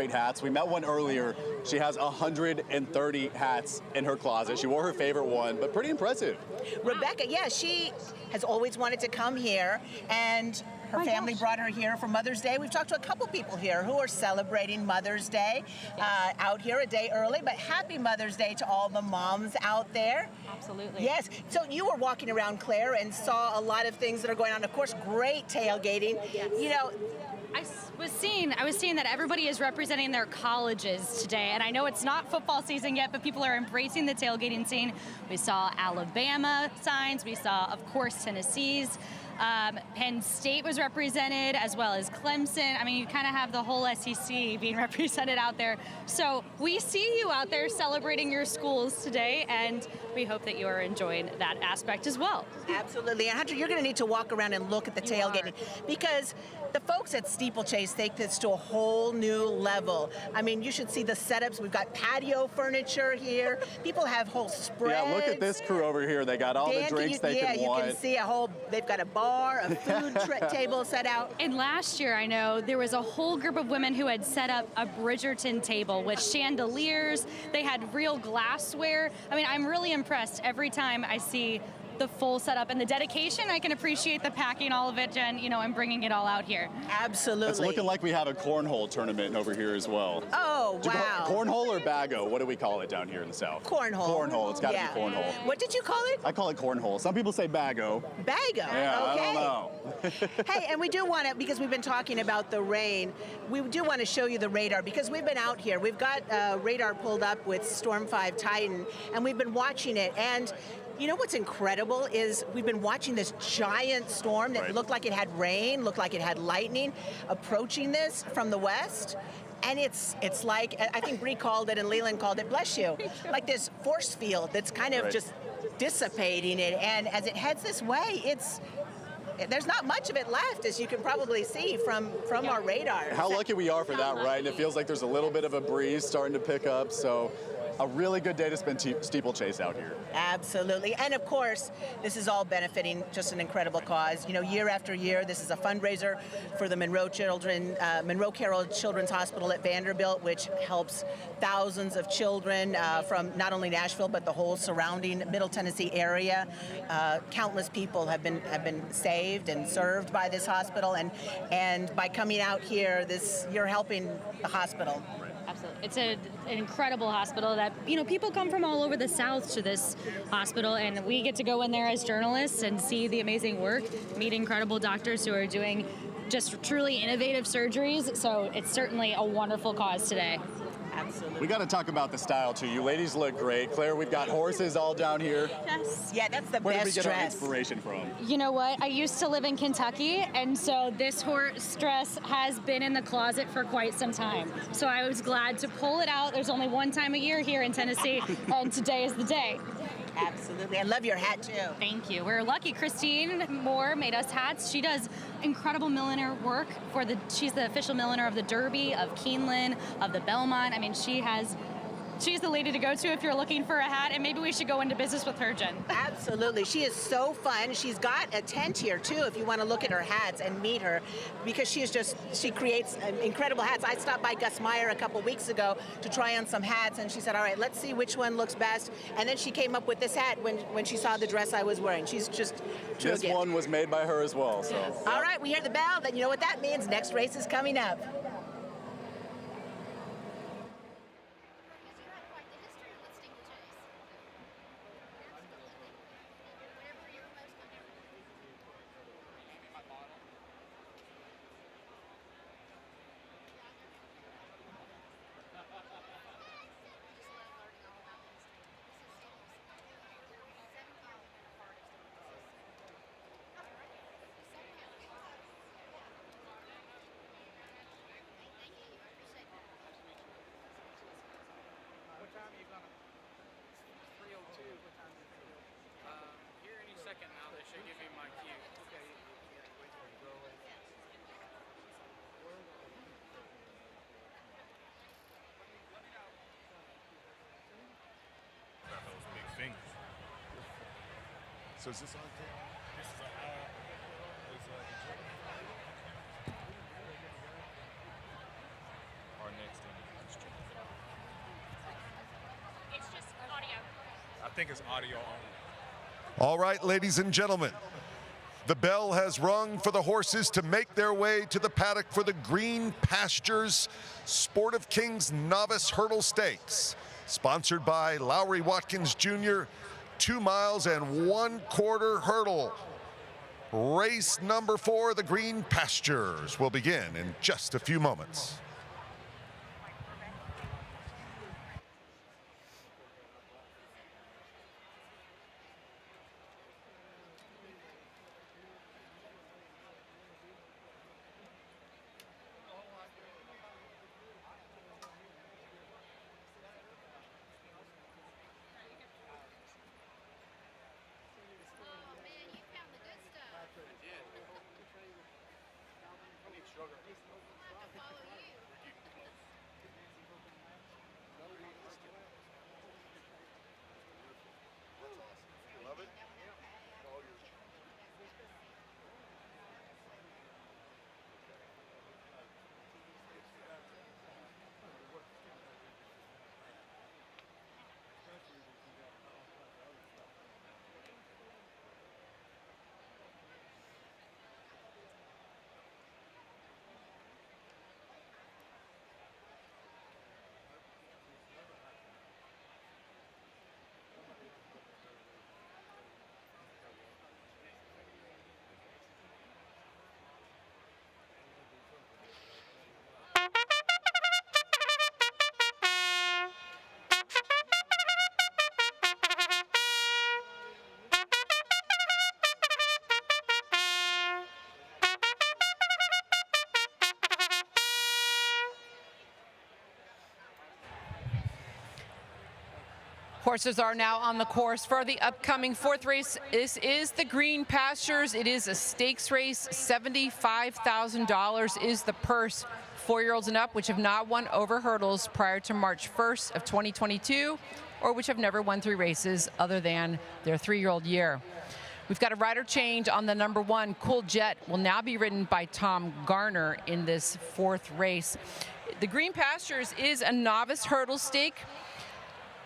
hats. We met one earlier. She has 130 hats in her closet. She wore her favorite one, but pretty impressive. Rebecca, yeah, she has always wanted to come here, and her family brought her here for Mother's Day. We've talked to a couple people here who are celebrating Mother's Day out here a day early, but happy Mother's Day to all the moms out there. Absolutely. Yes. So you were walking around, Claire, and saw a lot of things that are going on. Of course, great tailgating. Yes. You know, I was seeing that everybody is representing their colleges today, and I know it's not football season yet, but people are embracing the tailgating scene. We saw Alabama signs. We saw, of course, Tennessee's. Penn State was represented, as well as Clemson. I mean, you kind of have the whole SEC being represented out there. So we see you out there celebrating your schools today, and we hope that you are enjoying that aspect as well. Absolutely. And Hunter, you're going to need to walk around and look at the tailgating, because the folks at Steeplechase take this to a whole new level. I mean, you should see the setups. We've got patio furniture here. People have whole spreads. Yeah, look at this crew over here. They got all the drinks they can want. Yeah, you can see they've got a bar, a food table set out. And last year, I know, there was a whole group of women who had set up a Bridgerton table with chandeliers. They had real glassware. I mean, I'm really impressed every time I see the full setup and the dedication. I can appreciate the packing all of it and, and bringing it all out here. Absolutely. It's looking like we have a cornhole tournament over here as well. Oh, wow. Cornhole or bago? What do we call it down here in the South? Cornhole. Cornhole. It's got to be cornhole. What did you call it? I call it cornhole. Some people say bago. Bago. Yeah, okay. I don't know. Hey, and we do want to, because we've been talking about the rain, we do want to show you the radar because we've been out here. We've got radar pulled up with Storm 5 Titan, and we've been watching it. And you know what's incredible is we've been watching this giant storm that looked like it had rain, looked like it had lightning, approaching this from the west. And it's like, I think Bree called it and Leland called it, bless you, like this force field that's kind of just dissipating it. And as it heads this way, there's not much of it left, as you can probably see from our radar. How lucky we are for that, right? And it feels like there's a little bit of a breeze starting to pick up, so a really good day to spend steeplechase out here. Absolutely. And of course, this is all benefiting just an incredible cause. You know, year after year, this is a fundraiser for the Monroe Carell Children's Hospital at Vanderbilt, which helps thousands of children from not only Nashville, but the whole surrounding Middle Tennessee area. Countless people have been saved and served by this hospital, and by coming out here, you're helping the hospital. Absolutely. It's an incredible hospital that, people come from all over the South to this hospital, and we get to go in there as journalists and see the amazing work, meet incredible doctors who are doing just truly innovative surgeries. So it's certainly a wonderful cause today. Absolutely. We got to talk about the style too. You ladies look great. Claire, we've got horses all down here. Yes. Yeah, that's the Where best did we get our dress. inspiration from? You know what? I used to live in Kentucky, and so this horse dress has been in the closet for quite some time. So I was glad to pull it out. There's only one time a year here in Tennessee, and today is the day. Absolutely. I love your hat, too. Thank you. We're lucky. Christine Moore made us hats. She does incredible milliner work she's the official milliner of the Derby, of Keeneland, of the Belmont. I mean, she's the lady to go to if you're looking for a hat, and maybe we should go into business with her, Jen. Absolutely. She is so fun. She's got a tent here, too, if you want to look at her hats and meet her, because she creates incredible hats. I stopped by Gus Meyer a couple weeks ago to try on some hats, and she said, all right, let's see which one looks best. And then she came up with this hat when she saw the dress I was wearing. She's just true. This one was made by her as well. So. All right, we hear the bell. Then you know what that means. Next race is coming up. So is this on tape? This is our next interview. It's just audio. I think it's audio only. All right, ladies and gentlemen, the bell has rung for the horses to make their way to the paddock for the Green Pastures Sport of Kings Novice Hurdle Stakes, sponsored by Lowry Watkins Jr., 2 miles and 1/4 hurdle. Race number 4, the Green Pastures, will begin in just a few moments. I need sugar. Horses are now on the course for the upcoming fourth race. This is the Green Pastures. It is a stakes race. $75,000 is the purse. 4-year-olds and up which have not won over hurdles prior to March 1st of 2022 or which have never won 3 races other than their 3-year-old year. We've got a rider change on the number 1. Cool Jet will now be ridden by Tom Garner in this 4th race. The Green Pastures is a novice hurdle stake,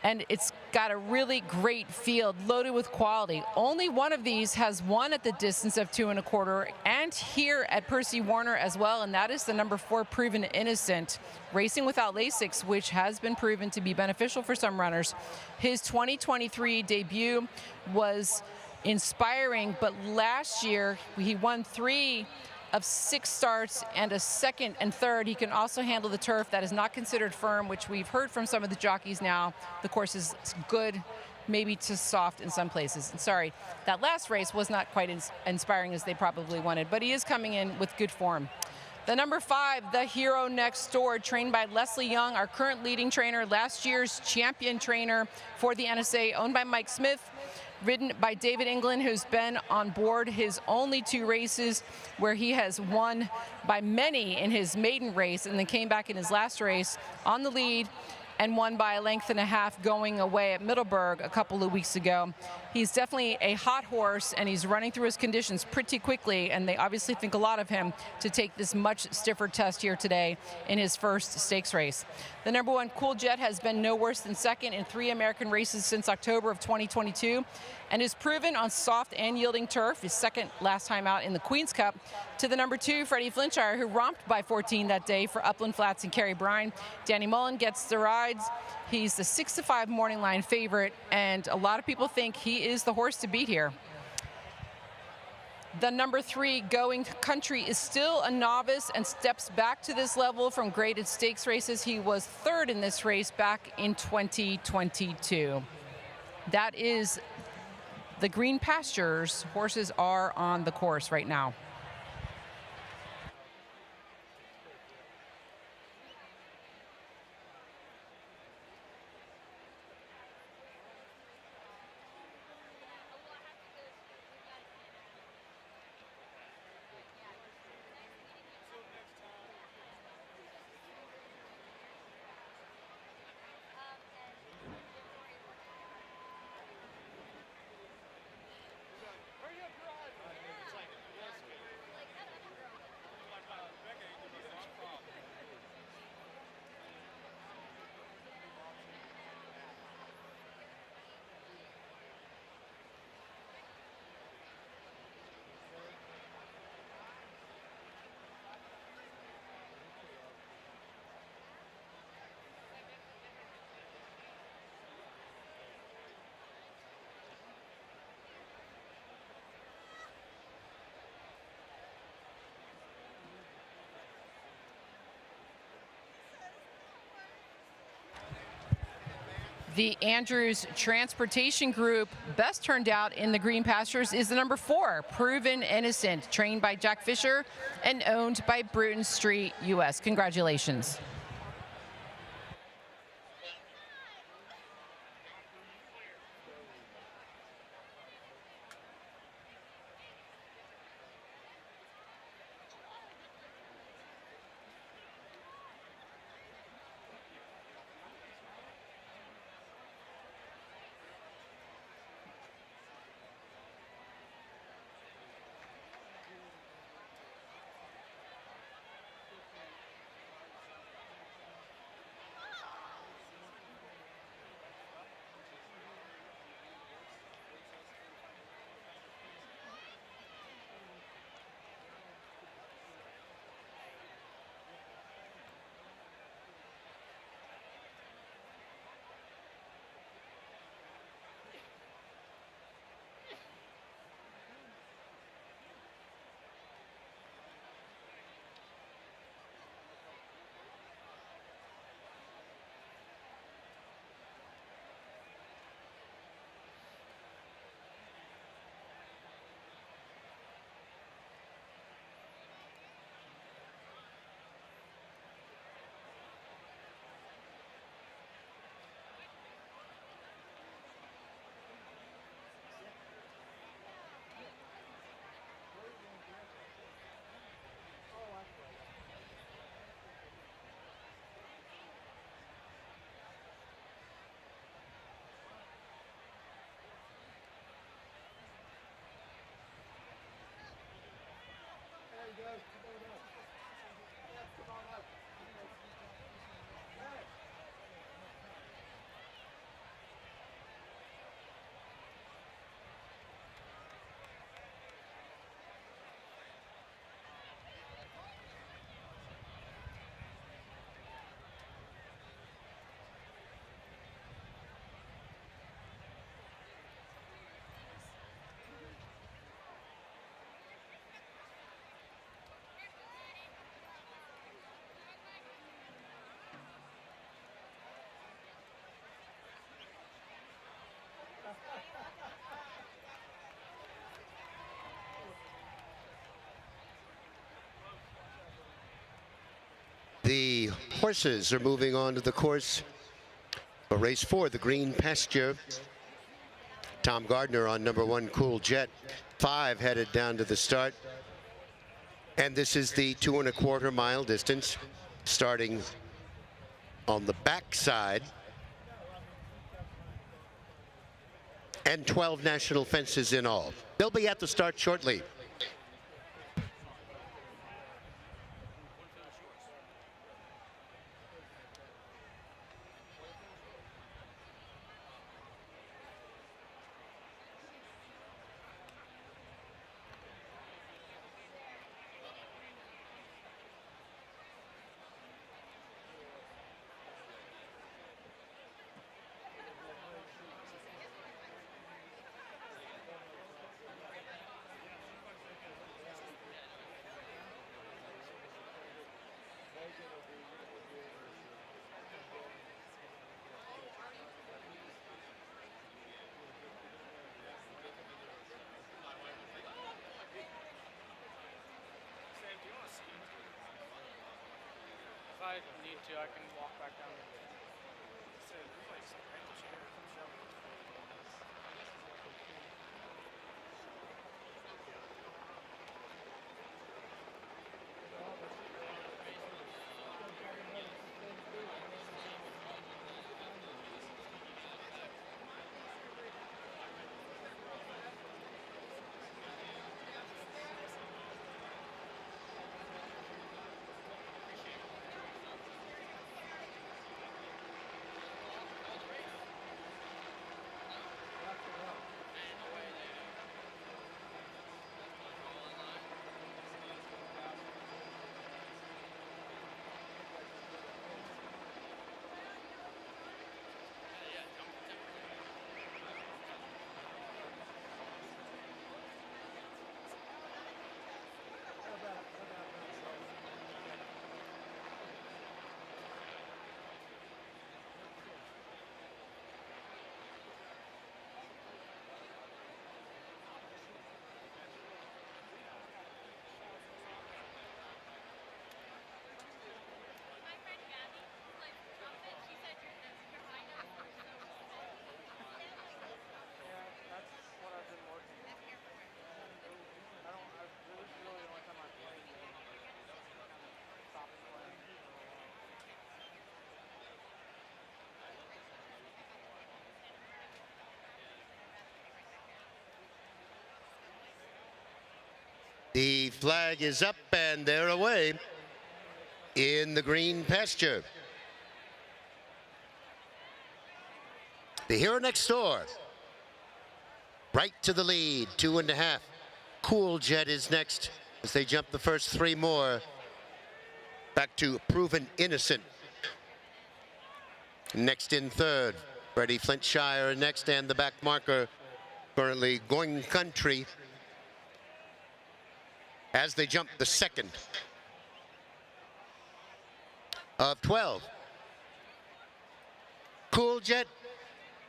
and it's got a really great field loaded with quality. Only one of these has won at the distance of 2 1/4 and here at Percy Warner as well, and that is the number 4 Proven Innocent, racing without Lasix, which has been proven to be beneficial for some runners. His 2023 debut was inspiring, but last year he won 3 of 6 starts and a 2nd and 3rd. He can also handle the turf that is not considered firm, which we've heard from some of the jockeys now. The course is good, maybe too soft in some places. And sorry, that last race was not quite as inspiring as they probably wanted, but he is coming in with good form. The number 5, the Hero Next Door, trained by Leslie Young, our current leading trainer, last year's champion trainer for the NSA, owned by Mike Smith, ridden by David England, who's been on board his only 2 races, where he has won by many in his maiden race and then came back in his last race on the lead and won by a length and a half going away at Middleburg a couple of weeks ago. He's definitely a hot horse, and he's running through his conditions pretty quickly, and they obviously think a lot of him to take this much stiffer test here today in his first stakes race. The number 1, Cool Jet, has been no worse than 2nd in 3 American races since October of 2022 and is proven on soft and yielding turf, his 2nd last time out in the Queen's Cup, to the number 2, Freddie Flintshire, who romped by 14 that day for Upland Flats and Kerry Brine. Danny Mullen gets the rides. He's the 6-5 morning line favorite, and a lot of people think he is the horse to beat here. The number 3, Going Country, is still a novice and steps back to this level from graded stakes races. He was 3rd in this race back in 2022. That is the Green Pastures. Horses are on the course right now. The Andrews Transportation Group best turned out in the Green Pastures is the number 4, Proven Innocent, trained by Jack Fisher and owned by Bruton Street US. Congratulations. The horses are moving on to the course for race 4, the Green Pasture. Tom Gardner on number 1, Cool Jet. 5 headed down to the start. And this is the 2 1/4 mile distance, starting on the back side. And 12 national fences in all. They'll be at the start shortly. If I need to, I can walk back down there. The flag is up and they're away in the Green Pasture. The Hero Next Door, right to the lead, 2 1/2. Cool Jet is next as they jump the first 3 more. Back to Proven Innocent. Next in third, Freddie Flintshire next, and the back marker currently Going Country as they jump the second of 12. Cool Jet,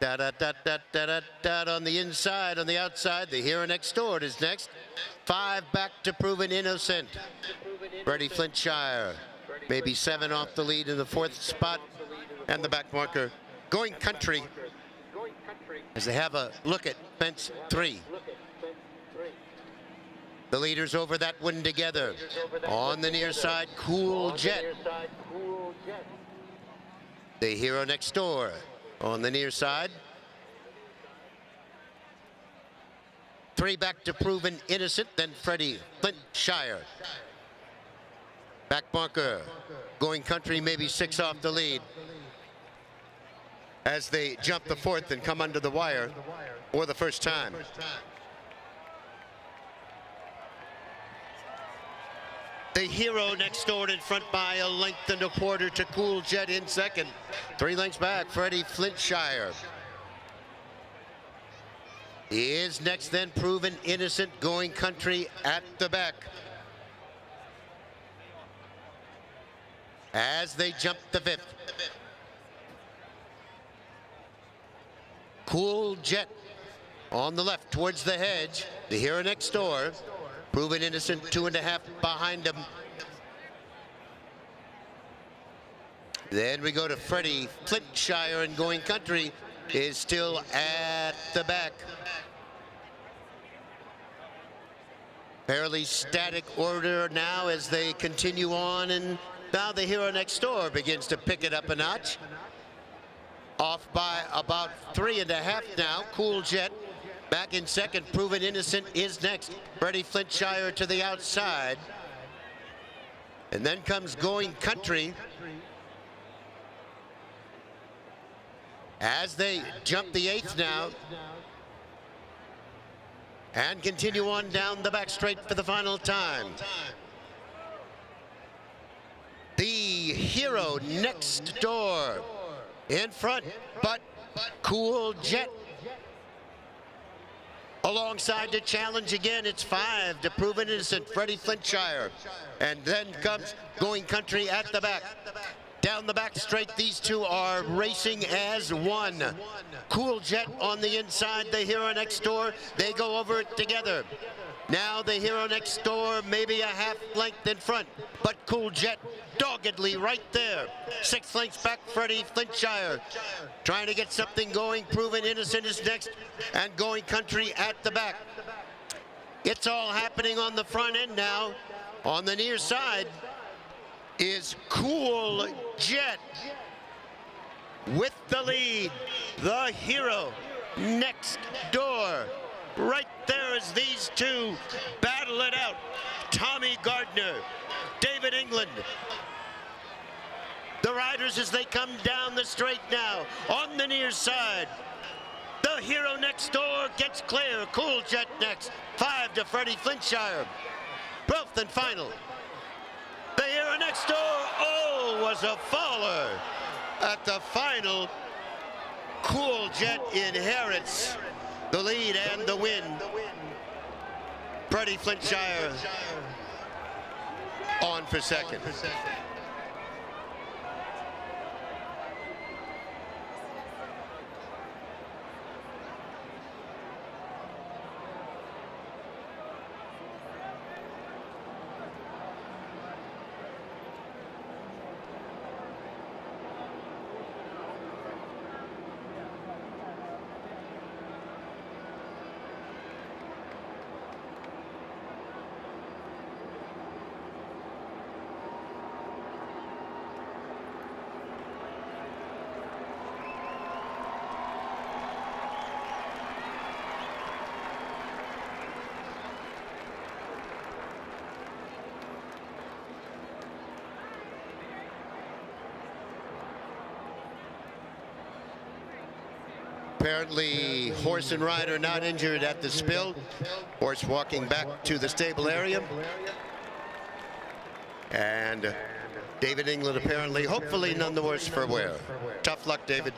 on the inside, on the outside. The Hero Next Door is next. 5 back to Proven Innocent. Freddie Flintshire, maybe 7 off the lead in the 4th spot. And the back marker Going Country as they have a look at fence 3. The leaders over that one together. On the near side, Cool Jet. The Hero Next Door on the near side. 3 back to Proven Innocent, then Freddie Flintshire. Back marker, Going Country, maybe 6 off the lead as they jump the 4th and come under the wire for the first time. The Hero Next Door in front by 1 1/4 lengths to Cool Jet in second. 3 lengths back, Freddie Flintshire. Is next then Proven Innocent, Going Country at the back. As they jump the 5th. Cool Jet on the left towards the hedge. The Hero Next Door. Proven Innocent 2 1/2 behind him. Then we go to Freddie Flintshire, and Going Country is still at the back. Fairly static order now as they continue on, and now the Hero Next Door begins to pick it up a notch. Off by about 3.5 now. Cool Jet back in second. Proven Innocent is next. Freddie Flintshire to the outside. And then comes Going Country as they jump the 8th now and continue on down the back straight for the final time. The Hero Next Door in front, but Cool Jet alongside to challenge again. It's 5 to Proven Innocent, Freddie Flintshire. And then comes Going Country at the back. Down the back straight, these two are racing as one. Cool Jet on the inside, the Hero Next Door. They go over it together. Now the Hero Next Door maybe a half length in front, but Cool Jet doggedly right there. 6 lengths back, Freddie Flintshire trying to get something going. Proven Innocent is next, and Going Country at the back. It's all happening on the front end now. On the near side is Cool Jet with the lead. The Hero Next Door. Right there as these two battle it out. Tommy Gardner, David England. The riders as they come down the straight now. On the near side, the Hero Next Door gets clear. Cool Jet next. 5 to Freddie Flintshire. 12th and final. The Hero Next Door, oh, was a faller at the final. Cool Jet inherits the lead and the win. Freddie Flintshire on for second. Apparently, horse and rider not injured at the spill. Horse walking back to the stable area. And David England apparently, hopefully none the worse for wear. Tough luck, David.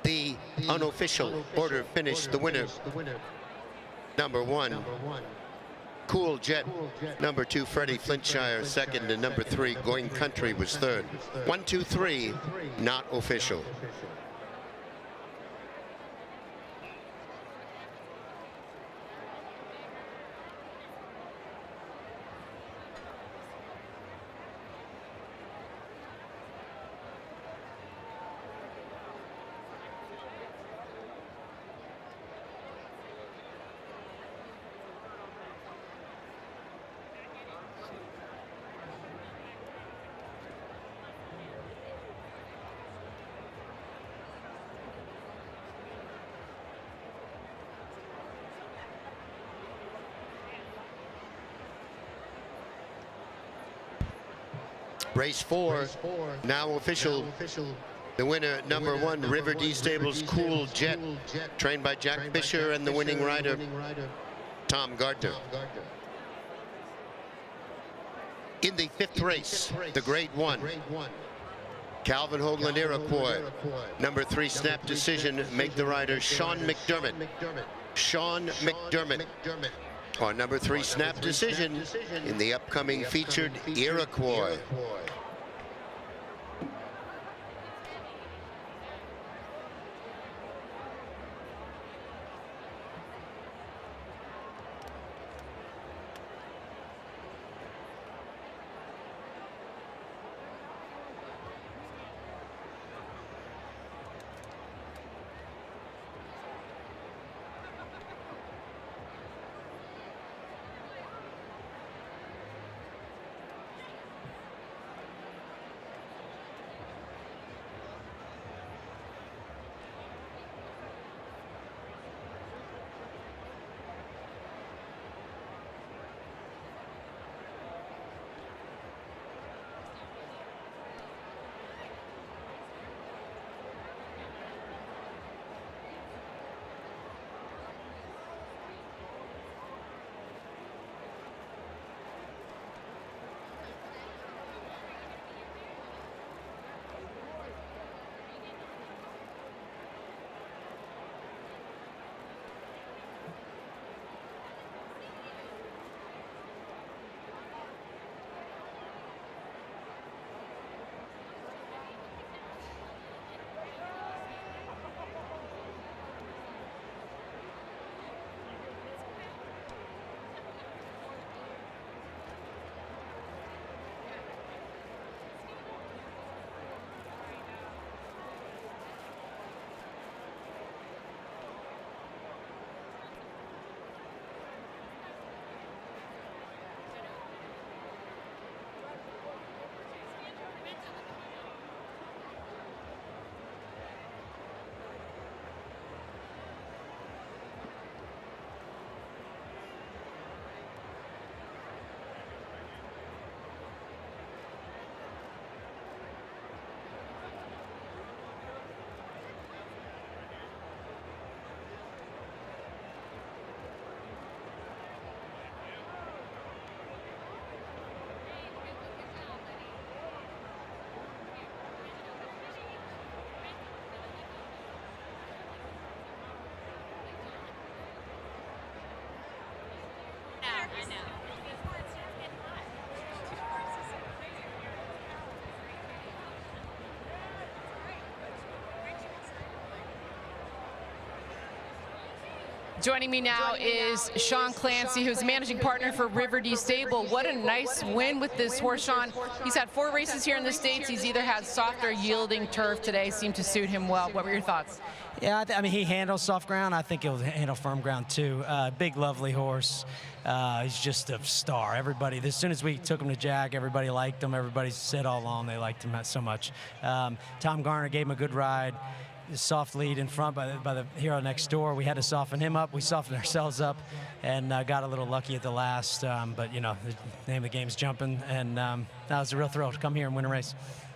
The unofficial order finish, the winner, number 1, Cool Jet. Number 2, Freddie Flintshire, second, and number 3, Going Country was third. 1, 2, 3, not official. Race 4, now official. The winner, number 1, River D Stables Cool Jet, trained by Jack Fisher, and the winning rider, Tom Gardner. In the 5th race, the Grade 1, Calvin Hoagland Iroquois. Number 3, Snap Decision, make the rider Sean McDermott. Sean McDermott. On number 3, Snap Decision, in the upcoming featured Iroquois. Joining me now is Sean Clancy, who's managing partner for River D Stable. What a nice win with this horse, Sean. He's had 4 races here in the States. He's either had soft or yielding turf today. Seemed to suit him well. What were your thoughts? Yeah, I mean, he handles soft ground. I think he'll handle firm ground, too. Big, lovely horse. He's just a star. Everybody, as soon as we took him to Jack, everybody liked him. Everybody said all along they liked him so much. Tom Garner gave him a good ride. Soft lead in front by the hero next door. We had to soften him up. We softened ourselves up and got a little lucky at the last. But, you know, the name of the game's jumping. And that was a real thrill to come here and win a race.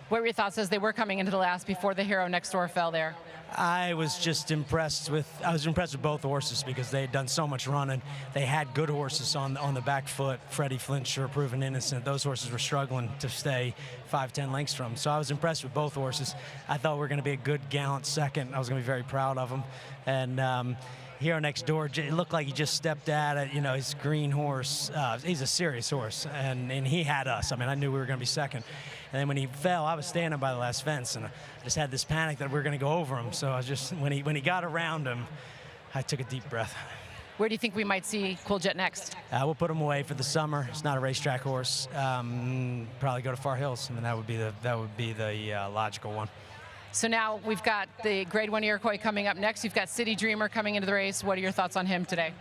What were your thoughts as they were coming into the last before the hero next door fell there? I was impressed with both horses because they had done so much running. They had good horses on the back foot. Freddie Flincher, Proven Innocent. Those horses were struggling to stay 5-10 lengths from. So I was impressed with both horses. I thought we were going to be a good, gallant second. I was going to be very proud of them. And Hero Next Door, it looked like he just stepped at it. You know, his green horse, he's a serious horse, and he had us. I mean, I knew we were going to be second. And then when he fell, I was standing by the last fence, and I just had this panic that we were going to go over him. So I was just, when he got around him, I took a deep breath. Where do you think we might see Cool Jet next? We'll put him away for the summer. It's not a racetrack horse. Probably go to Far Hills. I mean, that would be the logical one. So now we've got the Grade 1 Iroquois coming up next. You've got City Dreamer coming into the race. What are your thoughts on him today?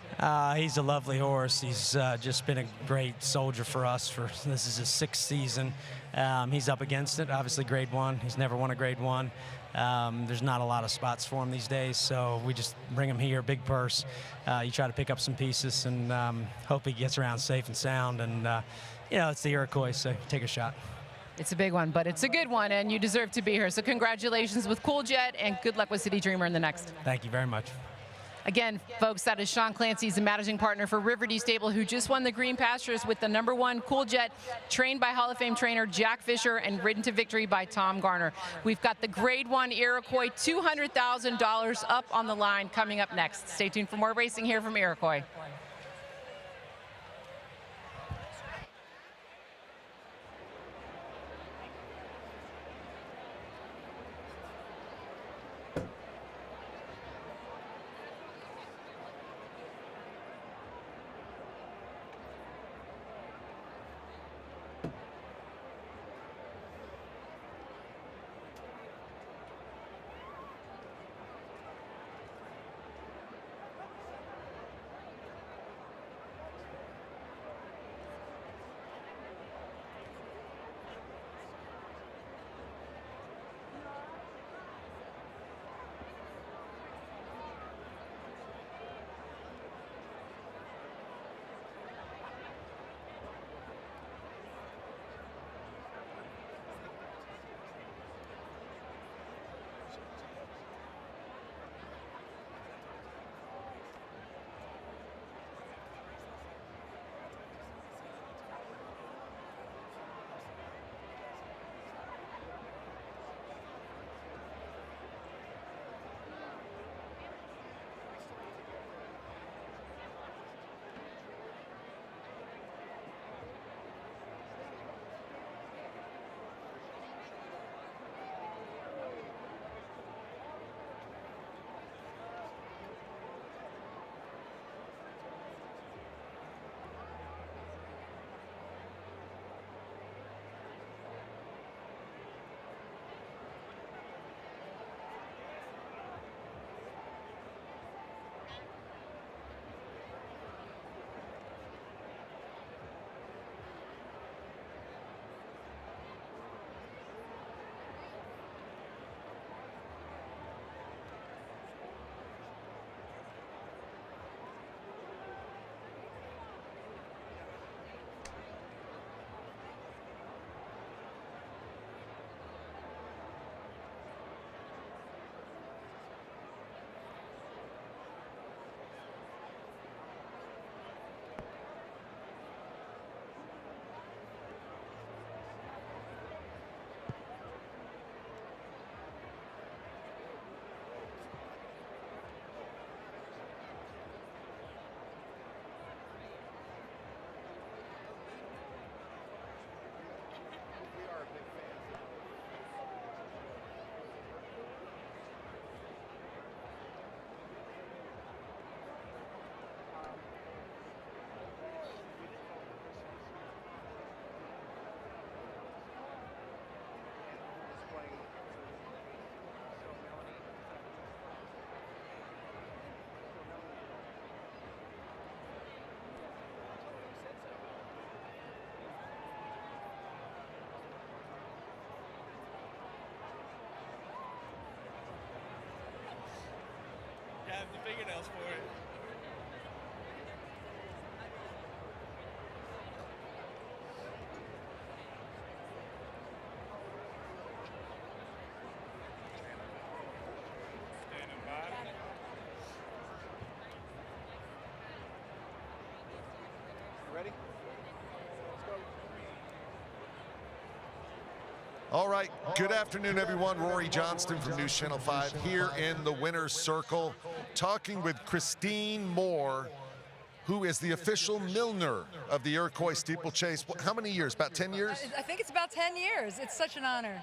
He's a lovely horse. He's just been a great soldier for us. This is his 6th season. He's up against it, obviously Grade 1. He's never won a Grade 1. There's not a lot of spots for him these days, so we just bring him here, big purse. You try to pick up some pieces and hope he gets around safe and sound. And, it's the Iroquois, so take a shot. It's a big one, but it's a good one, and you deserve to be here. So congratulations with Cool Jet, and good luck with City Dreamer in the next. Thank you very much. Again, folks, that is Sean Clancy's the managing partner for Riverdee Stable, who just won the Green Pastures with the #1 Cool Jet, trained by Hall of Fame trainer Jack Fisher and ridden to victory by Tom Garner. We've got the Grade 1 Iroquois, $200,000 up on the line coming up next. Stay tuned for more racing here from Iroquois. The fingernails for it. Ready? All right, good afternoon, everyone. Rory Johnston from News Channel 5 here in the winner's circle, talking with Christine Moore, who is the official Milner of the Iroquois Steeplechase. How many years? About 10 years? I think it's about 10 years. It's such an honor.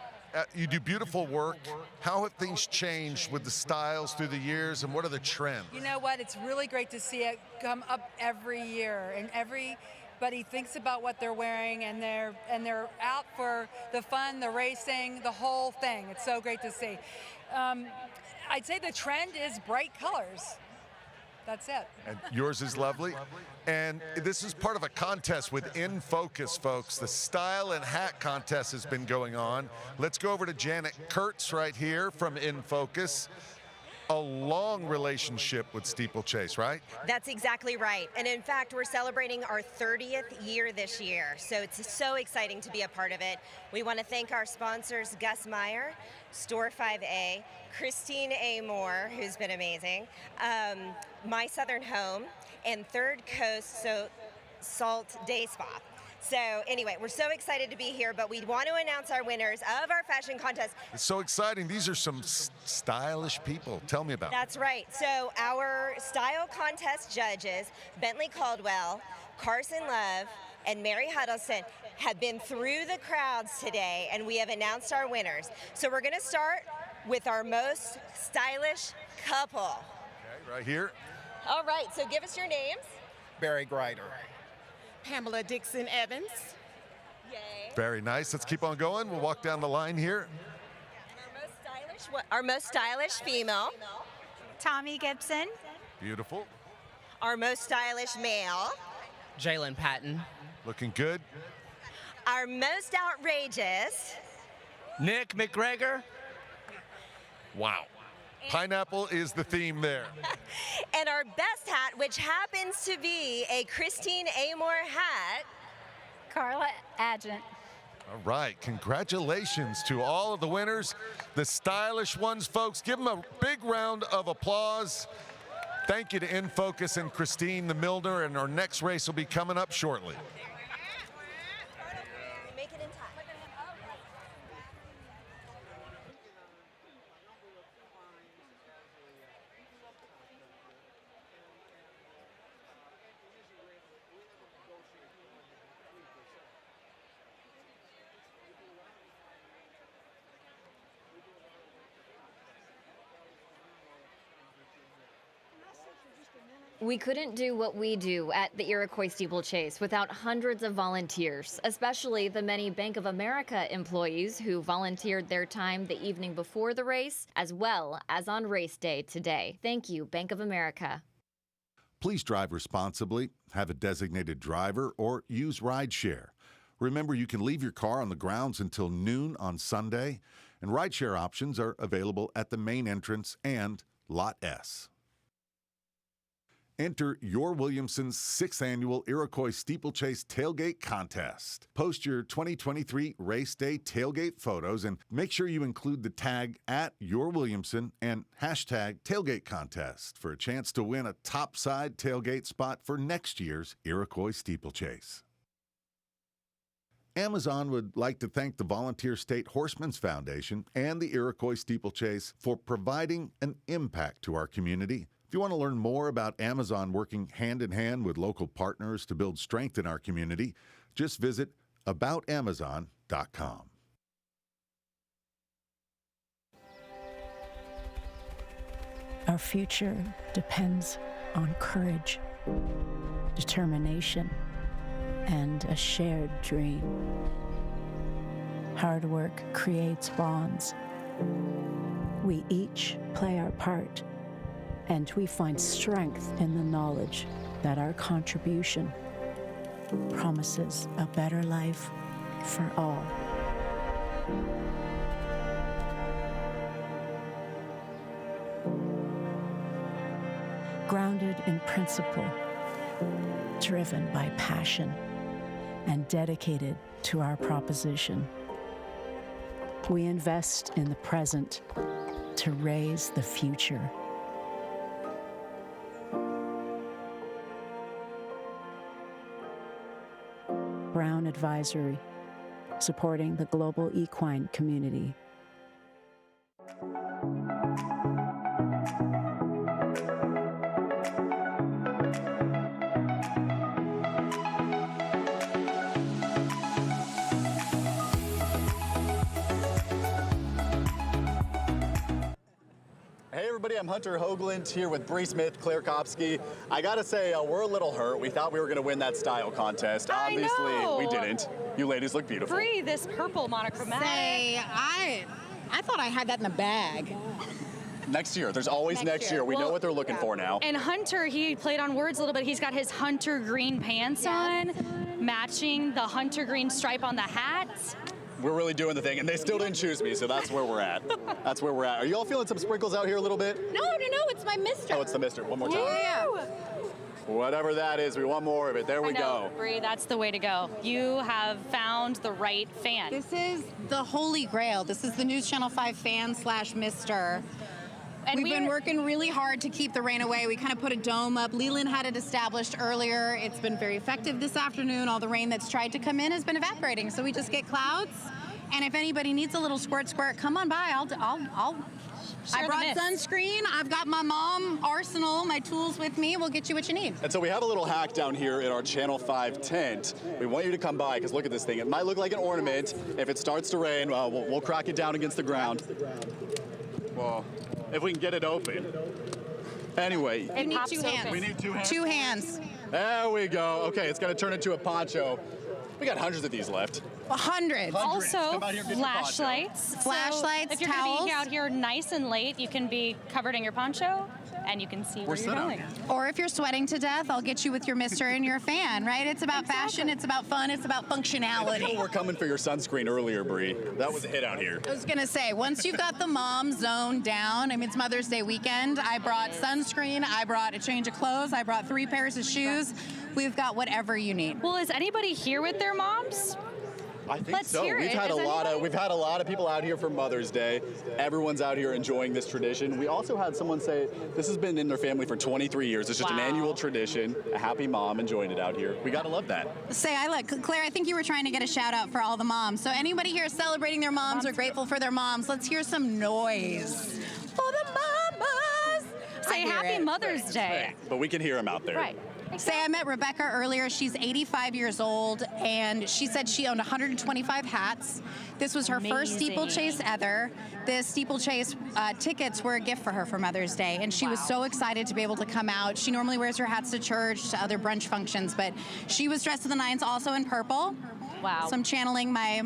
You do beautiful work. How have things changed with the styles through the years, and what are the trends? You know what? It's really great to see it come up every year, and everybody thinks about what they're wearing, and they're out for the fun, the racing, the whole thing. It's so great to see. I'd say the trend is bright colors. That's it. And yours is lovely. And this is part of a contest with In Focus, folks. The style and hat contest has been going on. Let's go over to Janet Kurtz right here from In Focus. A long relationship with Steeplechase, right? That's exactly right. And in fact, we're celebrating our 30th year this year. So it's so exciting to be a part of it. We want to thank our sponsors, Gus Meyer, Store 5A, Christine A. Moore, who's been amazing, My Southern Home, and Third Coast Salt Day Spa. So anyway, we're so excited to be here, but we want to announce our winners of our fashion contest. It's so exciting. These are some stylish people. Tell me about it. That's right. So our style contest judges, Bentley Caldwell, Carson Love, and Mary Huddleston, have been through the crowds today, and we have announced our winners. So we're going to start with our most stylish couple. Okay, right here. All right, so give us your names. Barry Grider. Pamela Dixon Evans. Yay. Very nice. Let's keep on going. We'll walk down the line here. And our most stylish female. Tommy Gibson. Beautiful. Our most stylish male. Jalen Patton. Looking good. Our most outrageous. Nick McGregor. Wow. Pineapple is the theme there. And our best hat, which happens to be a Christine A. Moore hat. Carla Adjent. All right, congratulations to all of the winners, the stylish ones, folks. Give them a big round of applause. Thank you to In Focus and Christine the Milner, and our next race will be coming up shortly. Make it in time. We couldn't do what we do at the Iroquois Steeplechase without hundreds of volunteers, especially the many Bank of America employees who volunteered their time the evening before the race, as well as on race day today. Thank you, Bank of America. Please drive responsibly, have a designated driver, or use rideshare. Remember, you can leave your car on the grounds until noon on Sunday, and rideshare options are available at the main entrance and Lot S. Enter your Williamson's 6th Annual Iroquois Steeplechase Tailgate Contest. Post your 2023 Race Day Tailgate photos and make sure you include the tag @YourWilliamson and hashtag Tailgate Contest for a chance to win a topside tailgate spot for next year's Iroquois Steeplechase. Amazon would like to thank the Volunteer State Horsemen's Foundation and the Iroquois Steeplechase for providing an impact to our community. If you want to learn more about Amazon working hand-in-hand with local partners to build strength in our community, just visit aboutamazon.com. Our future depends on courage, determination, and a shared dream. Hard work creates bonds. We each play our part, and we find strength in the knowledge that our contribution promises a better life for all. Grounded in principle, driven by passion, and dedicated to our proposition, we invest in the present to raise the future. Brown Advisory, supporting the global equine community. Hey everybody, I'm Hunter Hoagland here with Bree Smith, Claire Kopsky. I gotta say, we're a little hurt. We thought we were gonna win that style contest. Obviously, we didn't. You ladies look beautiful. Bree, this purple monochromatic. Say, I thought I had that in the bag. Next year, there's always next year. We know what they're looking for now. And Hunter, he played on words a little bit. He's got his Hunter green pants on, matching the Hunter green stripe on the hat. We're really doing the thing, and they still didn't choose me, so that's where we're at. That's where we're at. Are you all feeling some sprinkles out here a little bit? No, it's my mister. Oh, it's the mister. One more time. Yeah. Whatever that is, we want more of it. There we go. Bree, that's the way to go. You have found the right fan. This is the holy grail. This is the News Channel 5 fan / mister. And we've been working really hard to keep the rain away. We kind of put a dome up. Leland had it established earlier. It's been very effective this afternoon. All the rain that's tried to come in has been evaporating. So we just get clouds. And if anybody needs a little squirt, come on by. I brought sunscreen. I've got my mom arsenal, my tools with me. We'll get you what you need. And so we have a little hack down here in our Channel 5 tent. We want you to come by because look at this thing. It might look like an ornament. If it starts to rain, we'll crack it down against the ground. Well, if we can get it open. Anyway. We need 2 hands. We need 2 hands? 2 hands. There we go. Okay, it's going to turn into a poncho. We got hundreds of these left. Hundreds. Also, flashlights. Flashlights, if you're towels. going to be out here nice and late, you can be covered in your poncho, and you can see where you're going. Or if you're sweating to death, I'll get you with your mister and your fan, right? It's about fashion, it's about fun, it's about functionality. People were coming for your sunscreen earlier, Bree. That was a hit out here. I was going to say, once you've got the mom zone down, I mean, it's Mother's Day weekend, I brought sunscreen, I brought a change of clothes, I brought 3 pairs of shoes. We've got whatever you need. Well, is anybody here with their moms? I think Let's so. hear We've it. had Is a lot of people out here for Mother's Day. Everyone's out here enjoying this tradition. We also had someone say this has been in their family for 23 years. It's just an annual tradition. A happy mom enjoying it out here. We gotta love that. Claire, I think you were trying to get a shout out for all the moms. So anybody here celebrating their moms or grateful for their moms, let's hear some noise for the mamas. Say Happy Mother's Day. But we can hear them out there. Right. Say I met Rebecca earlier. She's 85 years old, and she said she owned 125 hats. This was her first steeplechase ever. The steeplechase tickets were a gift for her for Mother's Day, and she was so excited to be able to come out. She normally wears her hats to church, to other brunch functions, but she was dressed to the nines, also in purple. Wow. So I'm channeling my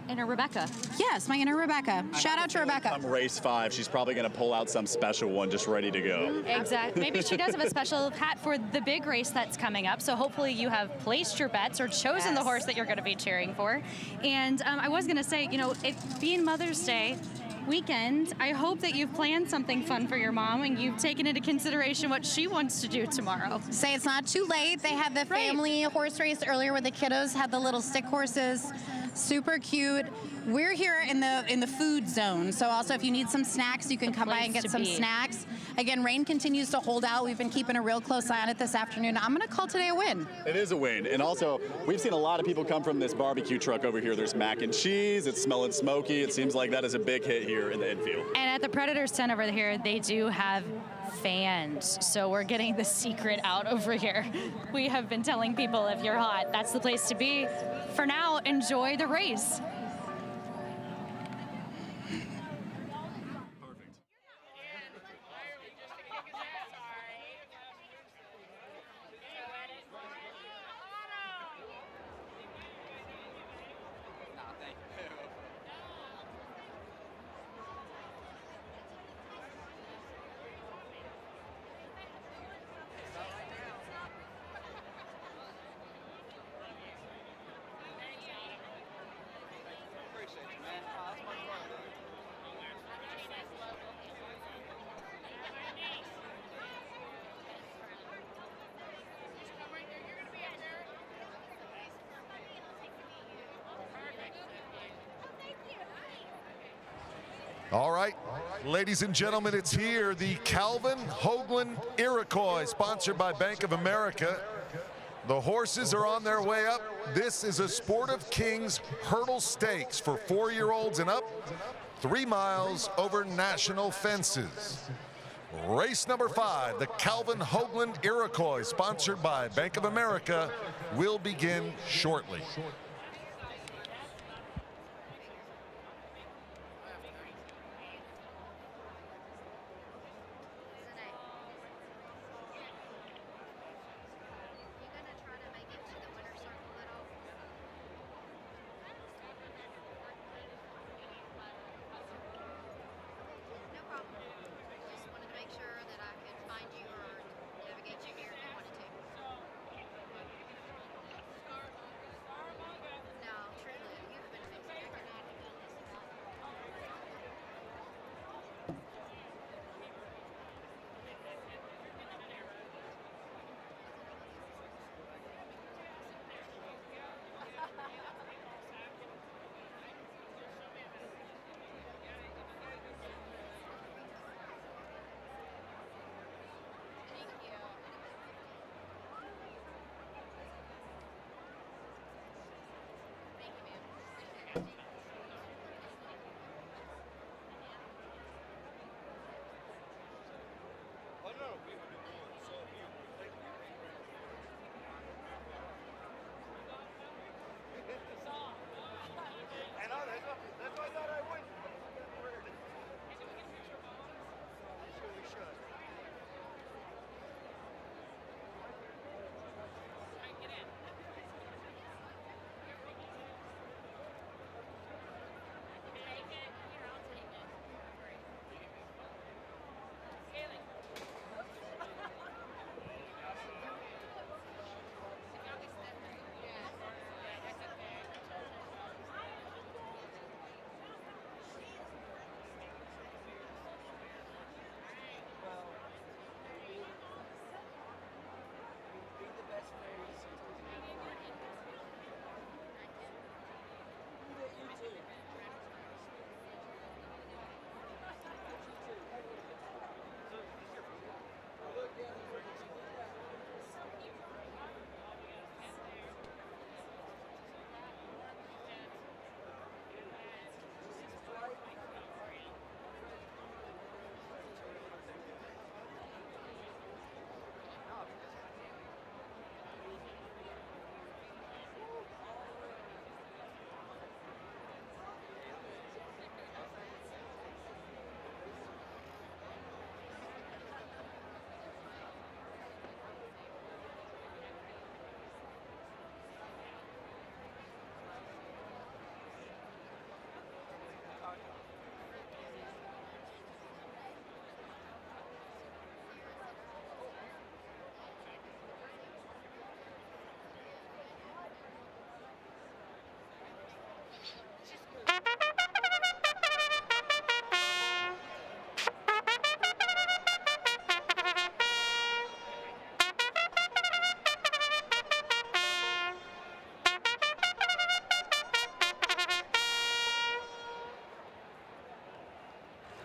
inner Rebecca. Yes, my inner Rebecca. Shout out to Rebecca. Come race 5, she's probably going to pull out some special one just ready to go. Exactly. Maybe she does have a special hat for the big race that's coming up. So hopefully you have placed your bets or chosen the horse that you're going to be cheering for. And I was going to say, it being Mother's Day weekend, I hope that you've planned something fun for your mom and you've taken into consideration what she wants to do tomorrow. Say it's not too late. They had the family horse race earlier where the kiddos had the little stick horses. Super cute. We're here in the food zone, so also if you need some snacks, you can come by and get some snacks. Again, rain continues to hold out. We've been keeping a real close eye on it this afternoon. I'm going to call today a win. It is a win, and also we've seen a lot of people come from this barbecue truck over here. There's mac and cheese. It's smelling smoky. It seems like that is a big hit here in the infield. And at the Predators tent over here, they do have fans, so we're getting the secret out over here. We have been telling people if you're hot, that's the place to be. For now, enjoy the race. All right, ladies and gentlemen, it's here, the Calvin Hoagland Iroquois, sponsored by Bank of America. The horses are on their way up. This is a Sport of Kings Hurdle Stakes for 4-year-olds and up, 3 miles over national fences. Race number 5, the Calvin Hoagland Iroquois, sponsored by Bank of America, will begin shortly.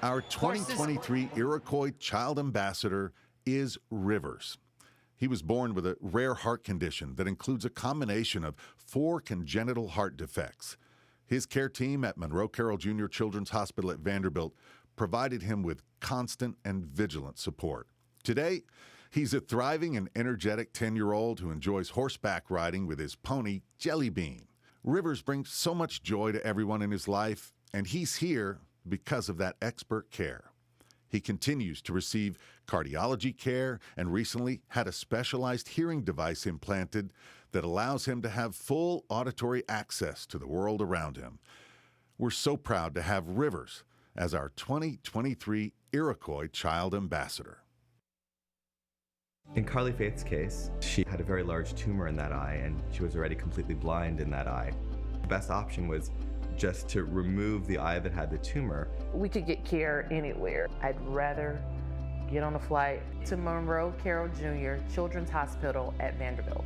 Our 2023 Iroquois Child Ambassador is Rivers. He was born with a rare heart condition that includes a combination of 4 congenital heart defects. His care team at Monroe Carell Jr. Children's Hospital at Vanderbilt provided him with constant and vigilant support. Today, he's a thriving and energetic 10-year-old who enjoys horseback riding with his pony, Jelly Bean. Rivers brings so much joy to everyone in his life, and he's here because of that expert care. He continues to receive cardiology care and recently had a specialized hearing device implanted that allows him to have full auditory access to the world around him. We're so proud to have Rivers as our 2023 Iroquois Child Ambassador. In Carly Faith's case, she had a very large tumor in that eye and she was already completely blind in that eye. The best option was just to remove the eye that had the tumor. We could get care anywhere. I'd rather get on a flight to Monroe Carell Jr. Children's Hospital at Vanderbilt.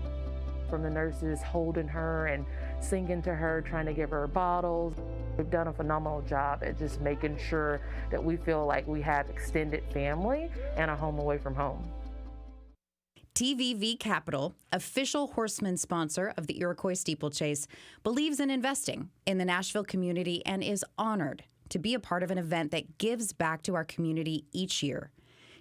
From the nurses holding her and singing to her, trying to give her bottles. They've done a phenomenal job at just making sure that we feel like we have extended family and a home away from home. TVV Capital, official horseman sponsor of the Iroquois Steeplechase, believes in investing in the Nashville community and is honored to be a part of an event that gives back to our community each year.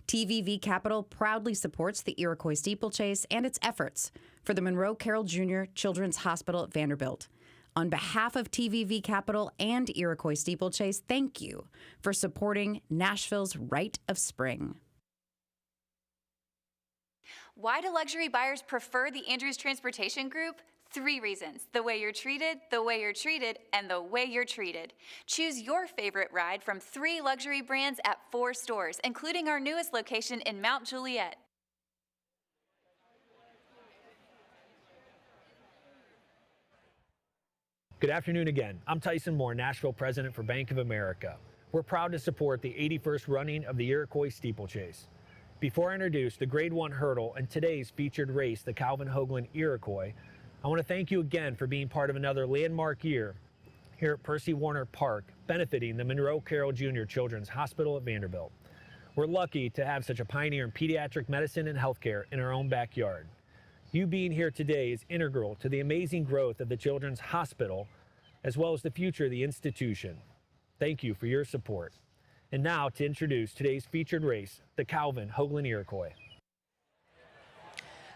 TVV Capital proudly supports the Iroquois Steeplechase and its efforts for the Monroe Carell Jr. Children's Hospital at Vanderbilt. On behalf of TVV Capital and Iroquois Steeplechase, thank you for supporting Nashville's Rite of Spring. Why do luxury buyers prefer the Andrews Transportation Group? 3 reasons: the way you're treated, the way you're treated, and the way you're treated. Choose your favorite ride from 3 luxury brands at 4 stores, including our newest location in Mount Juliet. Good afternoon again. I'm Tyson Moore, Nashville president for Bank of America. We're proud to support the 81st running of the Iroquois Steeplechase. Before I introduce the Grade 1 hurdle and today's featured race, the Calvin Hoagland Iroquois, I want to thank you again for being part of another landmark year here at Percy Warner Park, benefiting the Monroe Carell Jr. Children's Hospital at Vanderbilt. We're lucky to have such a pioneer in pediatric medicine and healthcare in our own backyard. You being here today is integral to the amazing growth of the Children's Hospital, as well as the future of the institution. Thank you for your support. And now to introduce today's featured race, the Calvin Hoagland Iroquois.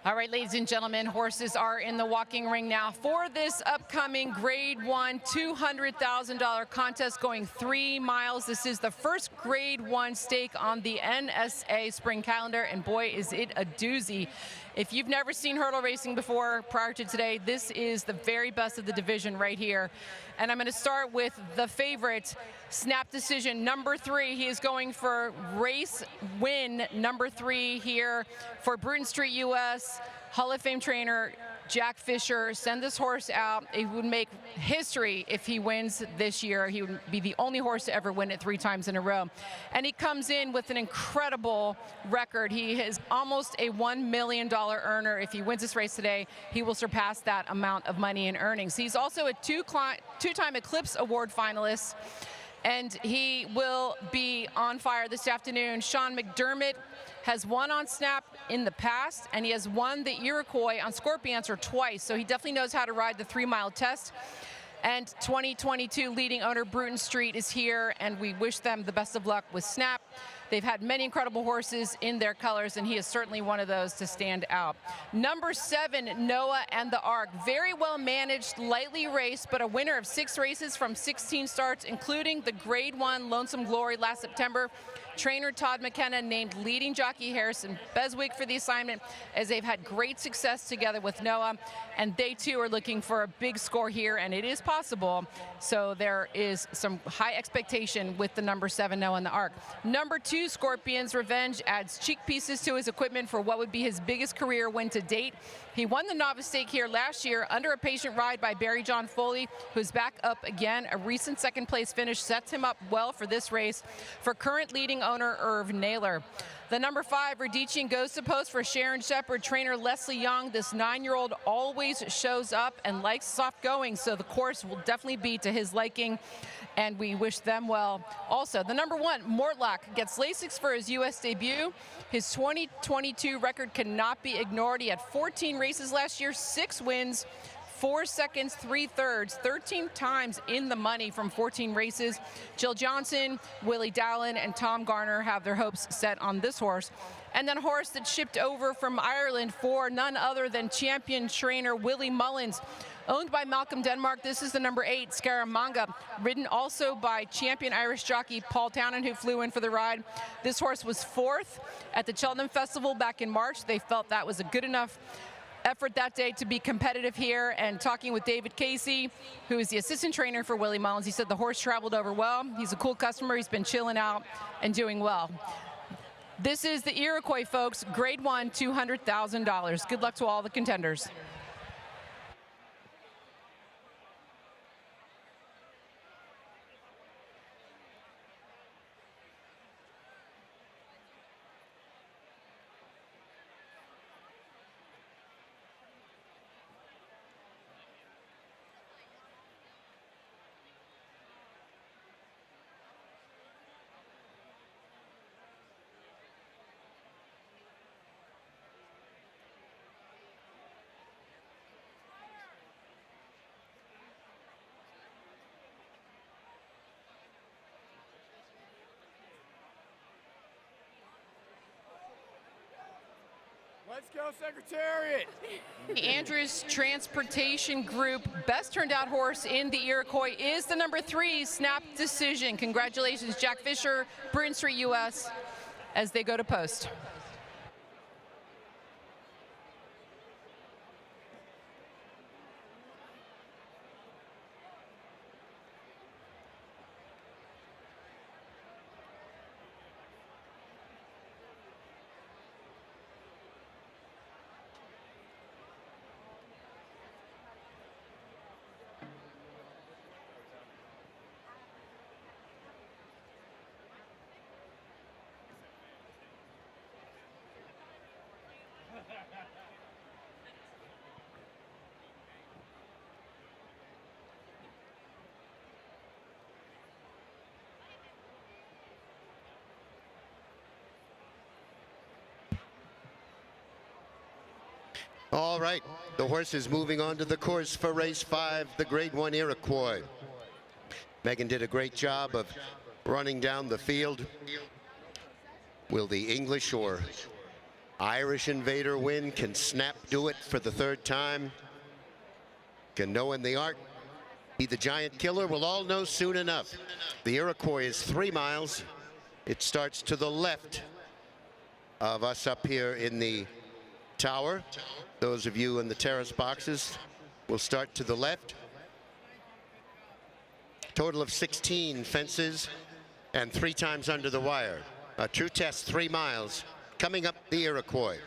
All right, ladies and gentlemen, horses are in the walking ring now for this upcoming Grade 1 $200,000 contest going 3 miles. This is the first Grade 1 stake on the NSA spring calendar, and boy, is it a doozy. If you've never seen hurdle racing before prior to today, this is the very best of the division right here. And I'm going to start with the favorite, Snap Decision, number 3. He is going for race win number 3 here for Bruton Street US. Hall of Fame trainer Jack Fisher send this horse out. It would make history if he wins this year. He would be the only horse to ever win it 3 times in a row. And he comes in with an incredible record. He is almost a $1 million earner. If he wins this race today, he will surpass that amount of money in earnings. He's also a two-time Eclipse Award finalist, and he will be on fire this afternoon. Sean McDermott has won on Snap in the past, and he has won the Iroquois on Scorpiancer twice, so he definitely knows how to ride the 3-mile test. And 2022 leading owner Bruton Street is here, and we wish them the best of luck with Snap. They've had many incredible horses in their colors, and he is certainly one of those to stand out. Number 7, Noah and the Ark. Very well managed, lightly raced, but a winner of 6 races from 16 starts, including the Grade 1 Lonesome Glory last September. Trainer Todd McKenna named leading jockey Harrison Beswick for the assignment, as they've had great success together with Noah, and they too are looking for a big score here, and it is possible. So there is some high expectation with the number 7, Noah and the Ark. Number 2, Scorpion's Revenge adds cheek pieces to his equipment for what would be his biggest career win to date. He won the novice stake here last year under a patient ride by Barry John Foley, who's back up again. A recent 2nd place finish sets him up well for this race for current leading owner Irv Naylor. The number 5, Radici goes to post for Sharon Shepard. Trainer Leslie Young, this 9-year-old always shows up and likes soft going, so the course will definitely be to his liking, and we wish them well. Also, the number 1, Mortlock, gets Lasix for his U.S. debut. His 2022 record cannot be ignored. He had 14 races last year, 6 wins, 4 seconds, 3 thirds, 13 times in the money from 14 races. Jill Johnson, Willie Dowlin, and Tom Garner have their hopes set on this horse. And then a horse that shipped over from Ireland for none other than champion trainer Willie Mullins. Owned by Malcolm Denmark, this is the number 8, Scaramanga, ridden also by champion Irish jockey Paul Townend, who flew in for the ride. This horse was 4th at the Cheltenham Festival back in March. They felt that was a good enough effort that day to be competitive here. And talking with David Casey, who is the assistant trainer for Willie Mullins, he said the horse traveled over well. He's a cool customer. He's been chilling out and doing well. This is the Iroquois, folks, Grade 1, $200,000. Good luck to all the contenders. Let's go, Secretariat! The Andrews Transportation Group best turned out horse in the Iroquois is the number 3, Snap Decision. Congratulations, Jack Fisher, Bruin Street, US, as they go to post. All right, the horse is moving on to the course for race 5, the Grade 1 Iroquois. Megan did a great job of running down the field. Will the English or Irish invader win? Can Snap do it for the 3rd time? Can Noah in the Ark be the giant killer? We'll all know soon enough. The Iroquois is 3 miles. It starts to the left of us up here in the tower. Those of you in the terrace boxes will start to the left. Total of 16 fences and 3 times under the wire. A true test, 3 miles. Coming up, the Iroquois.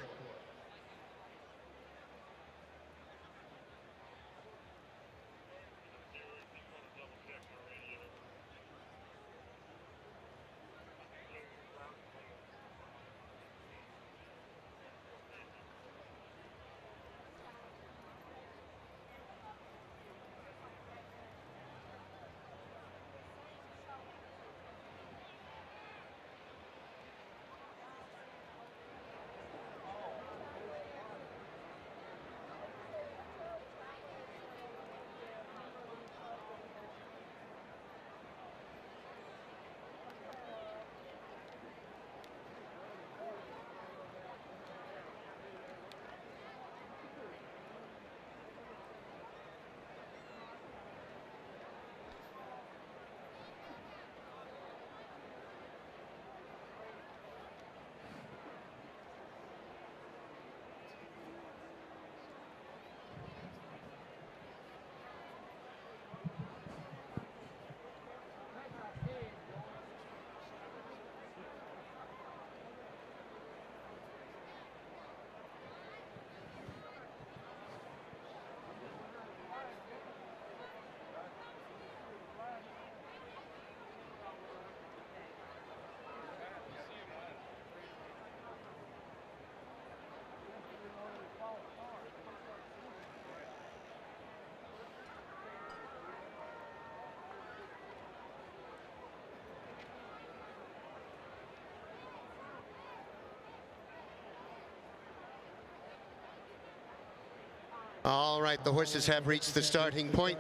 All right, the horses have reached the starting point.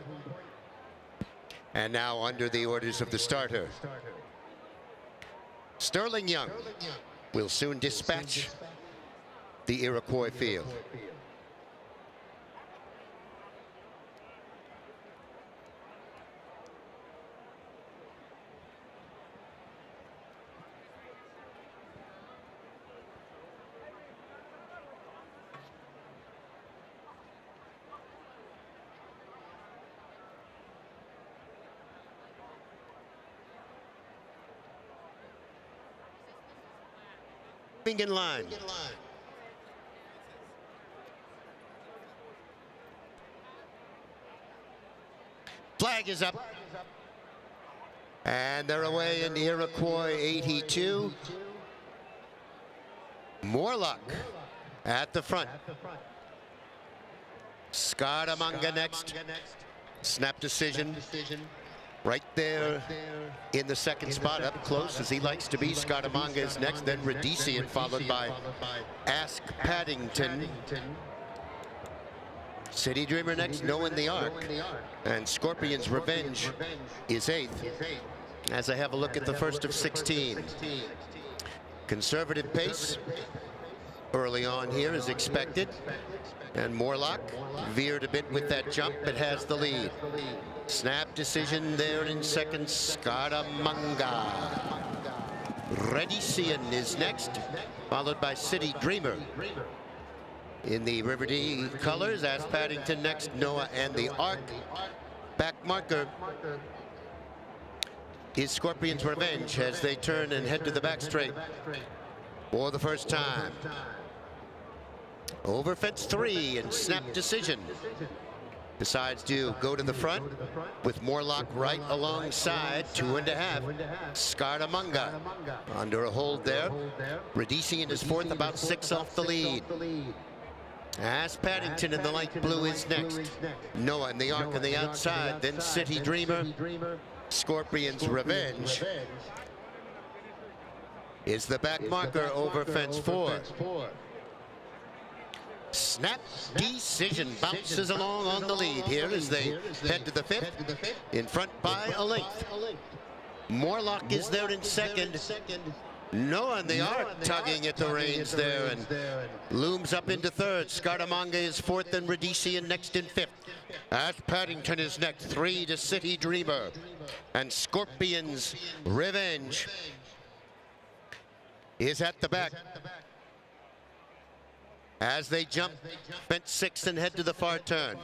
And now under the orders of the starter, Sterling Young will soon dispatch the Iroquois field. In line. Flag is up. And they're away in the Iroquois 82. Morlock at the front. Scaramanga next. Snap Decision. Right there in the second spot, up close as he likes to be. Scaramanga is next, then Radician, followed by Ask Paddington. City Dreamer next, Noah in the Ark. And Scorpion's Revenge is 8th. As I have a look at the first of 16. Conservative pace early on here as expected. And Morlock veered a bit with that jump, but has the lead. Snap decision there in second, Scaramanga. Ready Seein is next, followed by City Dreamer. In the River D colors, as Paddington next, Noah and the Ark. Back marker is Scorpion's Revenge as they turn and head to the back straight for the first time. Over fence 3 and Snap decision decides to go to the front with Morlock right alongside, 2.5. Scaramanga under a hold there. Redician is fourth, about 6 off the lead. As Paddington in the light blue is next. Noah and the Ark on the outside, then City Dreamer. Scorpion's Revenge is the back marker over fence 4. Snap decision bounces along on the lead here as they head to the 5th, in front by a length. Morlock is there in second. Noah and the Ark tugging at the reins there and looms up into 3rd. Scaramanga is 4th and Redician next in 5th. As Paddington is next, 3 to City Dreamer. And Scorpion's Revenge is at the back as they jump fence 6 and head to the far turn.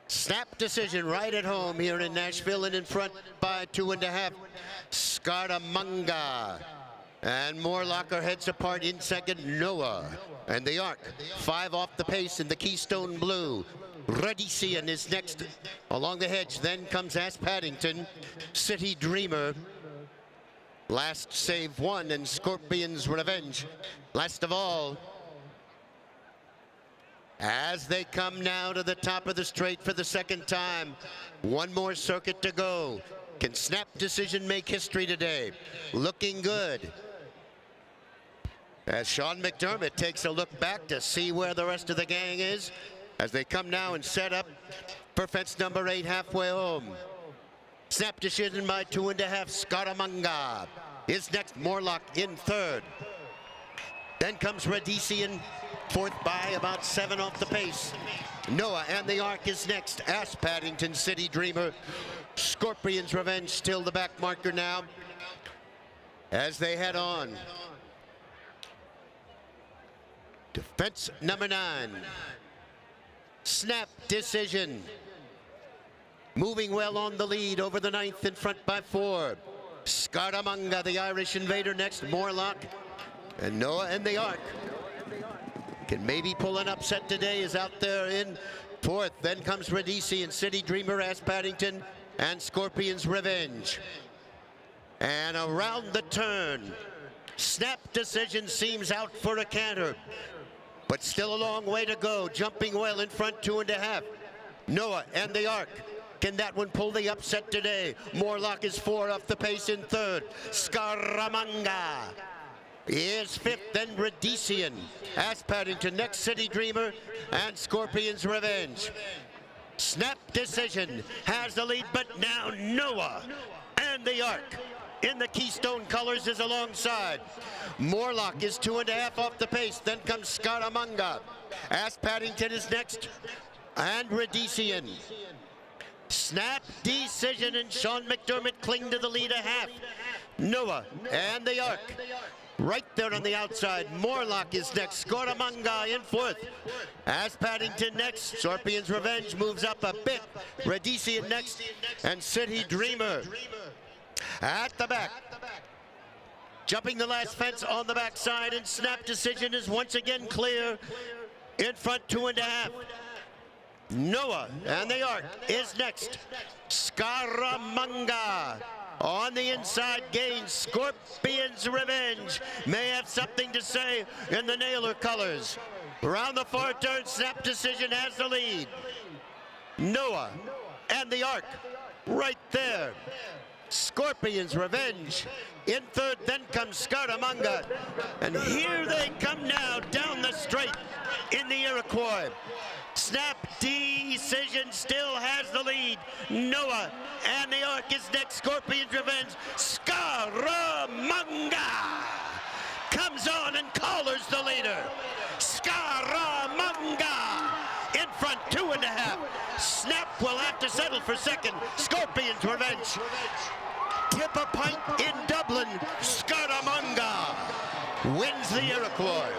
Snap decision right at home here in Nashville and in front by 2.5. Scaramanga. And Morlock are heads apart in second, Noah. And the Ark, 5 off the pace in the Keystone Blue. Redician is next along the hedge. Then comes As Paddington, City Dreamer. Last save 1 and Scorpion's Revenge. Last of all, as they come now to the top of the straight for the second time. One more circuit to go. Can Snap decision make history today? Looking good. As Sean McDermott takes a look back to see where the rest of the gang is as they come now and set up for fence number 8 halfway home. Snap decision by 2.5. Scaramanga is next. Morlock in 3rd. Then comes Redician, 4th by about 7 off the pace. Noah and the Ark is next. As Paddington, City Dreamer. Scorpion's Revenge still the back marker now as they head on to fence number 9. Snap decision. Moving well on the lead over the 9th in front by 4. Scaramanga, the Irish Invader next. Morlock and Noah and the Ark can maybe pull an upset today, is out there in 4th. Then comes Redician, City Dreamer, As Paddington, and Scorpion's Revenge. And around the turn, Snap decision seems out for a canter, but still a long way to go. Jumping well in front, 2.5. Noah and the Ark. Can that one pull the upset today? Morlock is 4 off the pace in 3rd. Scaramanga is 5th, then Redician. As Paddington next, City Dreamer, and Scorpion's Revenge. Snap decision has the lead, but now Noah and the Ark in the Keystone colors is alongside. Morlock is 2.5 off the pace. Then comes Scaramanga. As Paddington is next, and Redician. Snap decision and Sean McDermott cling to the lead 1/2. Noah and the Ark right there on the outside. Morlock is next. Scaramanga in 4th. As Paddington next. Scorpion's Revenge moves up a bit. Redician next. And City Dreamer at the back. Jumping the last fence on the backside, and Snap decision is once again clear. In front, 2.5. Noah and the Ark is next. Scaramanga on the inside gains. Scorpion's Revenge may have something to say in the Nailer colors. Around the far turn, Snap decision has the lead. Noah and the Ark right there. Scorpion's Revenge in 3rd, then comes Scaramanga. And here they come now down the straight in the Iroquois. Snap decision still has the lead. Noah and the Ark is next. Scorpion's Revenge. Scaramanga comes Lawler's the leader. Scaramanga in front, 2.5. Snap will have to settle for second. Scorpion's Revenge. Tip a pint in Dublin. Scaramanga wins the Iroquois.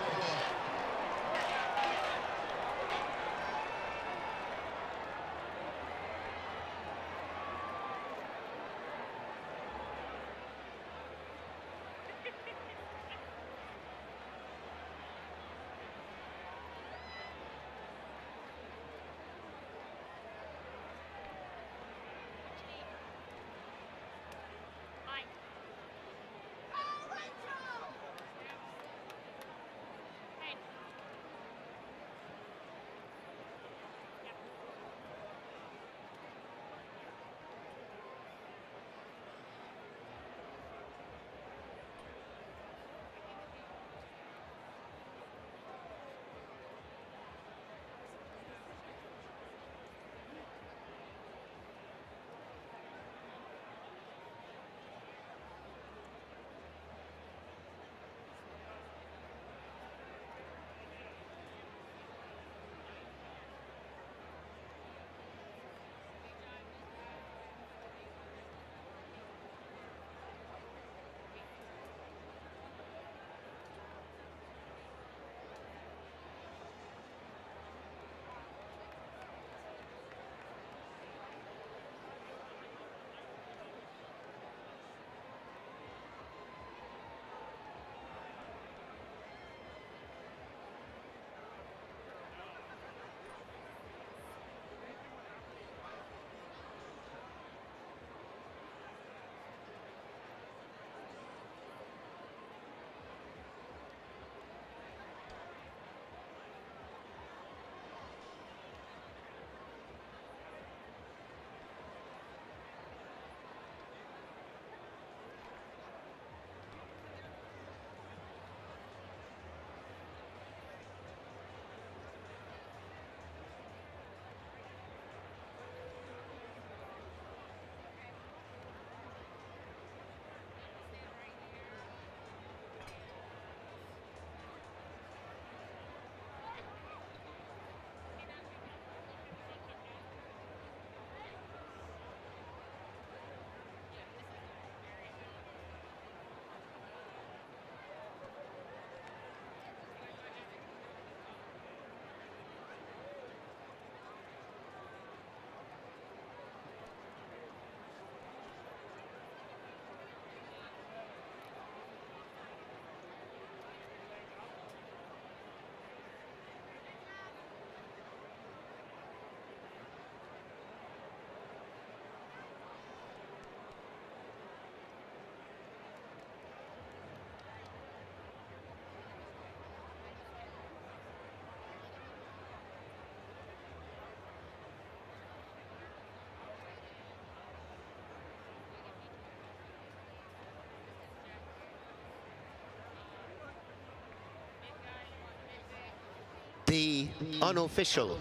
The unofficial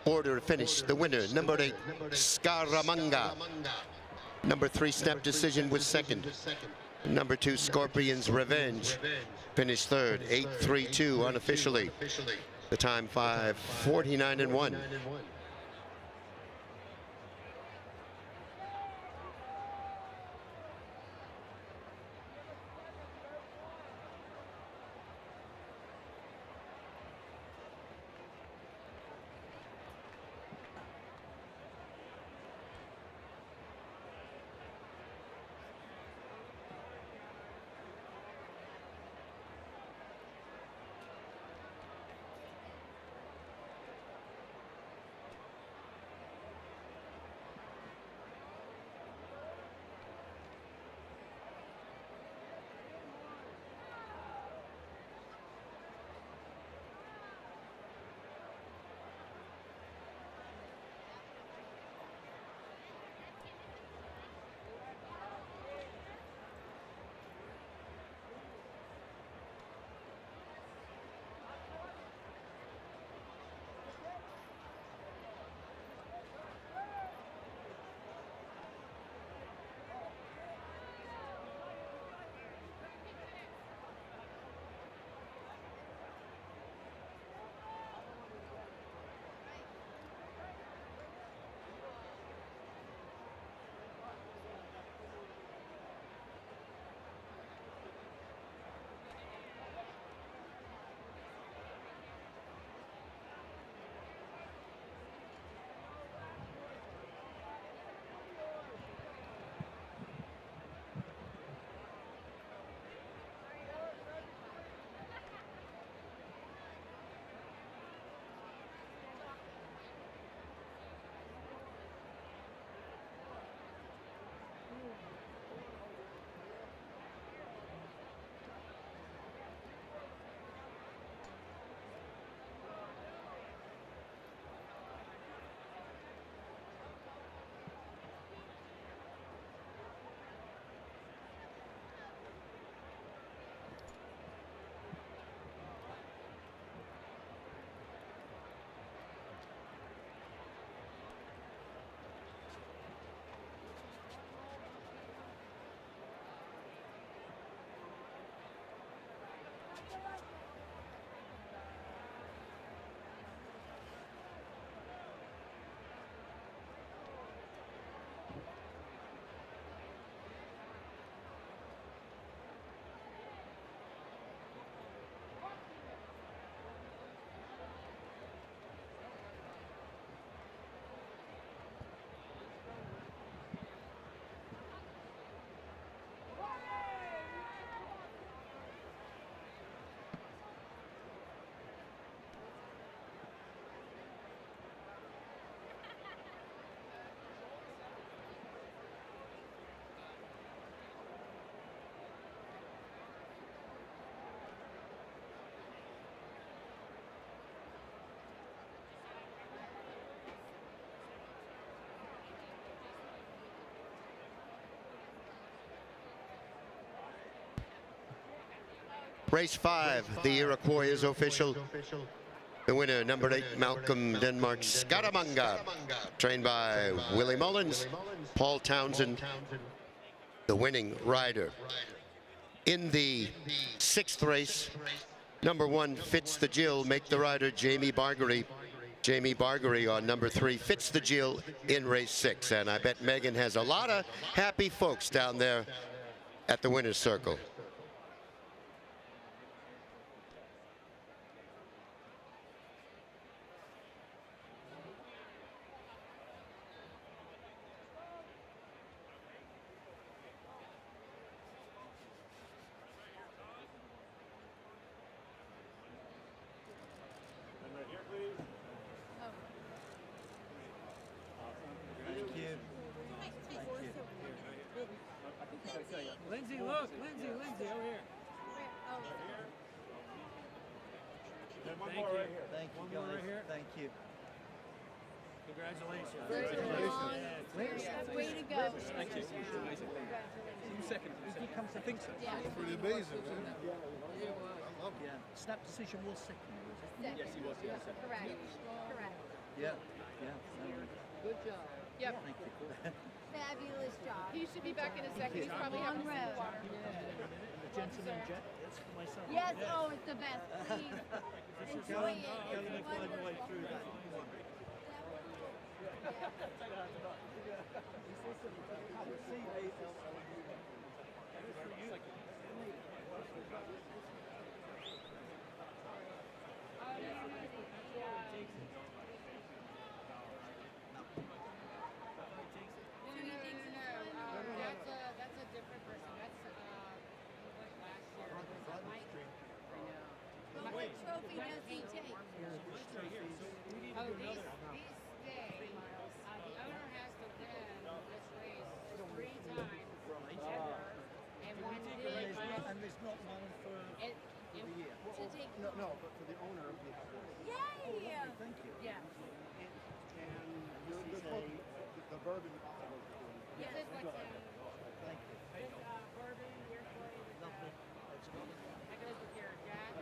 order of finish, the winner, number 8, Scaramanga. Number 3, Snap Decision was second. Number 2, Scorpion's Revenge finished third, 8:32 unofficially. The time 5:49.1. Race 5, the Iroquois is official. The winner, number 8, Malcolm Denmark Scaramanga, trained by Willie Mullins, Paul Townsend, the winning rider. In the 6th race, number 1, Fits the Jill, make the rider Jamie Bargery. Jamie Bargery on number 3, Fits the Jill in race 6. And I bet Megan has a lot of happy folks down there at the winner's circle. Lindsay, look, Lindsay, over here. One more right here. Thank you, guys. Right here. Thank you. Congratulations. Congratulations. Way to go. Thank you. Second. I think so. Yeah. Pretty amazing, man. I love it. Snap decision was second. Yes, he was. Yes. Correct. Yeah. Good job. Yep. Thank you. Fabulous job. He should be back in a second. He's probably having some water. The gentleman jet. That's my son. Yes, oh, it's the best. Please enjoy it. Going to find a way through that. That's a different person. That's last year. What trophy does he take? Oh, these stay. The owner has to win this race 3 times ever, and one big. And there's not one for the year. To take. No, but for the owner of the horse. Yay! Oh, thank you. Yeah. And this is the bourbon. This is what's in. Thank you. This bourbon, your play. Lovely. That's good. That goes with your jack.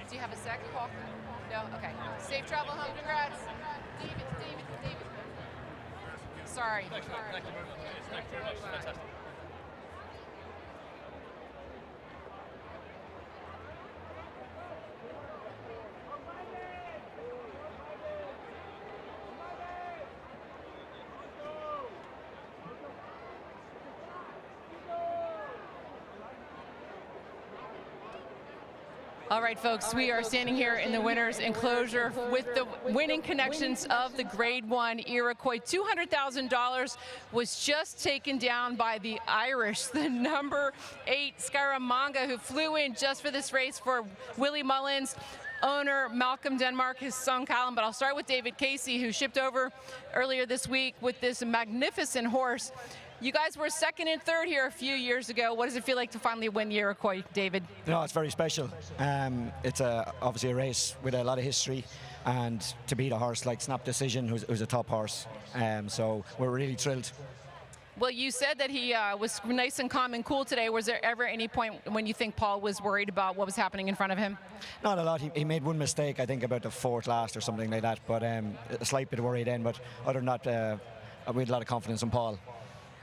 Do you have a sec, Paul? No? Okay. Safe travel home. Congrats. David. Sorry. Thank you very much. Thank you very much. Fantastic. All right, folks, we are standing here in the winner's enclosure with the winning connections of the Grade 1 Iroquois. $200,000 was just taken down by the Irish, the number 8 Scaramanga, who flew in just for this race for Willie Mullins. Owner Malcolm Denmark, his son Callum, but I'll start with David Casey, who shipped over earlier this week with this magnificent horse. You guys were second and third here a few years ago. What does it feel like to finally win the Iroquois, David? No, it's very special. It's obviously a race with a lot of history, and to beat a horse like Snap Decision, who's a top horse. So we're really thrilled. Well, you said that he was nice and calm and cool today. Was there ever any point when you think Paul was worried about what was happening in front of him? Not a lot. He made one mistake, I think, about the fourth last or something like that, but a slight bit of worry then. But other than that, we had a lot of confidence in Paul.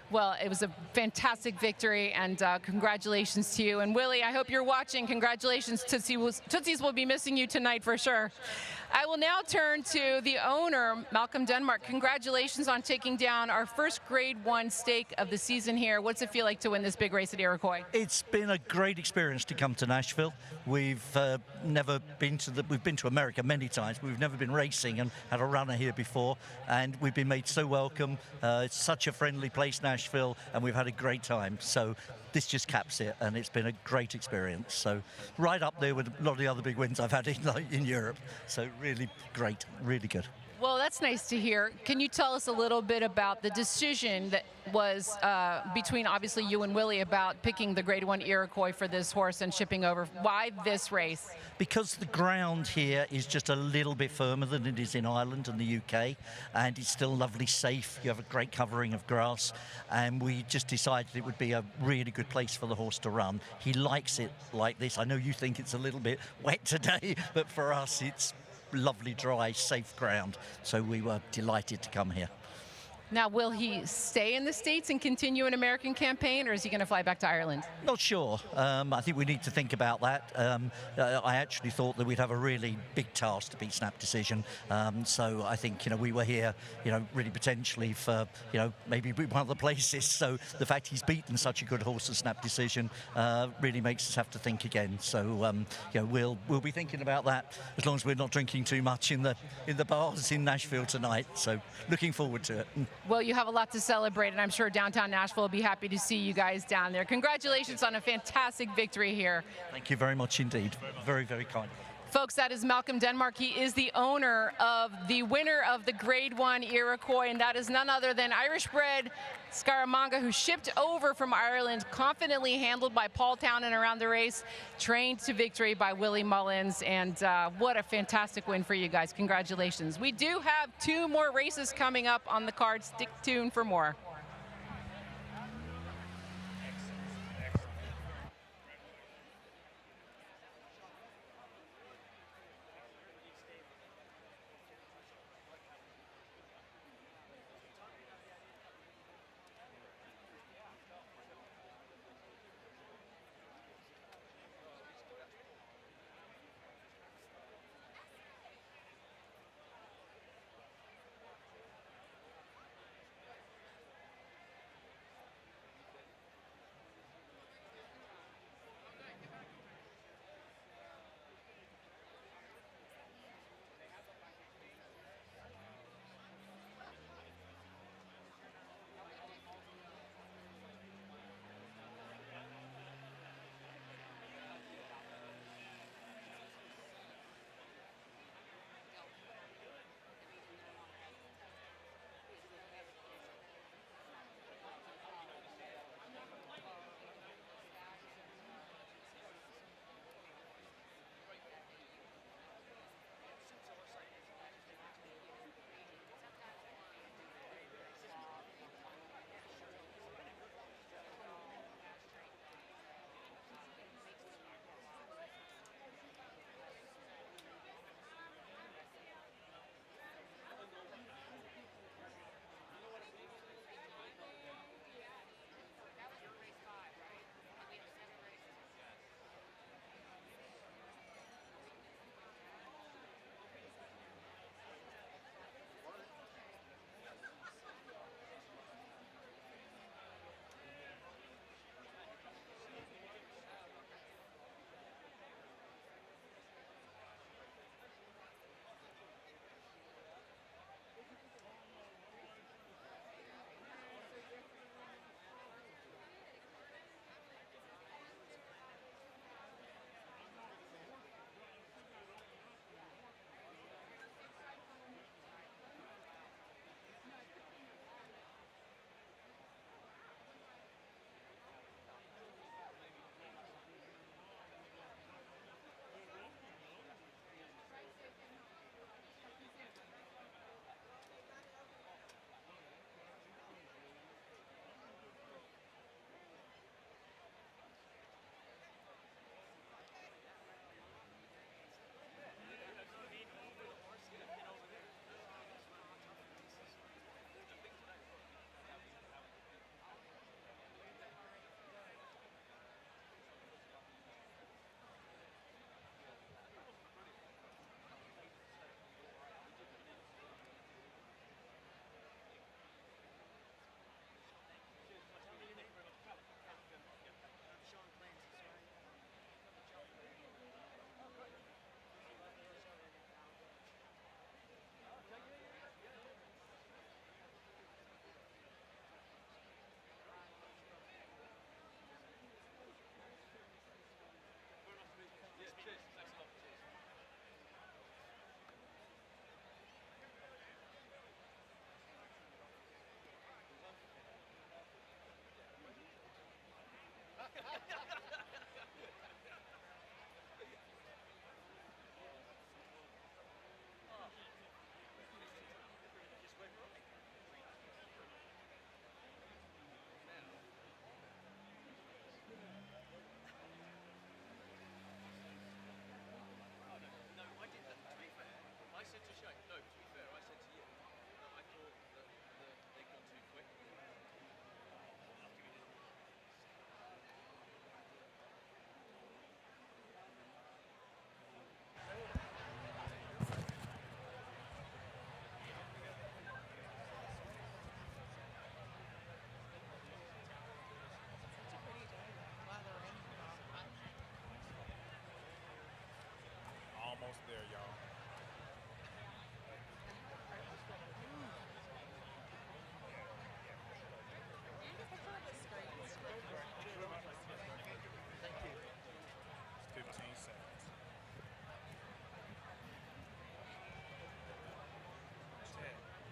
Well, it was a fantastic victory, and congratulations to you. And Willie, I hope you're watching. Congratulations. Tootsies will be missing you tonight for sure. I will now turn to the owner, Malcolm Denmark. Congratulations on taking down our first Grade 1 stake of the season here. What's it feel like to win this big race at Iroquois? It's been a great experience to come to Nashville. We've never been to we've been to America many times, but we've never been racing and had a runner here before, and we've been made so welcome. It's such a friendly place, Nashville, and we've had a great time. So this just caps it, and it's been a great experience. So right up there with a lot of the other big wins I've had in Europe. So really great, really good. Well, that's nice to hear. Can you tell us a little bit about the decision that was between obviously you and Willie about picking the Grade 1 Iroquois for this horse and shipping over? Why this race? Because the ground here is just a little bit firmer than it is in Ireland and the UK, and it's still lovely, safe. You have a great covering of grass, and we just decided it would be a really good place for the horse to run. He likes it like this. I know you think it's a little bit wet today, but for us it's lovely, dry, safe ground. So we were delighted to come here. Now, will he stay in the States and continue an American campaign, or is he going to fly back to Ireland? Not sure. I think we need to think about that. I actually thought that we'd have a really big task to beat Snap Decision. So I think, we were here, really potentially for, maybe one of the places. So the fact he's beaten such a good horse as Snap Decision really makes us have to think again. So, we'll be thinking about that as long as we're not drinking too much in the bars in Nashville tonight. So looking forward to it. Well, you have a lot to celebrate, and I'm sure downtown Nashville will be happy to see you guys down there. Congratulations on a fantastic victory here. Thank you very much indeed. Very, very kind. Folks, that is Malcolm Denmark. He is the owner of the winner of the Grade 1 Iroquois, and that is none other than Irish-bred Scaramanga, who shipped over from Ireland, confidently handled by Paul Townend around the race, trained to victory by Willie Mullins, and what a fantastic win for you guys. Congratulations. We do have 2 more races coming up on the card. Stick tuned for more.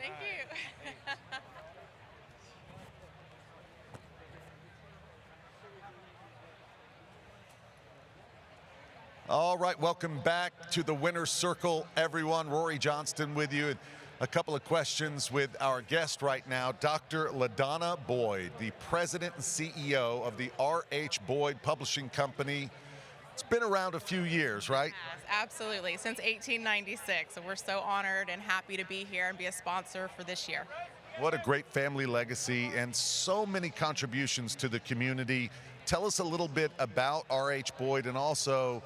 Thank you. All right, welcome back to the winner's circle, everyone. Rory Johnston with you. A couple of questions with our guest right now, Dr. LaDonna Boyd, the president and CEO of the R.H. Boyd Publishing Company. It's been around a few years, right? Yes, absolutely, since 1896. And we're so honored and happy to be here and be a sponsor for this year. What a great family legacy and so many contributions to the community. Tell us a little bit about R.H. Boyd and also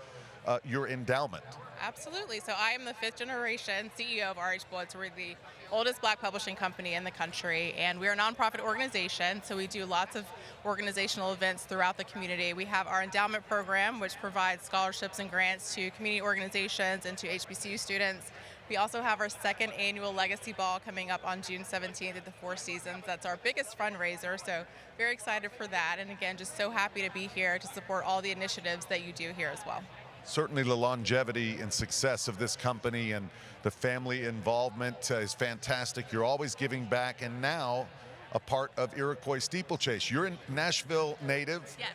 your endowment. Absolutely. So I am the 5th generation CEO of R.H. Boyd. So we're the oldest Black publishing company in the country, and we're a nonprofit organization. So we do lots of organizational events throughout the community. We have our endowment program, which provides scholarships and grants to community organizations and to HBCU students. We also have our 2nd annual Legacy Ball coming up on June 17th at the Four Seasons. That's our biggest fundraiser, so very excited for that. And again, just so happy to be here to support all the initiatives that you do here as well. Certainly the longevity and success of this company and the family involvement is fantastic. You're always giving back, and now a part of Iroquois Steeplechase. You're a Nashville native. Yes.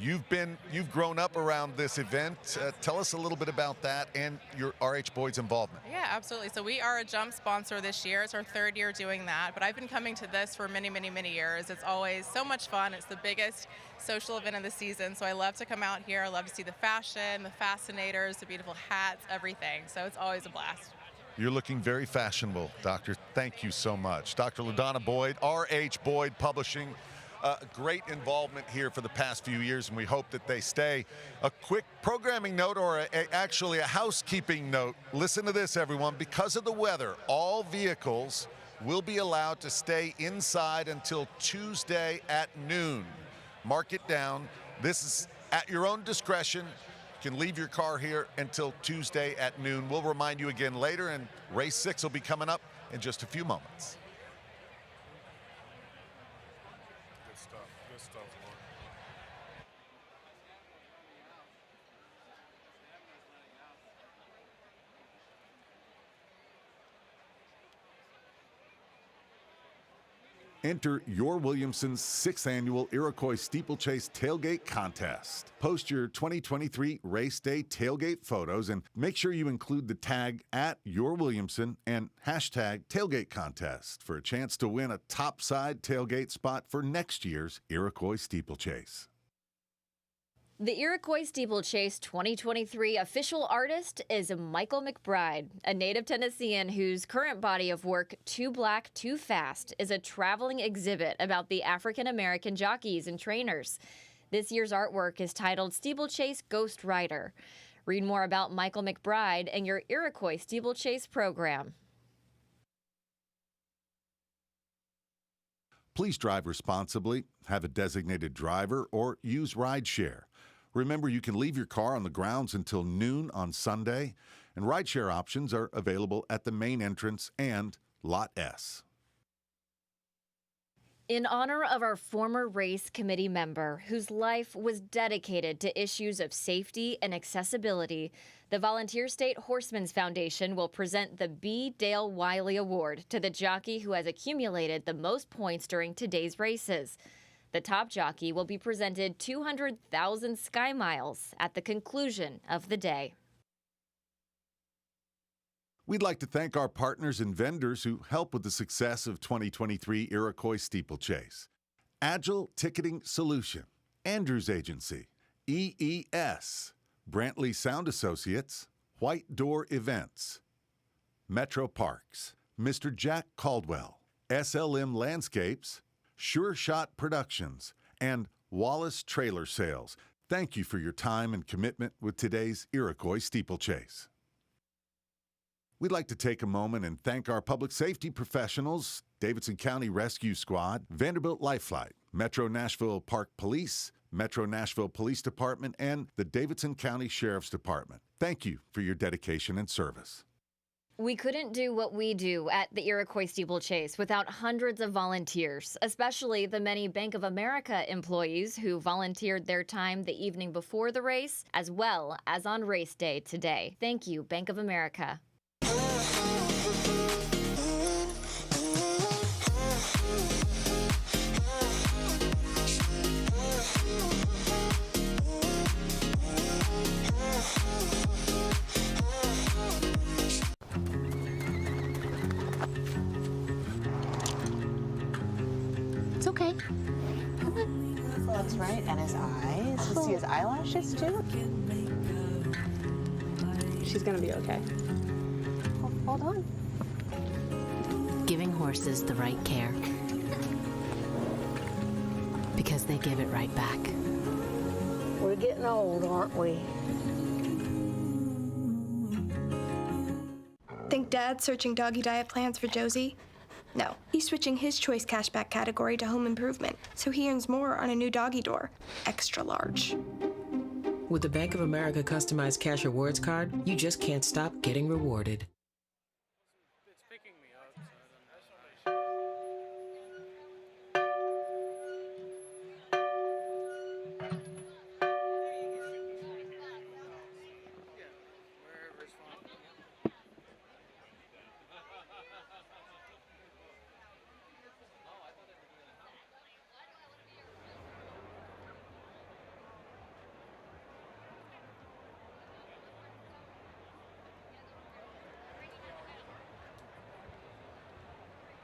You've grown up around this event. Tell us a little bit about that and your R.H. Boyd's involvement. Yeah, absolutely. So we are a jump sponsor this year. It's our 3rd year doing that, but I've been coming to this for many, many, many years. It's always so much fun. It's the biggest social event of the season, so I love to come out here. I love to see the fashion, the fascinators, the beautiful hats, everything. So it's always a blast. You're looking very fashionable, Doctor. Thank you so much. Dr. LaDonna Boyd, R.H. Boyd Publishing. Great involvement here for the past few years, and we hope that they stay. A quick programming note, or actually a housekeeping note. Listen to this, everyone. Because of the weather, all vehicles will be allowed to stay inside until Tuesday at noon. Mark it down. This is at your own discretion. You can leave your car here until Tuesday at noon. We'll remind you again later, and race 6 will be coming up in just a few moments. Enter your Williamson's 6th annual Iroquois Steeplechase Tailgate Contest. Post your 2023 race day tailgate photos and make sure you include the tag @YourWilliamson and hashtag tailgate contest for a chance to win a topside tailgate spot for next year's Iroquois Steeplechase. The Iroquois Steeplechase 2023 official artist is Michael McBride, a native Tennessean whose current body of work, Too Black, Too Fast, is a traveling exhibit about the African-American jockeys and trainers. This year's artwork is titled Steeplechase Ghost Rider. Read more about Michael McBride and your Iroquois Steeplechase program. Please drive responsibly, have a designated driver, or use rideshare. Remember, you can leave your car on the grounds until noon on Sunday, and rideshare options are available at the main entrance and Lot S. In honor of our former race committee member whose life was dedicated to issues of safety and accessibility, the Volunteer State Horsemen's Foundation will present the B. Dale Wiley Award to the jockey who has accumulated the most points during today's races. The top jockey will be presented 200,000 Sky Miles at the conclusion of the day. We'd like to thank our partners and vendors who help with the success of 2023 Iroquois Steeplechase. Agile Ticketing Solution, Andrews Agency, EES, Brantley Sound Associates, White Door Events, Metro Parks, Mr. Jack Caldwell, SLM Landscapes, Sure Shot Productions, and Wallace Trailer Sales. Thank you for your time and commitment with today's Iroquois Steeplechase. We'd like to take a moment and thank our public safety professionals, Davidson County Rescue Squad, Vanderbilt Life Flight, Metro Nashville Park Police, Metro Nashville Police Department, and the Davidson County Sheriff's Department. Thank you for your dedication and service. We couldn't do what we do at the Iroquois Steeplechase without hundreds of volunteers, especially the many Bank of America employees who volunteered their time the evening before the race, as well as on race day today. Thank you, Bank of America. okay. Come on. That's right. And his eyes. You see his eyelashes too? She's gonna be okay. Oh, hold on. Giving horses the right care. Because they give it right back. We're getting old, aren't we? Think Dad's searching doggy diet plans for Josie? No, he's switching his choice cashback category to home improvement, so he earns more on a new doggy door, extra large. With the Bank of America customized cash rewards card, you just can't stop getting rewarded.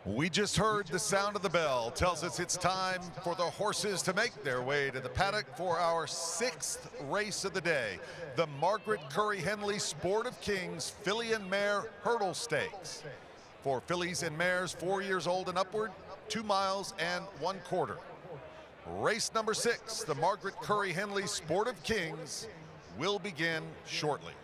We just heard the sound of the bell. Tells us it's time for the horses to make their way to the paddock for our 6th race of the day, the Margaret Curry Henley Sport of Kings Filly and Mare Hurdle Stakes. For fillies and mares 4 years old and upward, 2 miles and 1/4. Race number 6, the Margaret Curry Henley Sport of Kings, will begin shortly.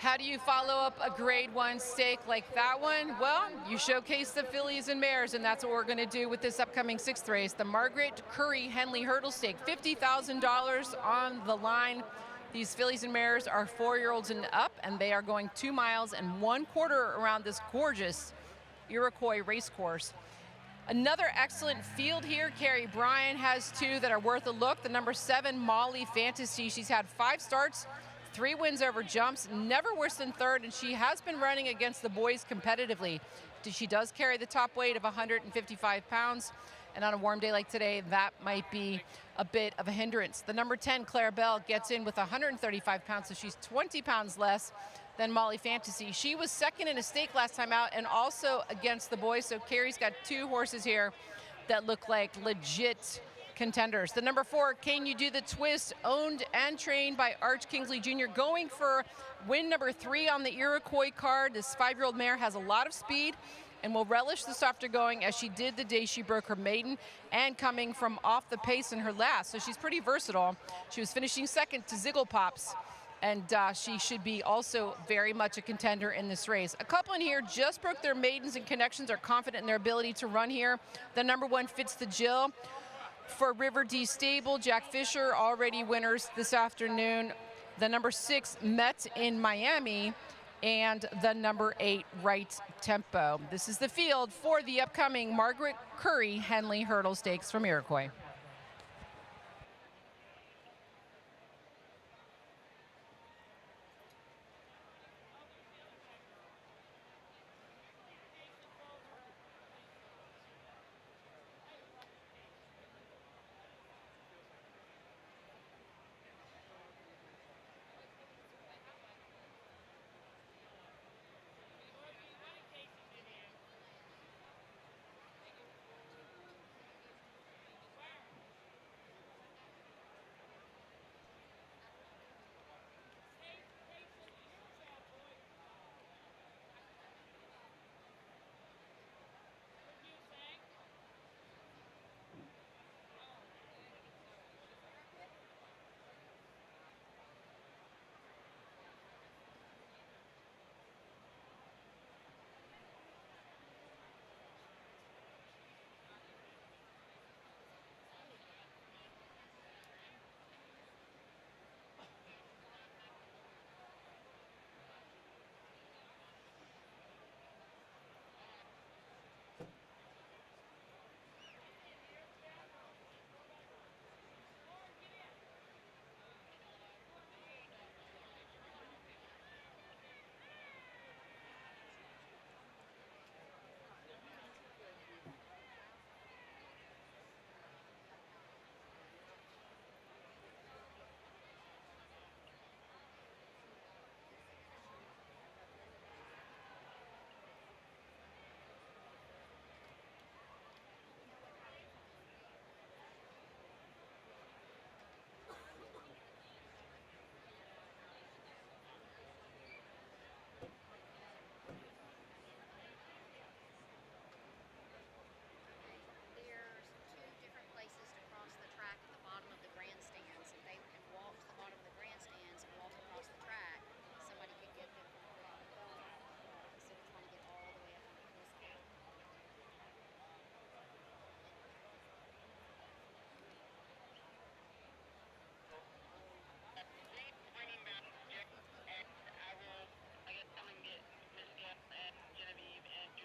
How do you follow up a grade 1 stake like that one? Well, you showcase the fillies and mares, and that's what we're going to do with this upcoming 6th race. The Margaret Curry Henley Hurdle Stake, $50,000 on the line. These fillies and mares are 4-year-olds and up, and they are going 2 miles and 1/4 around this gorgeous Iroquois race course. Another excellent field here. Carrie Bryan has 2 that are worth a look. The number 7, Molly Fantasy. She's had 5 starts, 3 wins over jumps, never worse than 3rd, and she has been running against the boys competitively. She does carry the top weight of 155 pounds, and on a warm day like today, that might be a bit of a hindrance. The number 10, Claire Bell, gets in with 135 pounds, so she's 20 pounds less than Molly Fantasy. She was 2nd in a stake last time out and also against the boys, so Carrie's got 2 horses here that look like legit contenders. The number 4, Can You Do the Twist, owned and trained by Arch Kingsley Jr., going for win number 3 on the Iroquois card. This 5-year-old mare has a lot of speed and will relish the softer going as she did the day she broke her maiden and coming from off the pace in her last. So she's pretty versatile. She was finishing 2nd to Ziggle Pops, and she should be also very much a contender in this race. A couple in here just broke their maidens and connections, are confident in their ability to run here. The number 1, Fits the Jill for River D Stable. Jack Fisher, already winners this afternoon. The number 6, Met in Miami, and the number 8, Right Tempo. This is the field for the upcoming Margaret Curry Henley Hurdle Stakes from Iroquois.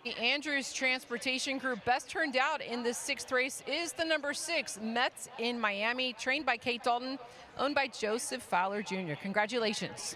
The Andrews Transportation Group best turned out in this 6th race is the number 6, Mets in Miami, trained by Kate Dalton, owned by Joseph Fowler Jr. Congratulations.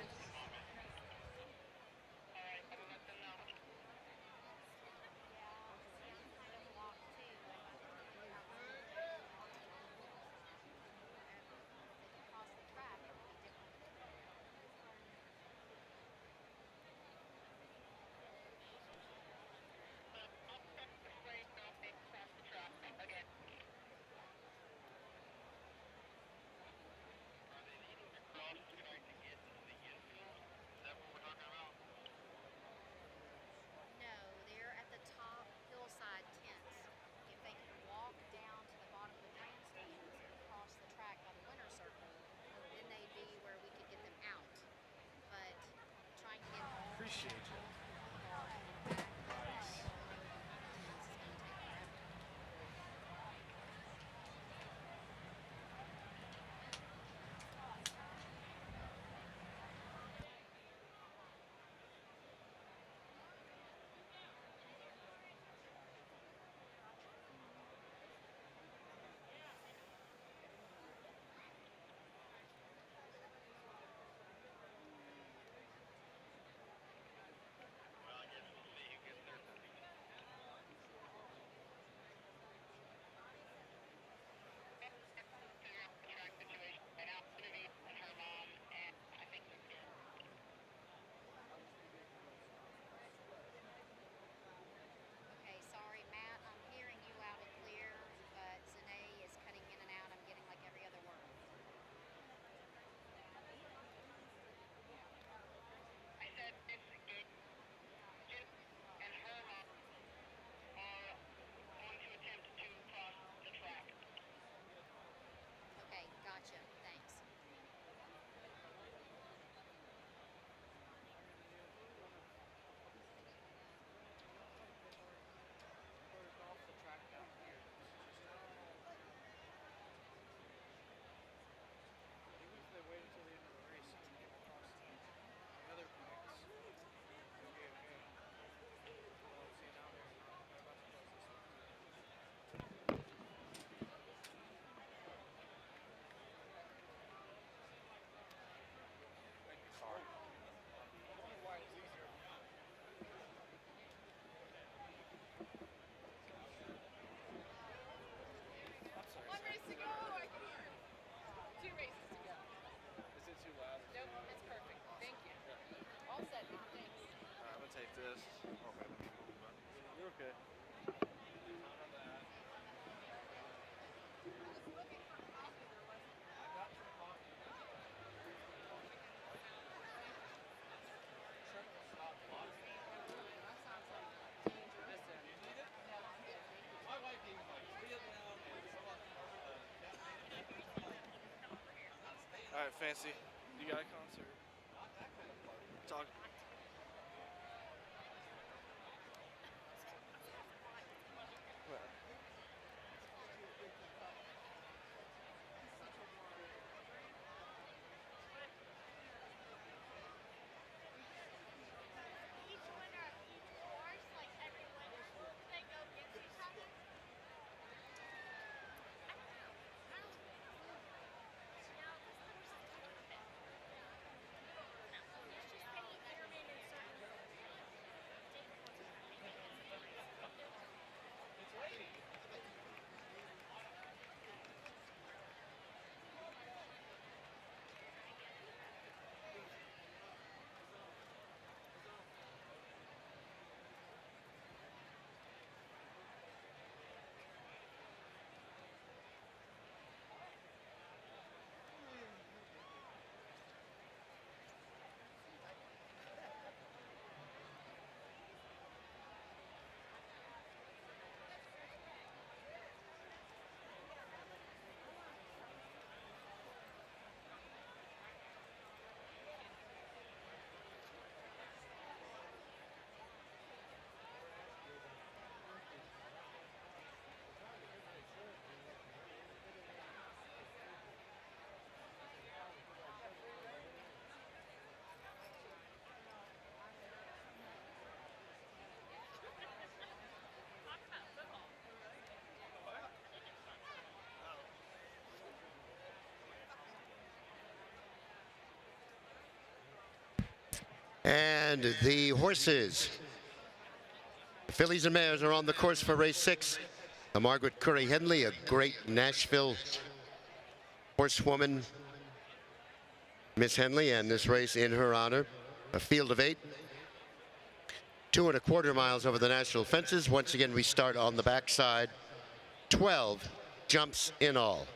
this. You're okay. All right, Fancy. You got a concert? Talk. And the horses. The fillies and mares are on the course for race 6. The Margaret Curry Henley, a great Nashville horsewoman, Miss Henley, and this race in her honor. A field of 8. 2 1/4 miles over the national fences. Once again, we start on the backside. 12 jumps in all.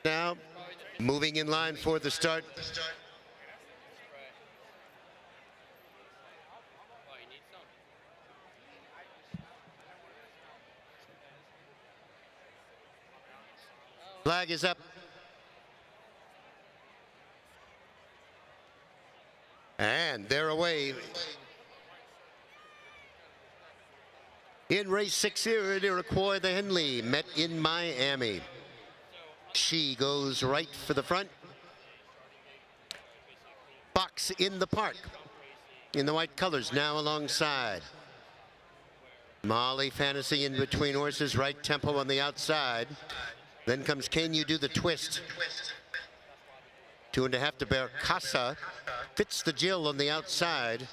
Now, moving in line for the start. Flag is up. And they're away. In race 6 here at Iroquois, the Henley met in Miami. She goes right for the front. Box in the park. In the white colors, now alongside. Molly Fantasy in between horses, right tempo on the outside. Then comes Can You Do the Twist? 2.5 to bear Casa. Fits the Jill on the outside.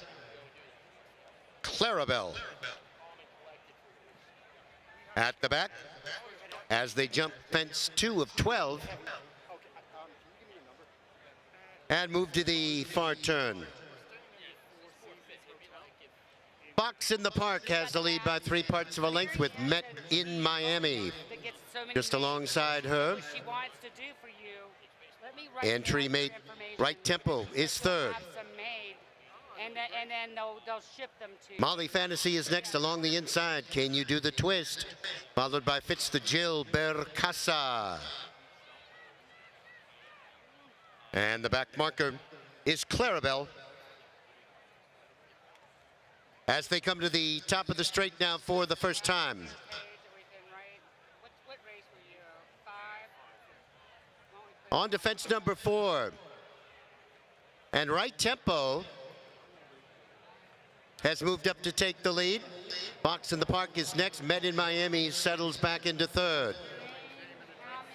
Clarabelle. At the back, as they jump fence 2 of 12. and move to the far turn. Fox in the Park has the lead by 3 parts of a length with Met in Miami just alongside her. Entry mate Right Tempo is third. And then they'll ship them to Molly Fantasy is next along the inside. Can You Do the Twist? Followed by Fitz the Jill, Bercasa. And the back marker is Clarabelle. As they come to the top of the straight now for the first time. What race were you? 5? On defense number 4. And Right Tempo has moved up to take the lead. Fox in the Park is next. Met in Miami settles back into third.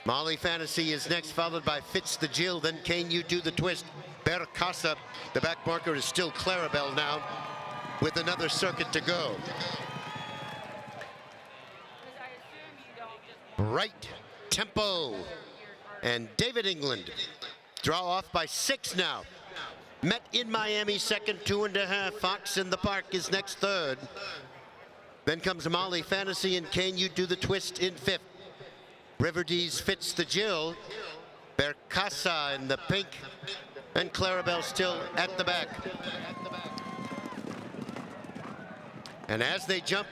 Molly Fantasy is next, followed by Fitz the Jill. Then Can You Do the Twist? Bercasa. The back marker is still Clarabelle now, with another circuit to go. Right Tempo and David England draw off by 6 now. Met in Miami second, 2.5. Fox in the Park is next, third. Then comes Molly Fantasy and Can You Do the Twist in 5th. Riverdee's Fitz the Jill, Bercasa in the pink, and Clarabelle still at the back. And as they jump,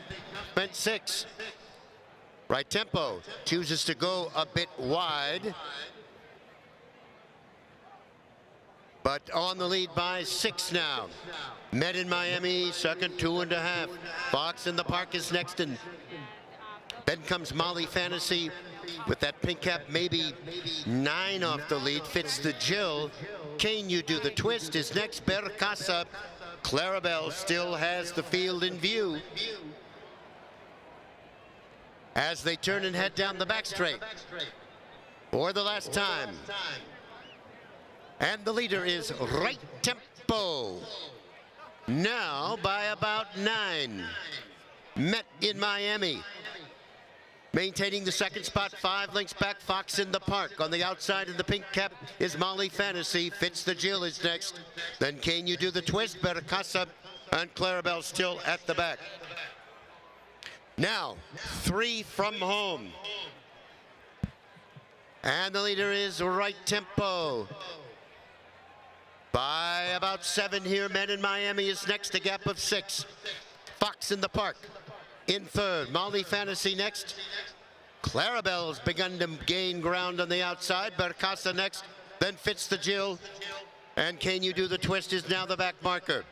fence 6, Right Tempo chooses to go a bit wide, but on the lead by 6 now. Met in Miami, second, 2.5. Fox in the Park is next, and then comes Molly Fantasy with that pink cap, maybe 9 off the lead. Fitz the Jill. Can You Do the Twist is next. Bercasa. Clarabelle still has the field in view as they turn and head down the back straight for the last time. And the leader is Right Tempo, now by about 9. Met in Miami maintaining the second spot, 5 lengths back. Fox in the Park. On the outside in the pink cap is Molly Fantasy. Fitz the Jill is next. Then Can You Do the Twist? Bercasa and Clarabelle still at the back. Now, 3 from home. And the leader is Right Tempo. By about 7 here. Men in Miami is next, a gap of 6. Fox in the Park in third. Molly Fantasy next. Clarabelle's begun to gain ground on the outside. Bercasa next. Then Fitz the Jill. And Can You Do the Twist is now the back marker.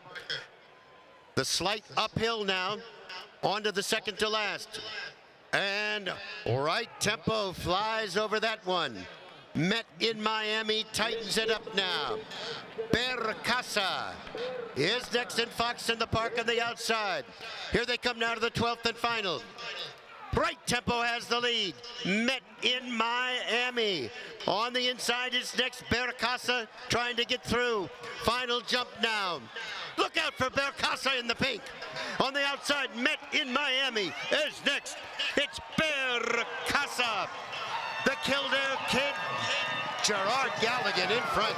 The slight uphill now. On to the second to last. And Right Tempo flies over that one. Met in Miami tightens it up now. Bercasa is next, and Fox in the Park on the outside. Here they come now to the 12th and final. Right Tempo has the lead. Met in Miami. On the inside is next. Bercasa trying to get through. Final jump now. Look out for Bercasa in the pink. On the outside, Met in Miami is next. It's Bercasa. The Kildare Kid, Gerard Galligan in front.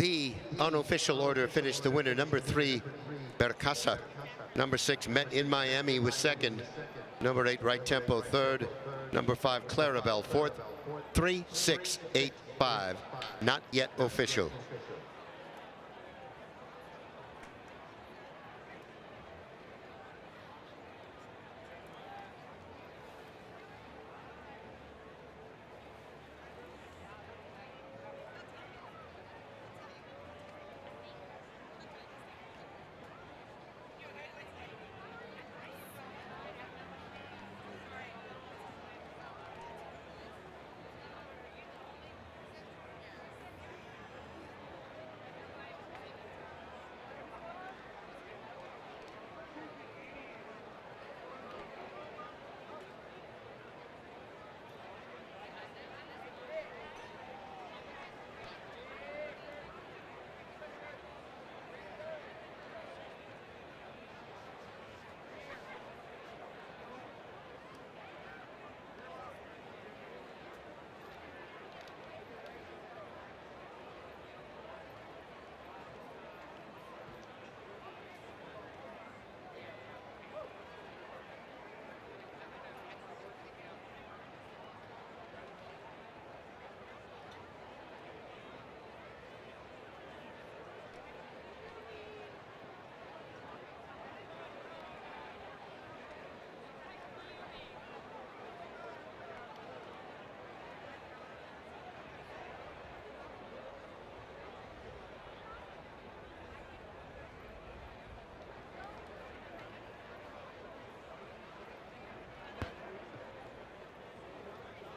The unofficial order finished the winner. Number 3, Bercasa. Number 6, Met in Miami was second. Number 8, Right Tempo third. Number 5, Clarabelle fourth. 3, 6, 8, 5. Not yet official.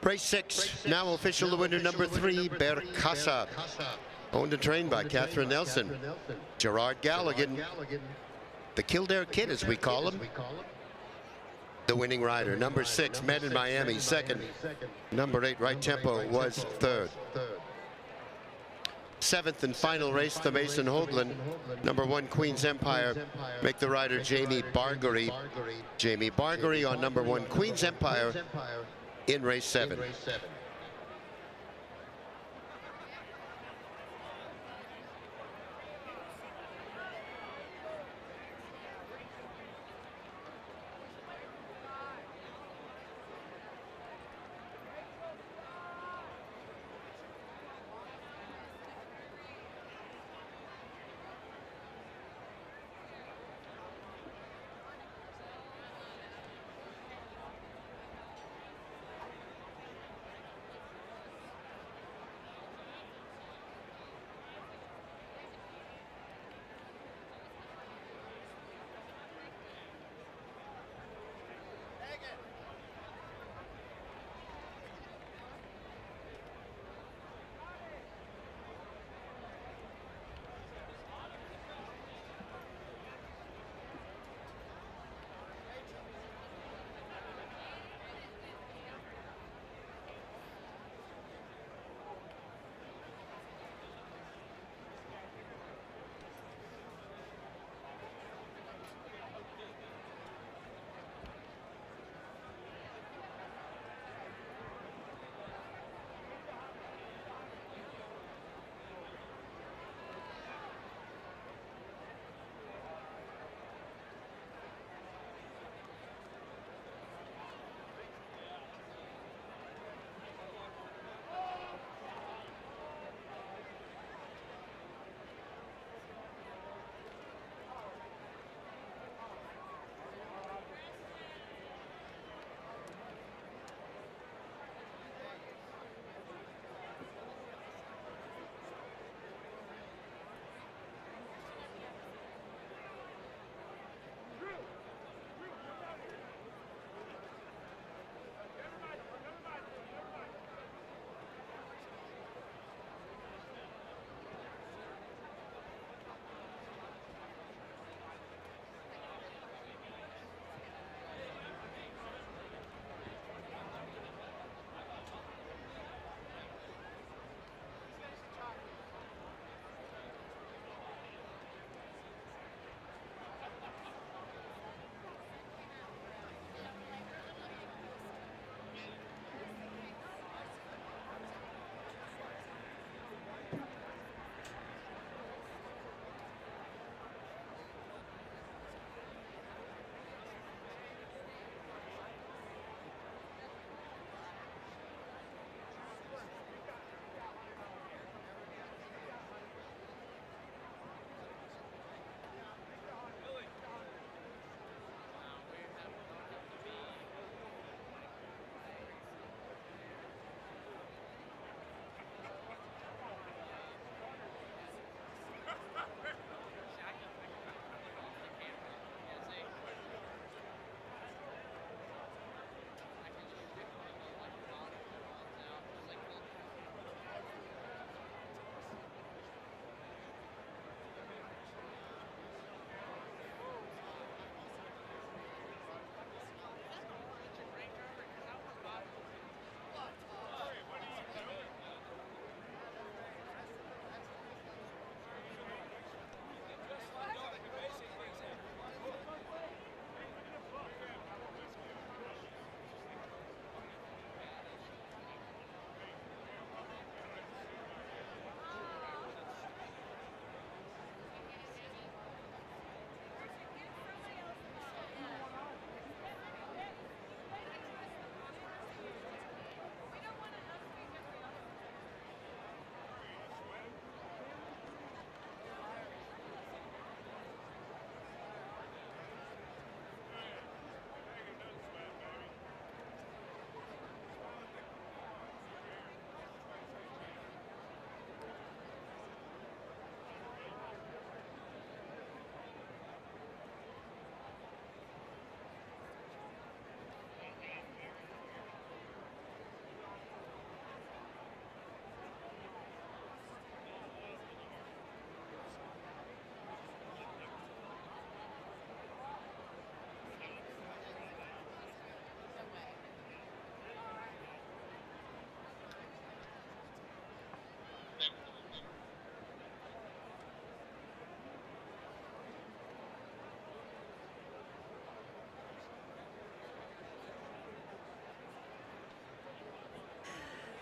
Race 6, now official, the winner, number 3, Bercasa. Owned and trained by Catherine Nelson. Gerard Galligan, the Kildare Kid as we call him. The winning rider, number 6, Met in Miami, second. Number 8, Right Tempo was third. 7th and final race, the Mason Hoagland. Number 1, Queen's Empire, make the rider Jamie Bargery. Jamie Bargery on number 1, Queen's Empire, in race 7.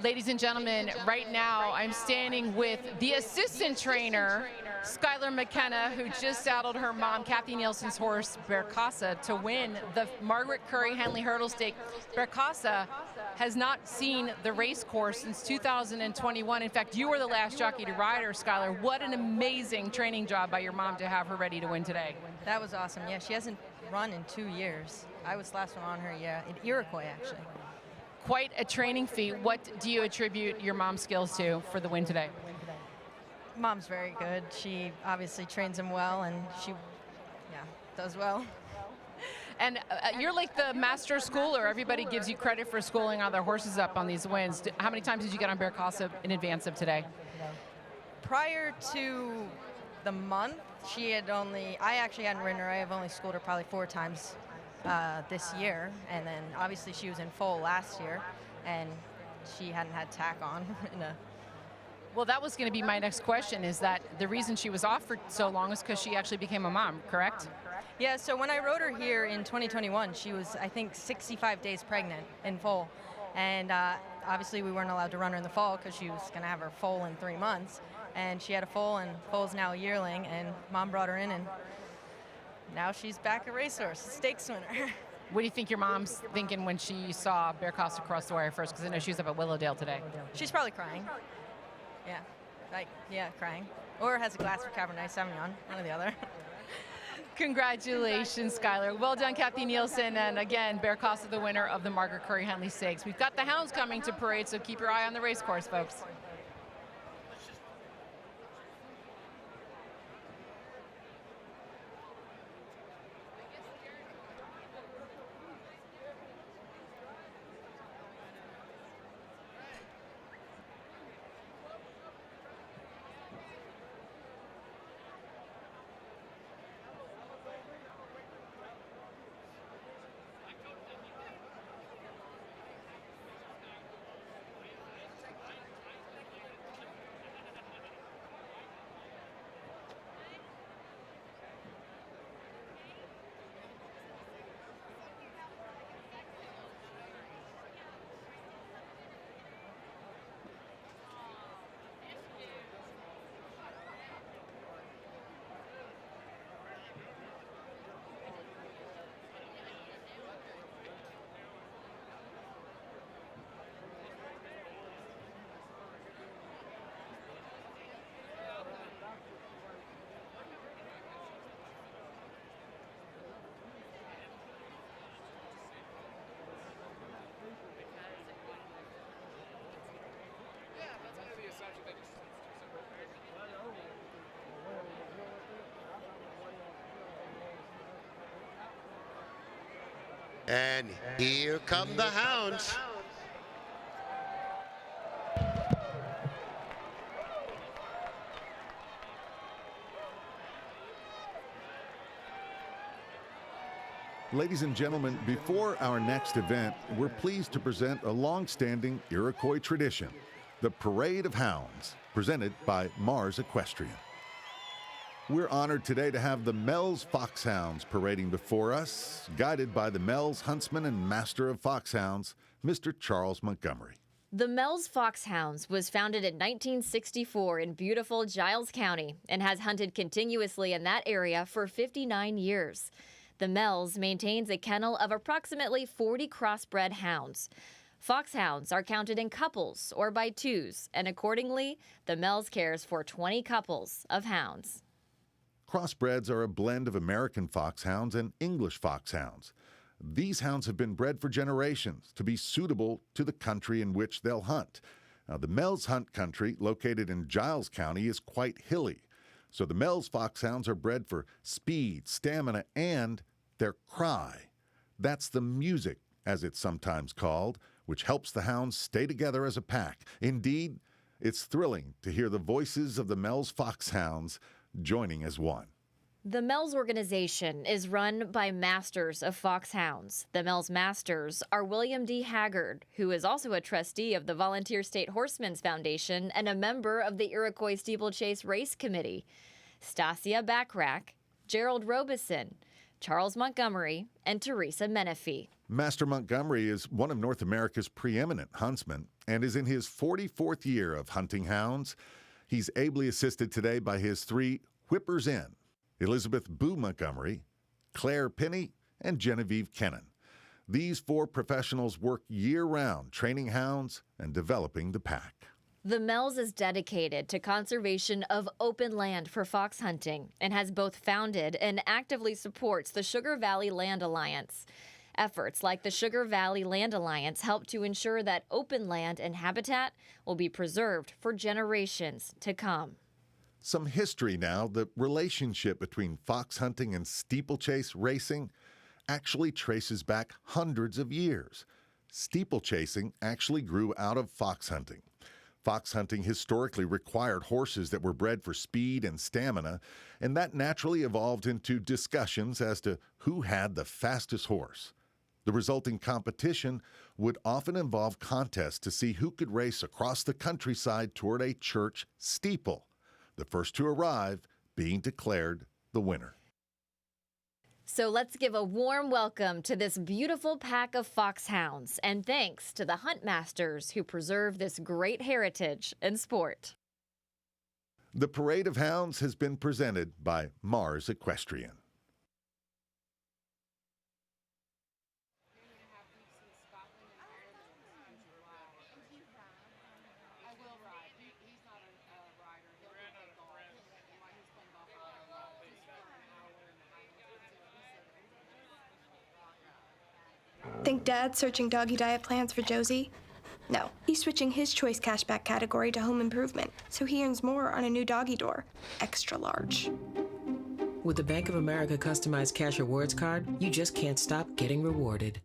Ladies and gentlemen, right now I'm standing with the assistant trainer, Skylar McKenna, who just saddled her mom, Kathy Nielsen's horse, Berkasa, to win the Margaret Curry Henley Hurdle Stake. Berkasa has not seen the race course since 2021. In fact, you were the last jockey to ride her, Skylar. What an amazing training job by your mom to have her ready to win today. That was awesome. Yeah, she hasn't run in 2 years. I was the last one on her, yeah, in Iroquois, actually. Quite a training feat. What do you attribute your mom's skills to for the win today? Mom's very good. She obviously trains him well, and she, does well. And you're like the master schooler. Everybody gives you credit for schooling all their horses up on these wins. How many times did you get on Berkasa in advance of today? Prior to the month, I actually hadn't ridden her. I have only schooled her probably 4 times this year, and then obviously she was in foal last year, and she hadn't had tack on. Well, that was going to be my next question, is that the reason she was off for so long is because she actually became a mom, correct? Yeah, so when I rode her here in 2021, she was, I think, 65 days pregnant in foal, and obviously we weren't allowed to run her in the fall because she was going to have her foal in 3 months, and she had a foal, and foal's now a yearling, and mom brought her in, and now she's back a racehorse, stakes winner. What do you think your mom's thinking when she saw Berkasa cross the wire first? Because I know she was up at Willowdale today. She's probably crying. Yeah, crying. Or has a glass of Cabernet Sauvignon, one or the other. Congratulations, Skylar. Well done, Kathy Nielsen. And again, Berkasa, the winner of the Margaret Curry Henley Stakes. We've got the hounds coming to parade, so keep your eye on the race course, folks. And here come the hounds. Ladies and gentlemen, before our next event, we're pleased to present a long-standing Iroquois tradition, the Parade of Hounds, presented by Mars Equestrian. We're honored today to have the Mel's Foxhounds parading before us, guided by the Mel's huntsman and master of foxhounds, Mr. Charles Montgomery. The Mel's Foxhounds was founded in 1964 in beautiful Giles County and has hunted continuously in that area for 59 years. The Mel's maintains a kennel of approximately 40 crossbred hounds. Foxhounds are counted in couples or by twos, and accordingly, the Mel's cares for 20 couples of hounds. Crossbreds are a blend of American foxhounds and English foxhounds. These hounds have been bred for generations to be suitable to the country in which they'll hunt. Now, the Mel's hunt country, located in Giles County, is quite hilly. So the Mel's foxhounds are bred for speed, stamina, and their cry. That's the music, as it's sometimes called, which helps the hounds stay together as a pack. Indeed, it's thrilling to hear the voices of the Mel's foxhounds joining as one. The Mel's organization is run by masters of foxhounds. The Mel's masters are William D. Haggard, who is also a trustee of the Volunteer State Horsemen's Foundation and a member of the Iroquois Steeplechase Race Committee, Stasia Backrack, Gerald Robeson, Charles Montgomery, and Teresa Menifee. Master Montgomery is one of North America's preeminent huntsmen and is in his 44th year of hunting hounds. He's ably assisted today by his 3 whippers in, Elizabeth Boo Montgomery, Claire Penny, and Genevieve Kennan. These 4 professionals work year-round training hounds and developing the pack. The Mells is dedicated to conservation of open land for fox hunting and has both founded and actively supports the Sugar Valley Land Alliance. Efforts like the Sugar Valley Land Alliance help to ensure that open land and habitat will be preserved for generations to come. Some history now. The relationship between fox hunting and steeplechase racing actually traces back hundreds of years. Steeplechasing actually grew out of fox hunting. Fox hunting historically required horses that were bred for speed and stamina, and that naturally evolved into discussions as to who had the fastest horse. The resulting competition would often involve contests to see who could race across the countryside toward a church steeple, the first to arrive being declared the winner. So let's give a warm welcome to this beautiful pack of foxhounds, and thanks to the hunt masters who preserve this great heritage and sport. The Parade of Hounds has been presented by Mars Equestrian. Think Dad's searching doggy diet plans for Josie? No, he's switching his choice cashback category to home improvement, so he earns more on a new doggy door, extra large. With the Bank of America customized cash rewards card, you just can't stop getting rewarded.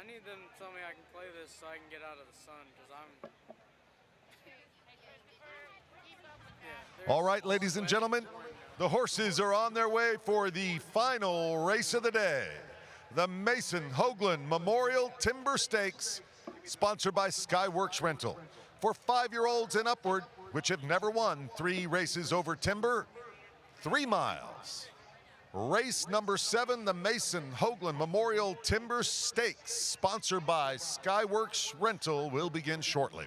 need them to tell me I can play this so I can get out of the sun, because I'm... All right, ladies and gentlemen, the horses are on their way for the final race of the day. The Mason Hoagland Memorial Timber Stakes, sponsored by Skyworks Rental. For 5-year-olds and upward, which have never won 3 races over timber, 3 miles. Race number 7, the Mason Hoagland Memorial Timber Stakes, sponsored by Skyworks Rental, will begin shortly.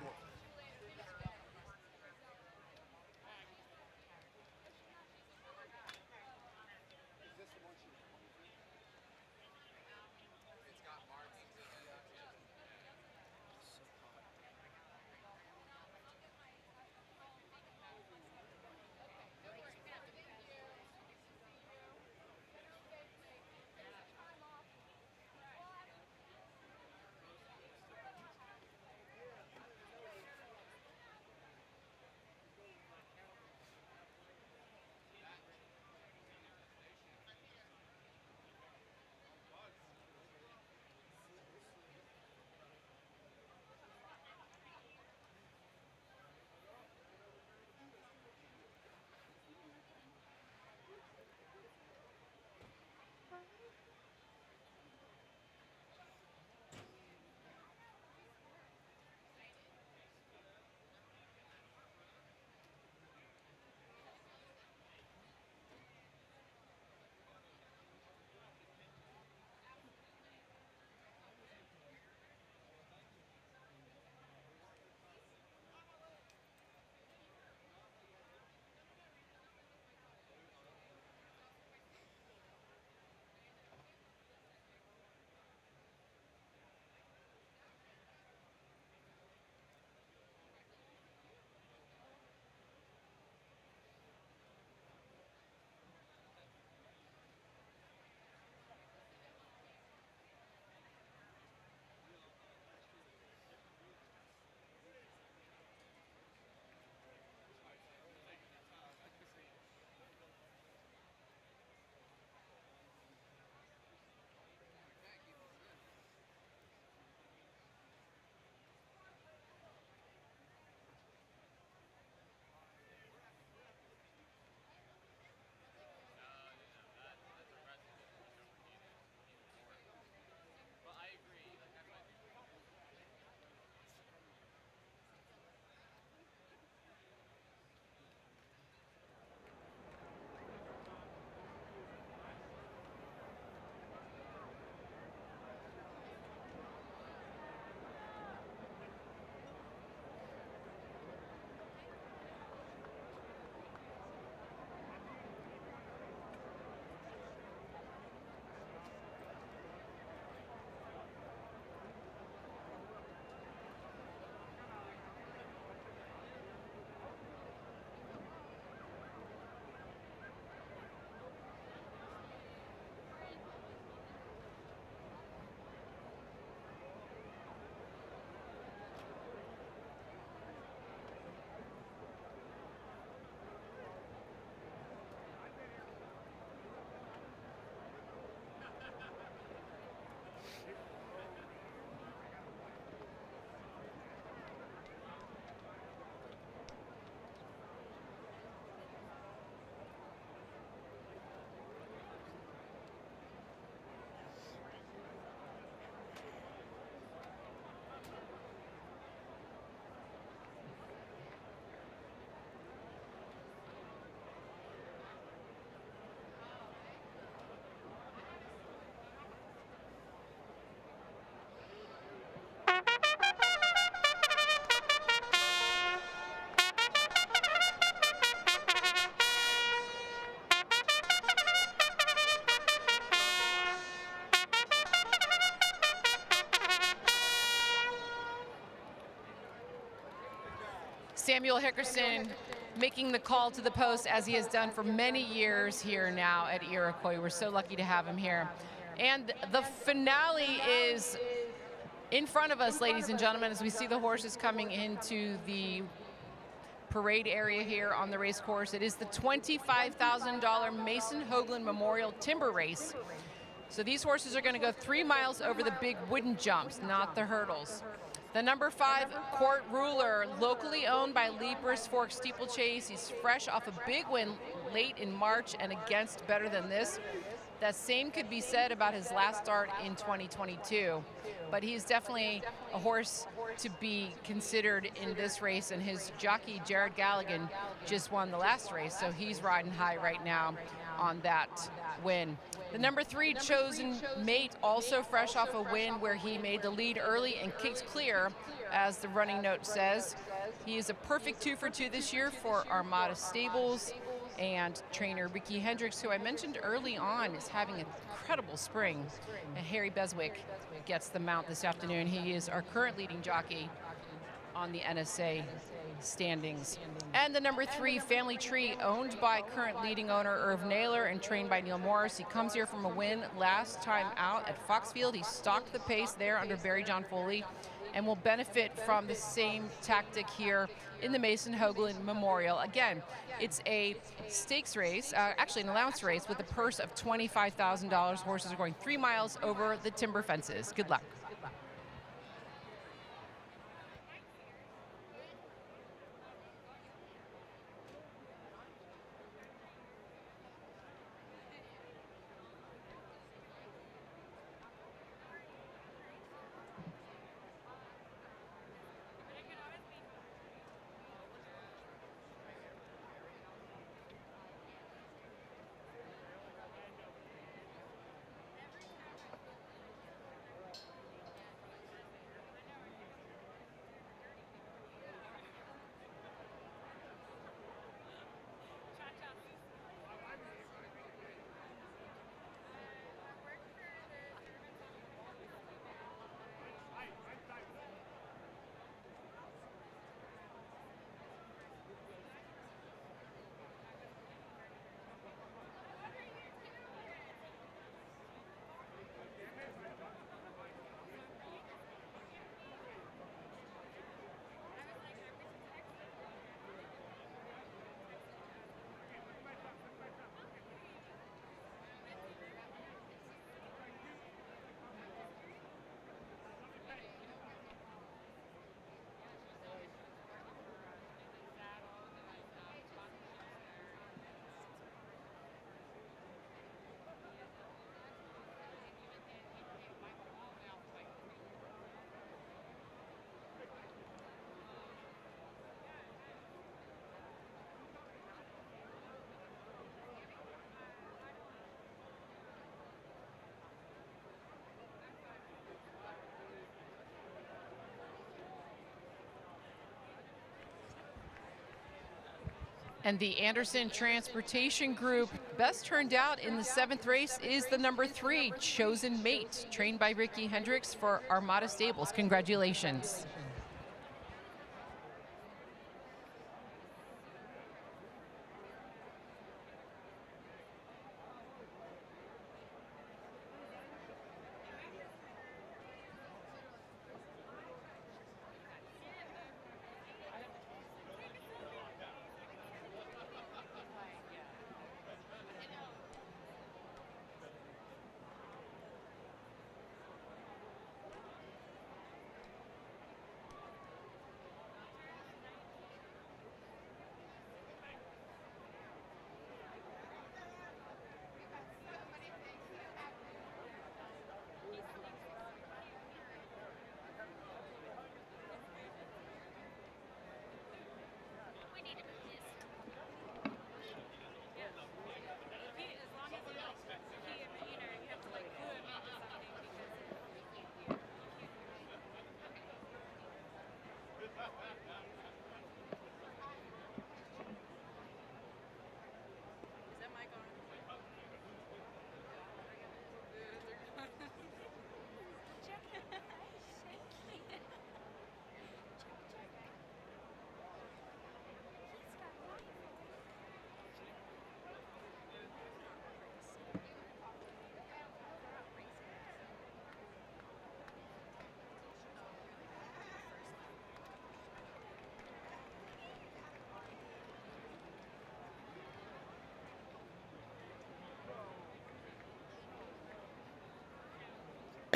Samuel Hickerson making the call to the post as he has done for many years here now at Iroquois. We're so lucky to have him here. And the finale is in front of us, ladies and gentlemen, as we see the horses coming into the parade area here on the race course. It is the $25,000 Mason Hoagland Memorial Timber Race. So these horses are going to go 3 miles over the big wooden jumps, not the hurdles. The number 5, Court Ruler, locally owned by Leapers Fork Steeplechase. He's fresh off a big win late in March and against Better Than This. That same could be said about his last start in 2022. But he's definitely a horse to be considered in this race, and his jockey, Jared Galligan, just won the last race, so he's riding high right now on that win. The number 3, Chosen Mate, also fresh off a win where he made the lead early and kicked clear, as the running note says. He is a perfect 2 for 2 this year for Armada Stables, and trainer Ricky Hendricks, who I mentioned early on, is having an incredible spring. And Harry Beswick gets the mount this afternoon. He is our current leading jockey on the NSA standings. And the number 3, Family Tree, owned by current leading owner Irv Naylor and trained by Neil Morris. He comes here from a win last time out at Foxfield. He stalked the pace there under Barry John Foley and will benefit from the same tactic here in the Mason Hoagland Memorial. Again, it's a stakes race, actually an allowance race with a purse of $25,000. Horses are going 3 miles over the timber fences. Good luck. And the Anderson Transportation Group best turned out in the 7th race is the number 3, Chosen Mate, trained by Ricky Hendricks for Armada Stables. Congratulations.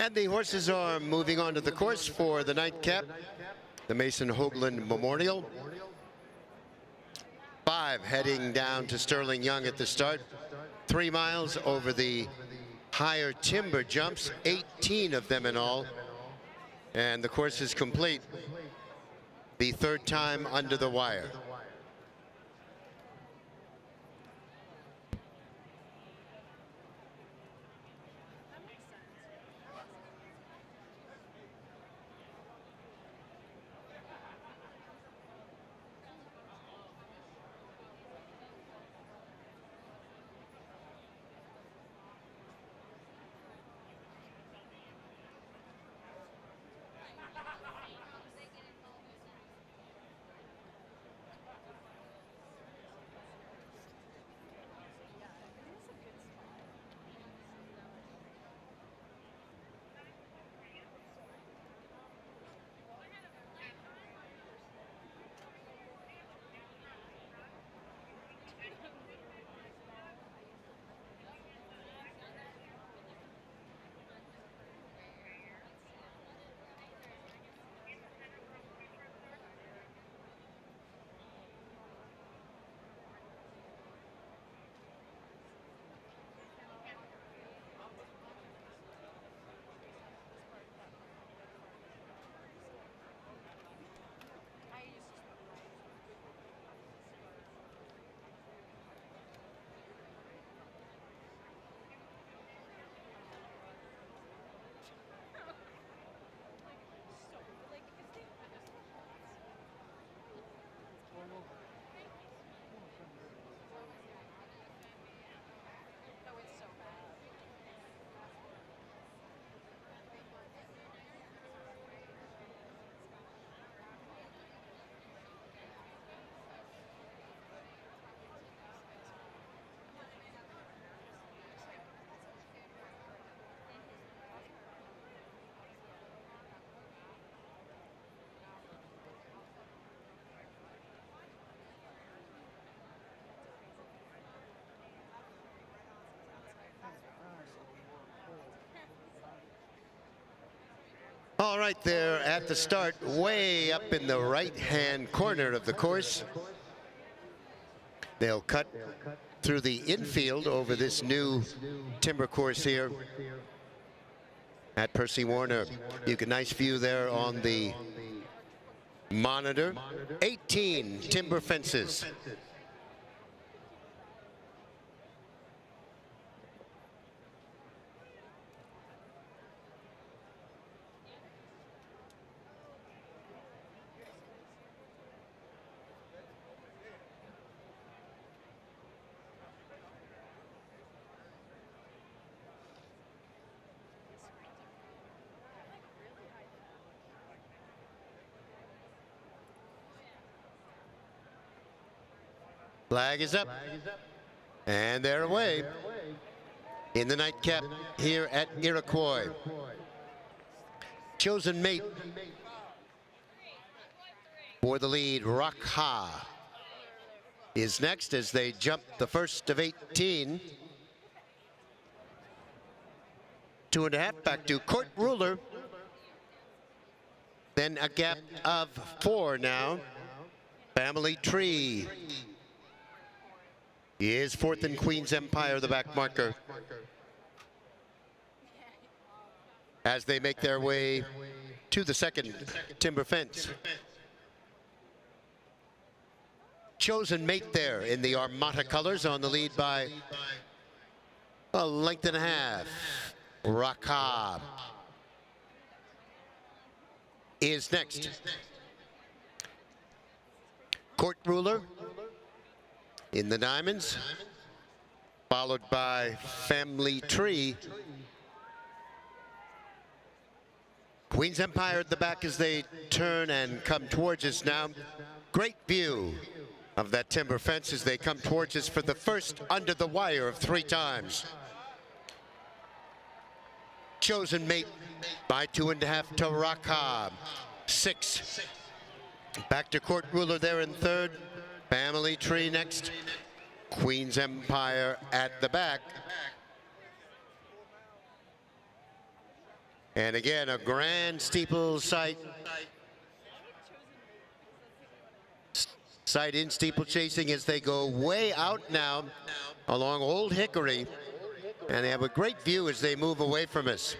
And the horses are moving on to the course for the nightcap, the Mason Hoagland Memorial. 5 heading down to Sterling Young at the start. 3 miles over the higher timber jumps, 18 of them in all. And the course is complete. The 3rd time under the wire. All right, there at the start, way up in the right-hand corner of the course. They'll cut through the infield over this new timber course here at Percy Warner. You get a nice view there on the monitor. 18 timber fences. Flag is up, and they're away in the nightcap here at Iroquois. Chosen mate for the lead, Rock Ha, is next as they jump the first of 18. 2.5 back to Court Ruler. Then a gap of 4 now. Family Tree is 4th in Queen's Empire, the back marker, as they make their way to the second timber fence. Chosen mate there in the Armata colors, on the lead by a length and a half. Raka is next. Court Ruler in the diamonds, followed by Family Tree. Queen's Empire at the back as they turn and come towards us now. Great view of that timber fence as they come towards us for the first under the wire of 3 times. Chosen mate by 2.5 to Raka. 6. Back to Court Ruler there in 3rd. Family Tree next. Queen's Empire at the back. And again, a grand steeple sight in steeplechasing as they go way out now along Old Hickory. And they have a great view as they move away from us.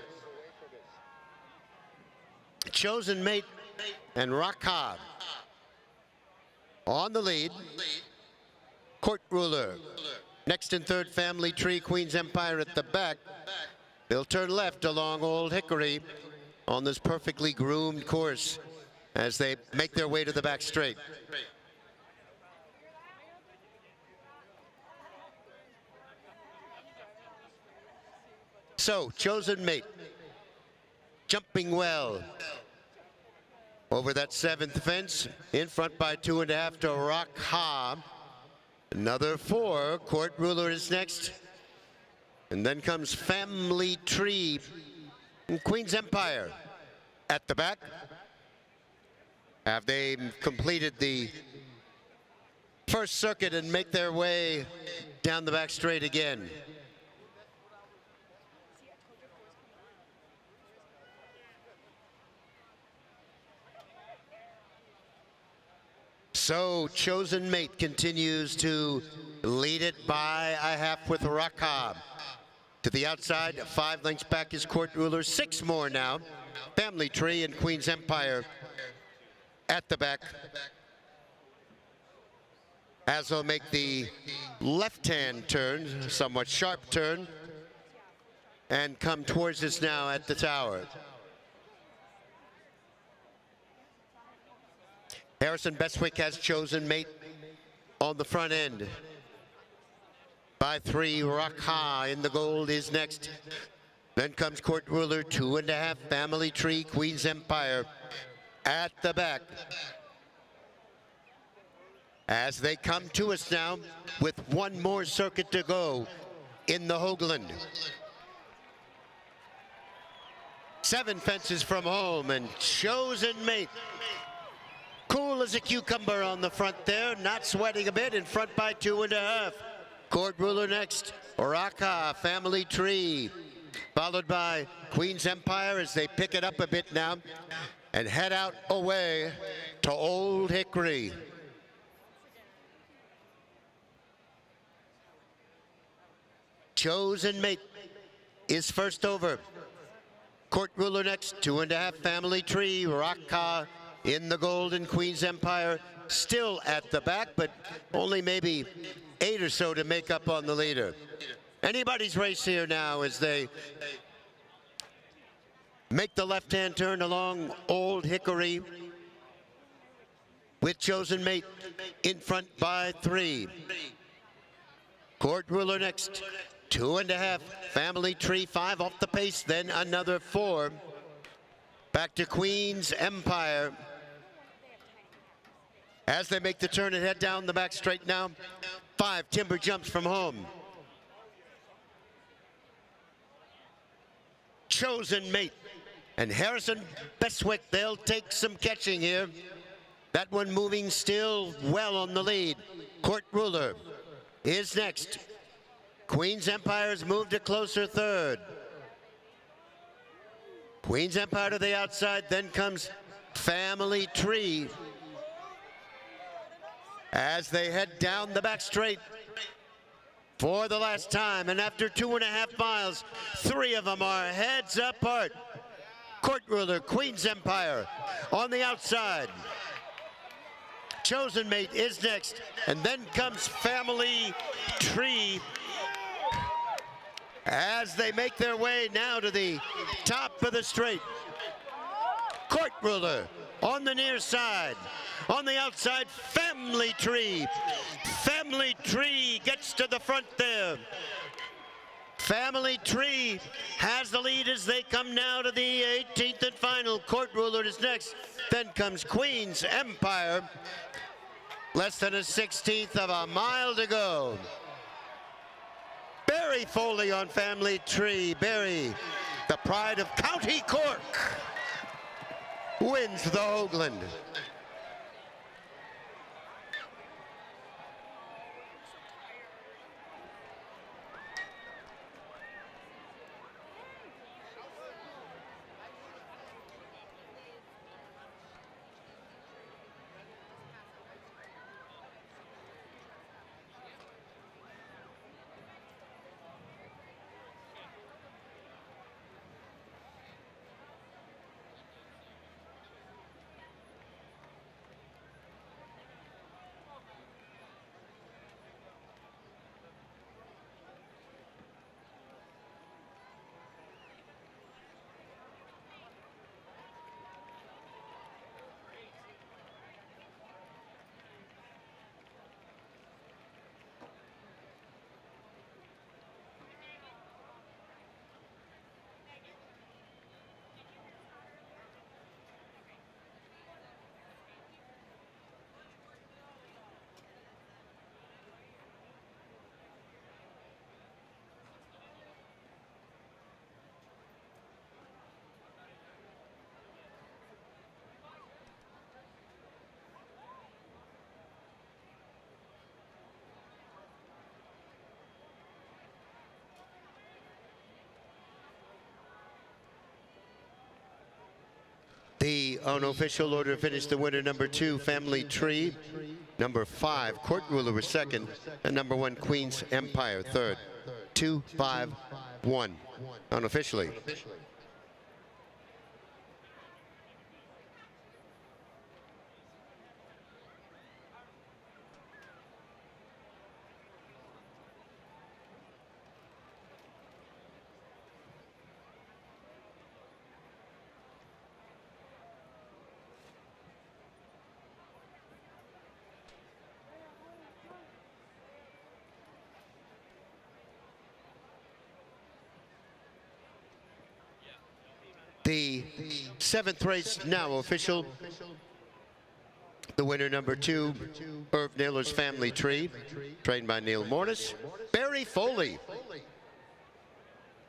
Chosen Mate and Raka on the lead. Court Ruler. Next and third, Family Tree, Queen's Empire at the back. They'll turn left along Old Hickory on this perfectly groomed course as they make their way to the back straight. So, Chosen Mate, jumping well over that 7th fence, in front by 2.5 to Rock Ha. Another 4, Court Ruler is next. And then comes Family Tree and Queen's Empire at the back. Have they completed the first circuit and make their way down the back straight again? So Chosen Mate continues to lead it by a half with Raka. To the outside, 5 lengths back is Court Ruler, 6 more now. Family Tree and Queen's Empire at the back. As they'll make the left-hand turn, somewhat sharp turn, and come towards us now at the tower. Harrison Bestwick has Chosen Mate on the front end. By 3, Raka in the gold is next. Then comes Court Ruler, 2.5, Family Tree, Queen's Empire at the back. As they come to us now with 1 more circuit to go in the Hoagland. 7 fences from home, and Chosen Mate, cool as a cucumber on the front there, not sweating a bit, in front by 2.5. Court Ruler next, Raka, Family Tree, followed by Queen's Empire as they pick it up a bit now and head out away to Old Hickory. Chosen Mate is first over. Court Ruler next, 2.5, Family Tree, Raka in the golden, Queen's Empire still at the back, but only maybe 8 or so to make up on the leader. Anybody's race here now as they make the left-hand turn along Old Hickory with Chosen Mate in front by 3. Court Ruler next, 2.5, Family Tree, 5 off the pace, then another 4. Back to Queen's Empire. As they make the turn and head down the back straight now, 5 Timber Jumps from home. Chosen Mate and Harrison Bestwick, they'll take some catching here. That one moving still well on the lead. Court Ruler is next. Queen's Empire's moved a closer third. Queen's Empire to the outside, then comes Family Tree. As they head down the back straight for the last time, and after 2.5 miles, 3 of them are heads apart. Court Ruler, Queen's Empire on the outside. Chosen Mate is next, and then comes Family Tree as they make their way now to the top of the straight. Court Ruler on the near side. On the outside, Family Tree. Family Tree gets to the front there. Family Tree has the lead as they come now to the 18th and final. Court Ruler is next. Then comes Queen's Empire. Less than a 16th of a mile to go. Barry Foley on Family Tree. Barry, the pride of County Cork, wins the Hoagland. The unofficial order to finish, the winner, number 2, Family Tree. Number 5, Court Ruler was second. And number 1, Queen's Empire, third. 2, 5, 1, unofficially. The 7th race now official. The winner, number 2, Irv Naylor's Family Tree, trained by Neil Mornis. Barry Foley,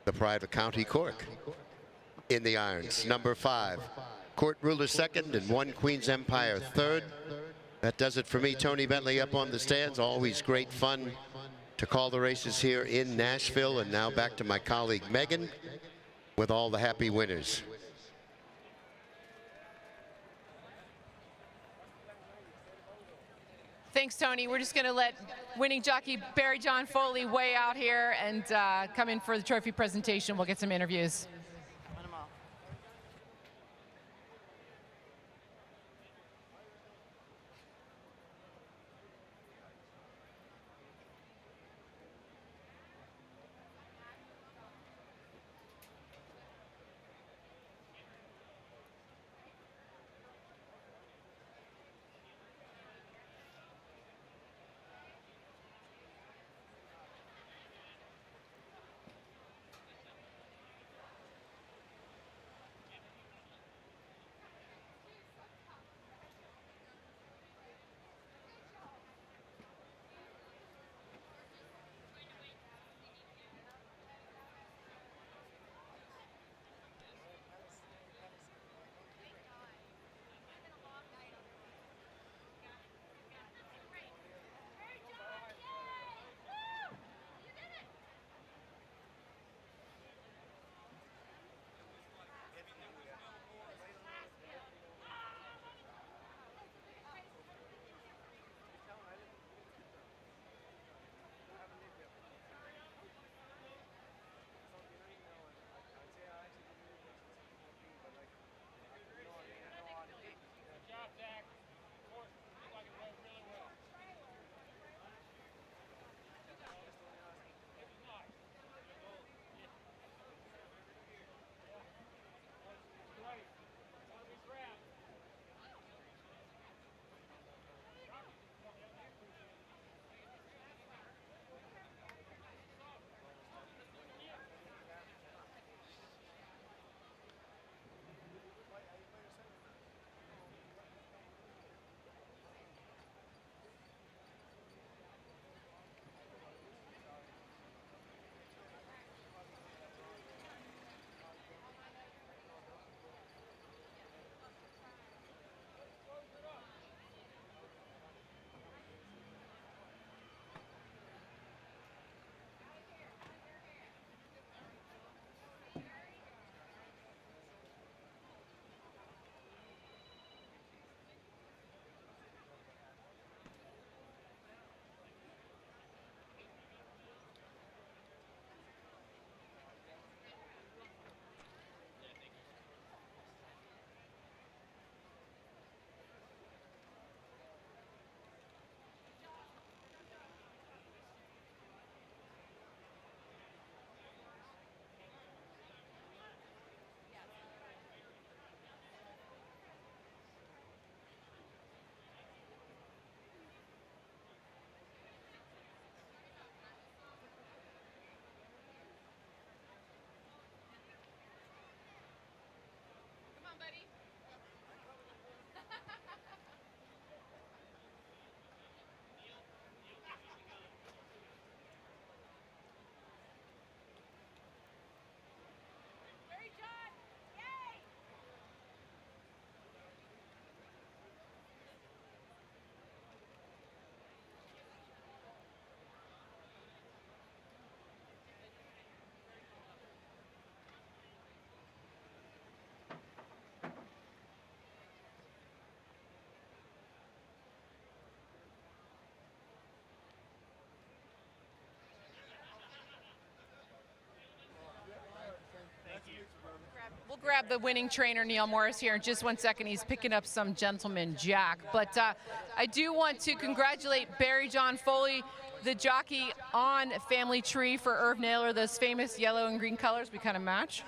the pride of County Cork, in the irons. Number 5, Court Ruler second, and 1, Queen's Empire third. That does it for me. Tony Bentley up on the stands. Always great fun to call the races here in Nashville. And now back to my colleague Megan with all the happy winners. Thanks, Tony. We're just going to let winning jockey Barry John Foley weigh out here and come in for the trophy presentation. We'll get some interviews. have the winning trainer, Neil Morris, here in just 1 second. He's picking up some gentleman jack. But I do want to congratulate Barry John Foley, the jockey on Family Tree for Irv Naylor, those famous yellow and green colors. We kind of match.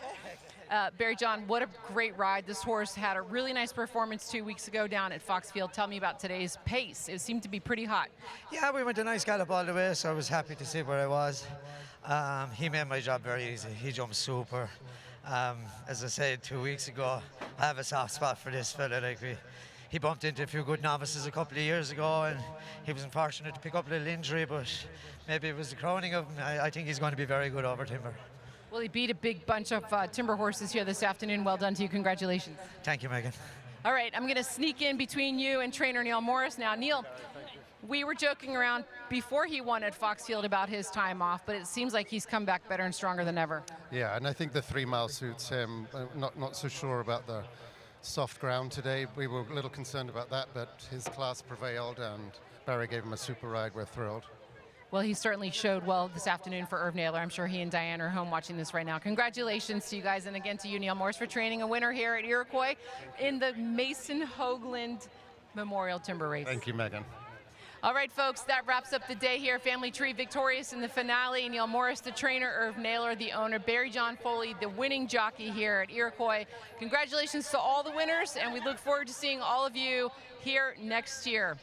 Barry John, what a great ride. This horse had a really nice performance 2 weeks ago down at Foxfield. Tell me about today's pace. It seemed to be pretty hot. Yeah, we went a nice gallop all the way, so I was happy to see where I was. He made my job very easy. He jumped super. As I said 2 weeks ago, I have a soft spot for this fella. He bumped into a few good novices a couple of years ago, and he was unfortunate to pick up a little injury, but maybe it was the crowning of him. I think he's going to be very good over timber. Well, he beat a big bunch of timber horses here this afternoon. Well done to you. Congratulations. Thank you, Megan. All right, I'm going to sneak in between you and trainer Neil Morris now. Neil, we were joking around before he won at Foxfield about his time off, but it seems like he's come back better and stronger than ever. Yeah, and I think the 3 mile suits him. Not so sure about the soft ground today. We were a little concerned about that, but his class prevailed, and Barry gave him a super ride. We're thrilled. Well, he certainly showed well this afternoon for Irv Naylor. I'm sure he and Diane are home watching this right now. Congratulations to you guys, and again to you, Neil Morris, for training a winner here at Iroquois in the Mason Hoagland Memorial Timber Race. Thank you, Megan. All right, folks, that wraps up the day here. Family Tree victorious in the finale. Neil Morris, the trainer, Irv Naylor, the owner, Barry John Foley, the winning jockey here at Iroquois. Congratulations to all the winners, and we look forward to seeing all of you here next year.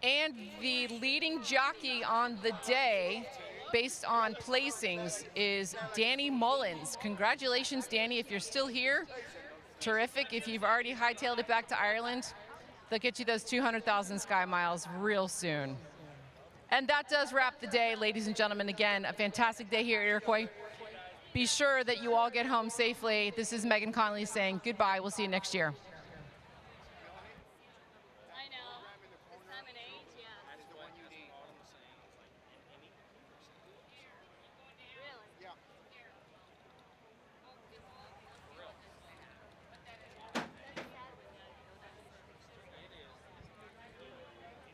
And the leading jockey on the day, based on placings, is Danny Mullins. Congratulations, Danny, if you're still here. Terrific. If you've already hightailed it back to Ireland, they'll get you those 200,000 Sky Miles real soon. And that does wrap the day, ladies and gentlemen. Again, a fantastic day here at Iroquois. Be sure that you all get home safely. This is Megan Connolly saying goodbye. We'll see you next year.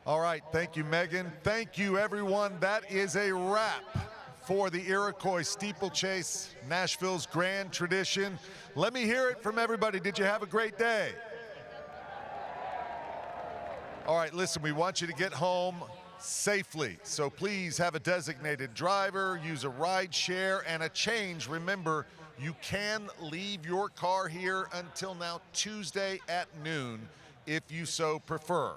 All right, thank you, Megan. Thank you, everyone. That is a wrap for the Iroquois Steeplechase, Nashville's grand tradition. Let me hear it from everybody. Did you have a great day? All right, listen, we want you to get home safely. So please have a designated driver, use a ride share, and a change. Remember, you can leave your car here until now Tuesday at noon if you so prefer.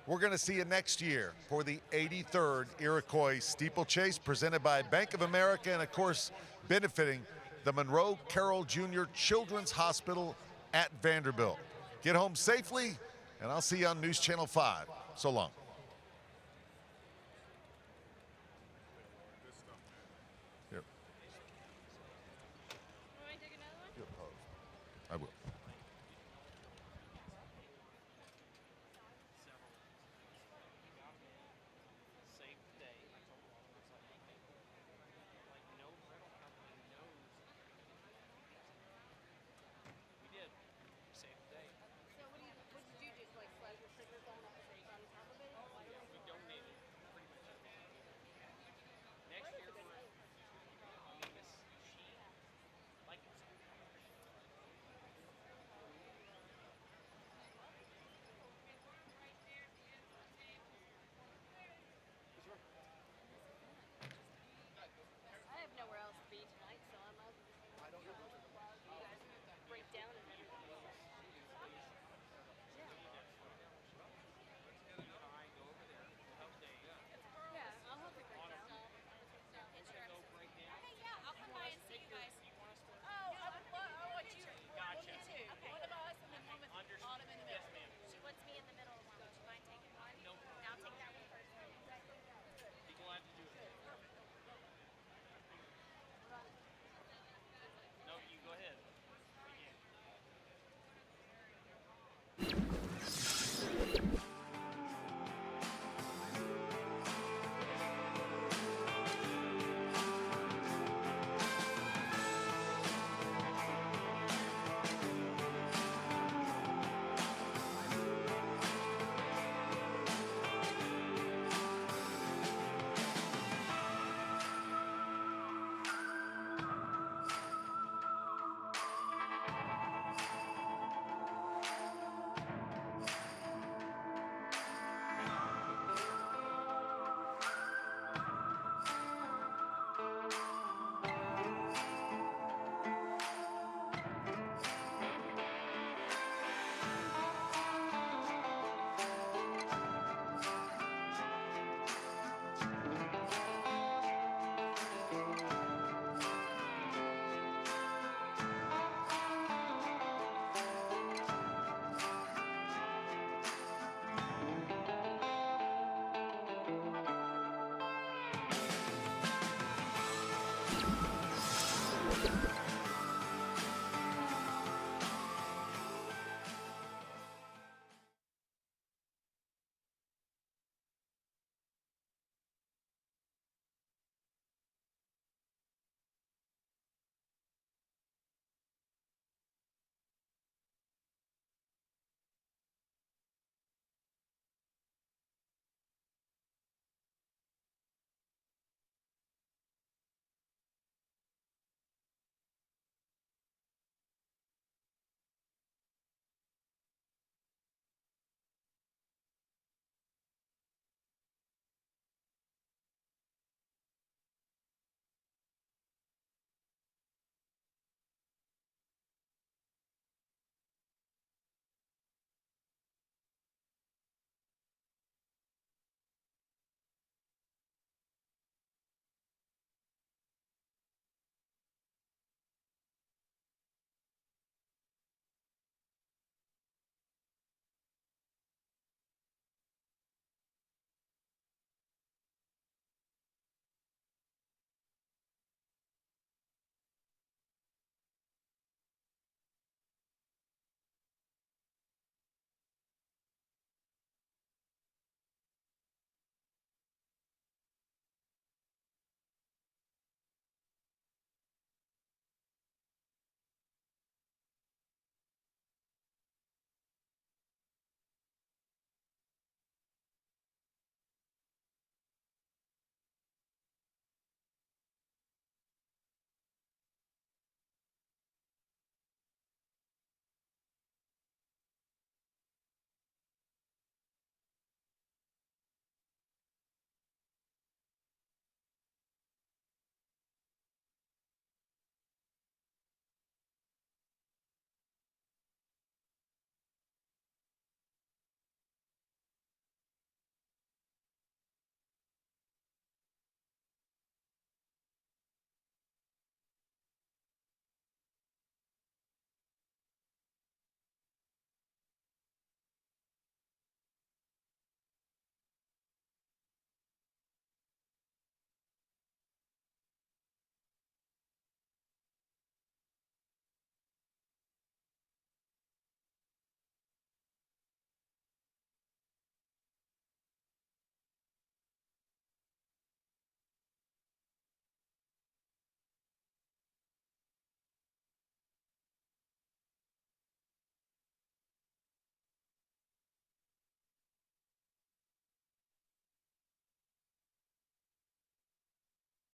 We're going to see you next year for the 83rd Iroquois Steeplechase, presented by Bank of America and, of course, benefiting the Monroe Carell Jr. Children's Hospital at Vanderbilt. Get home safely, and I'll see you on News Channel 5. So long.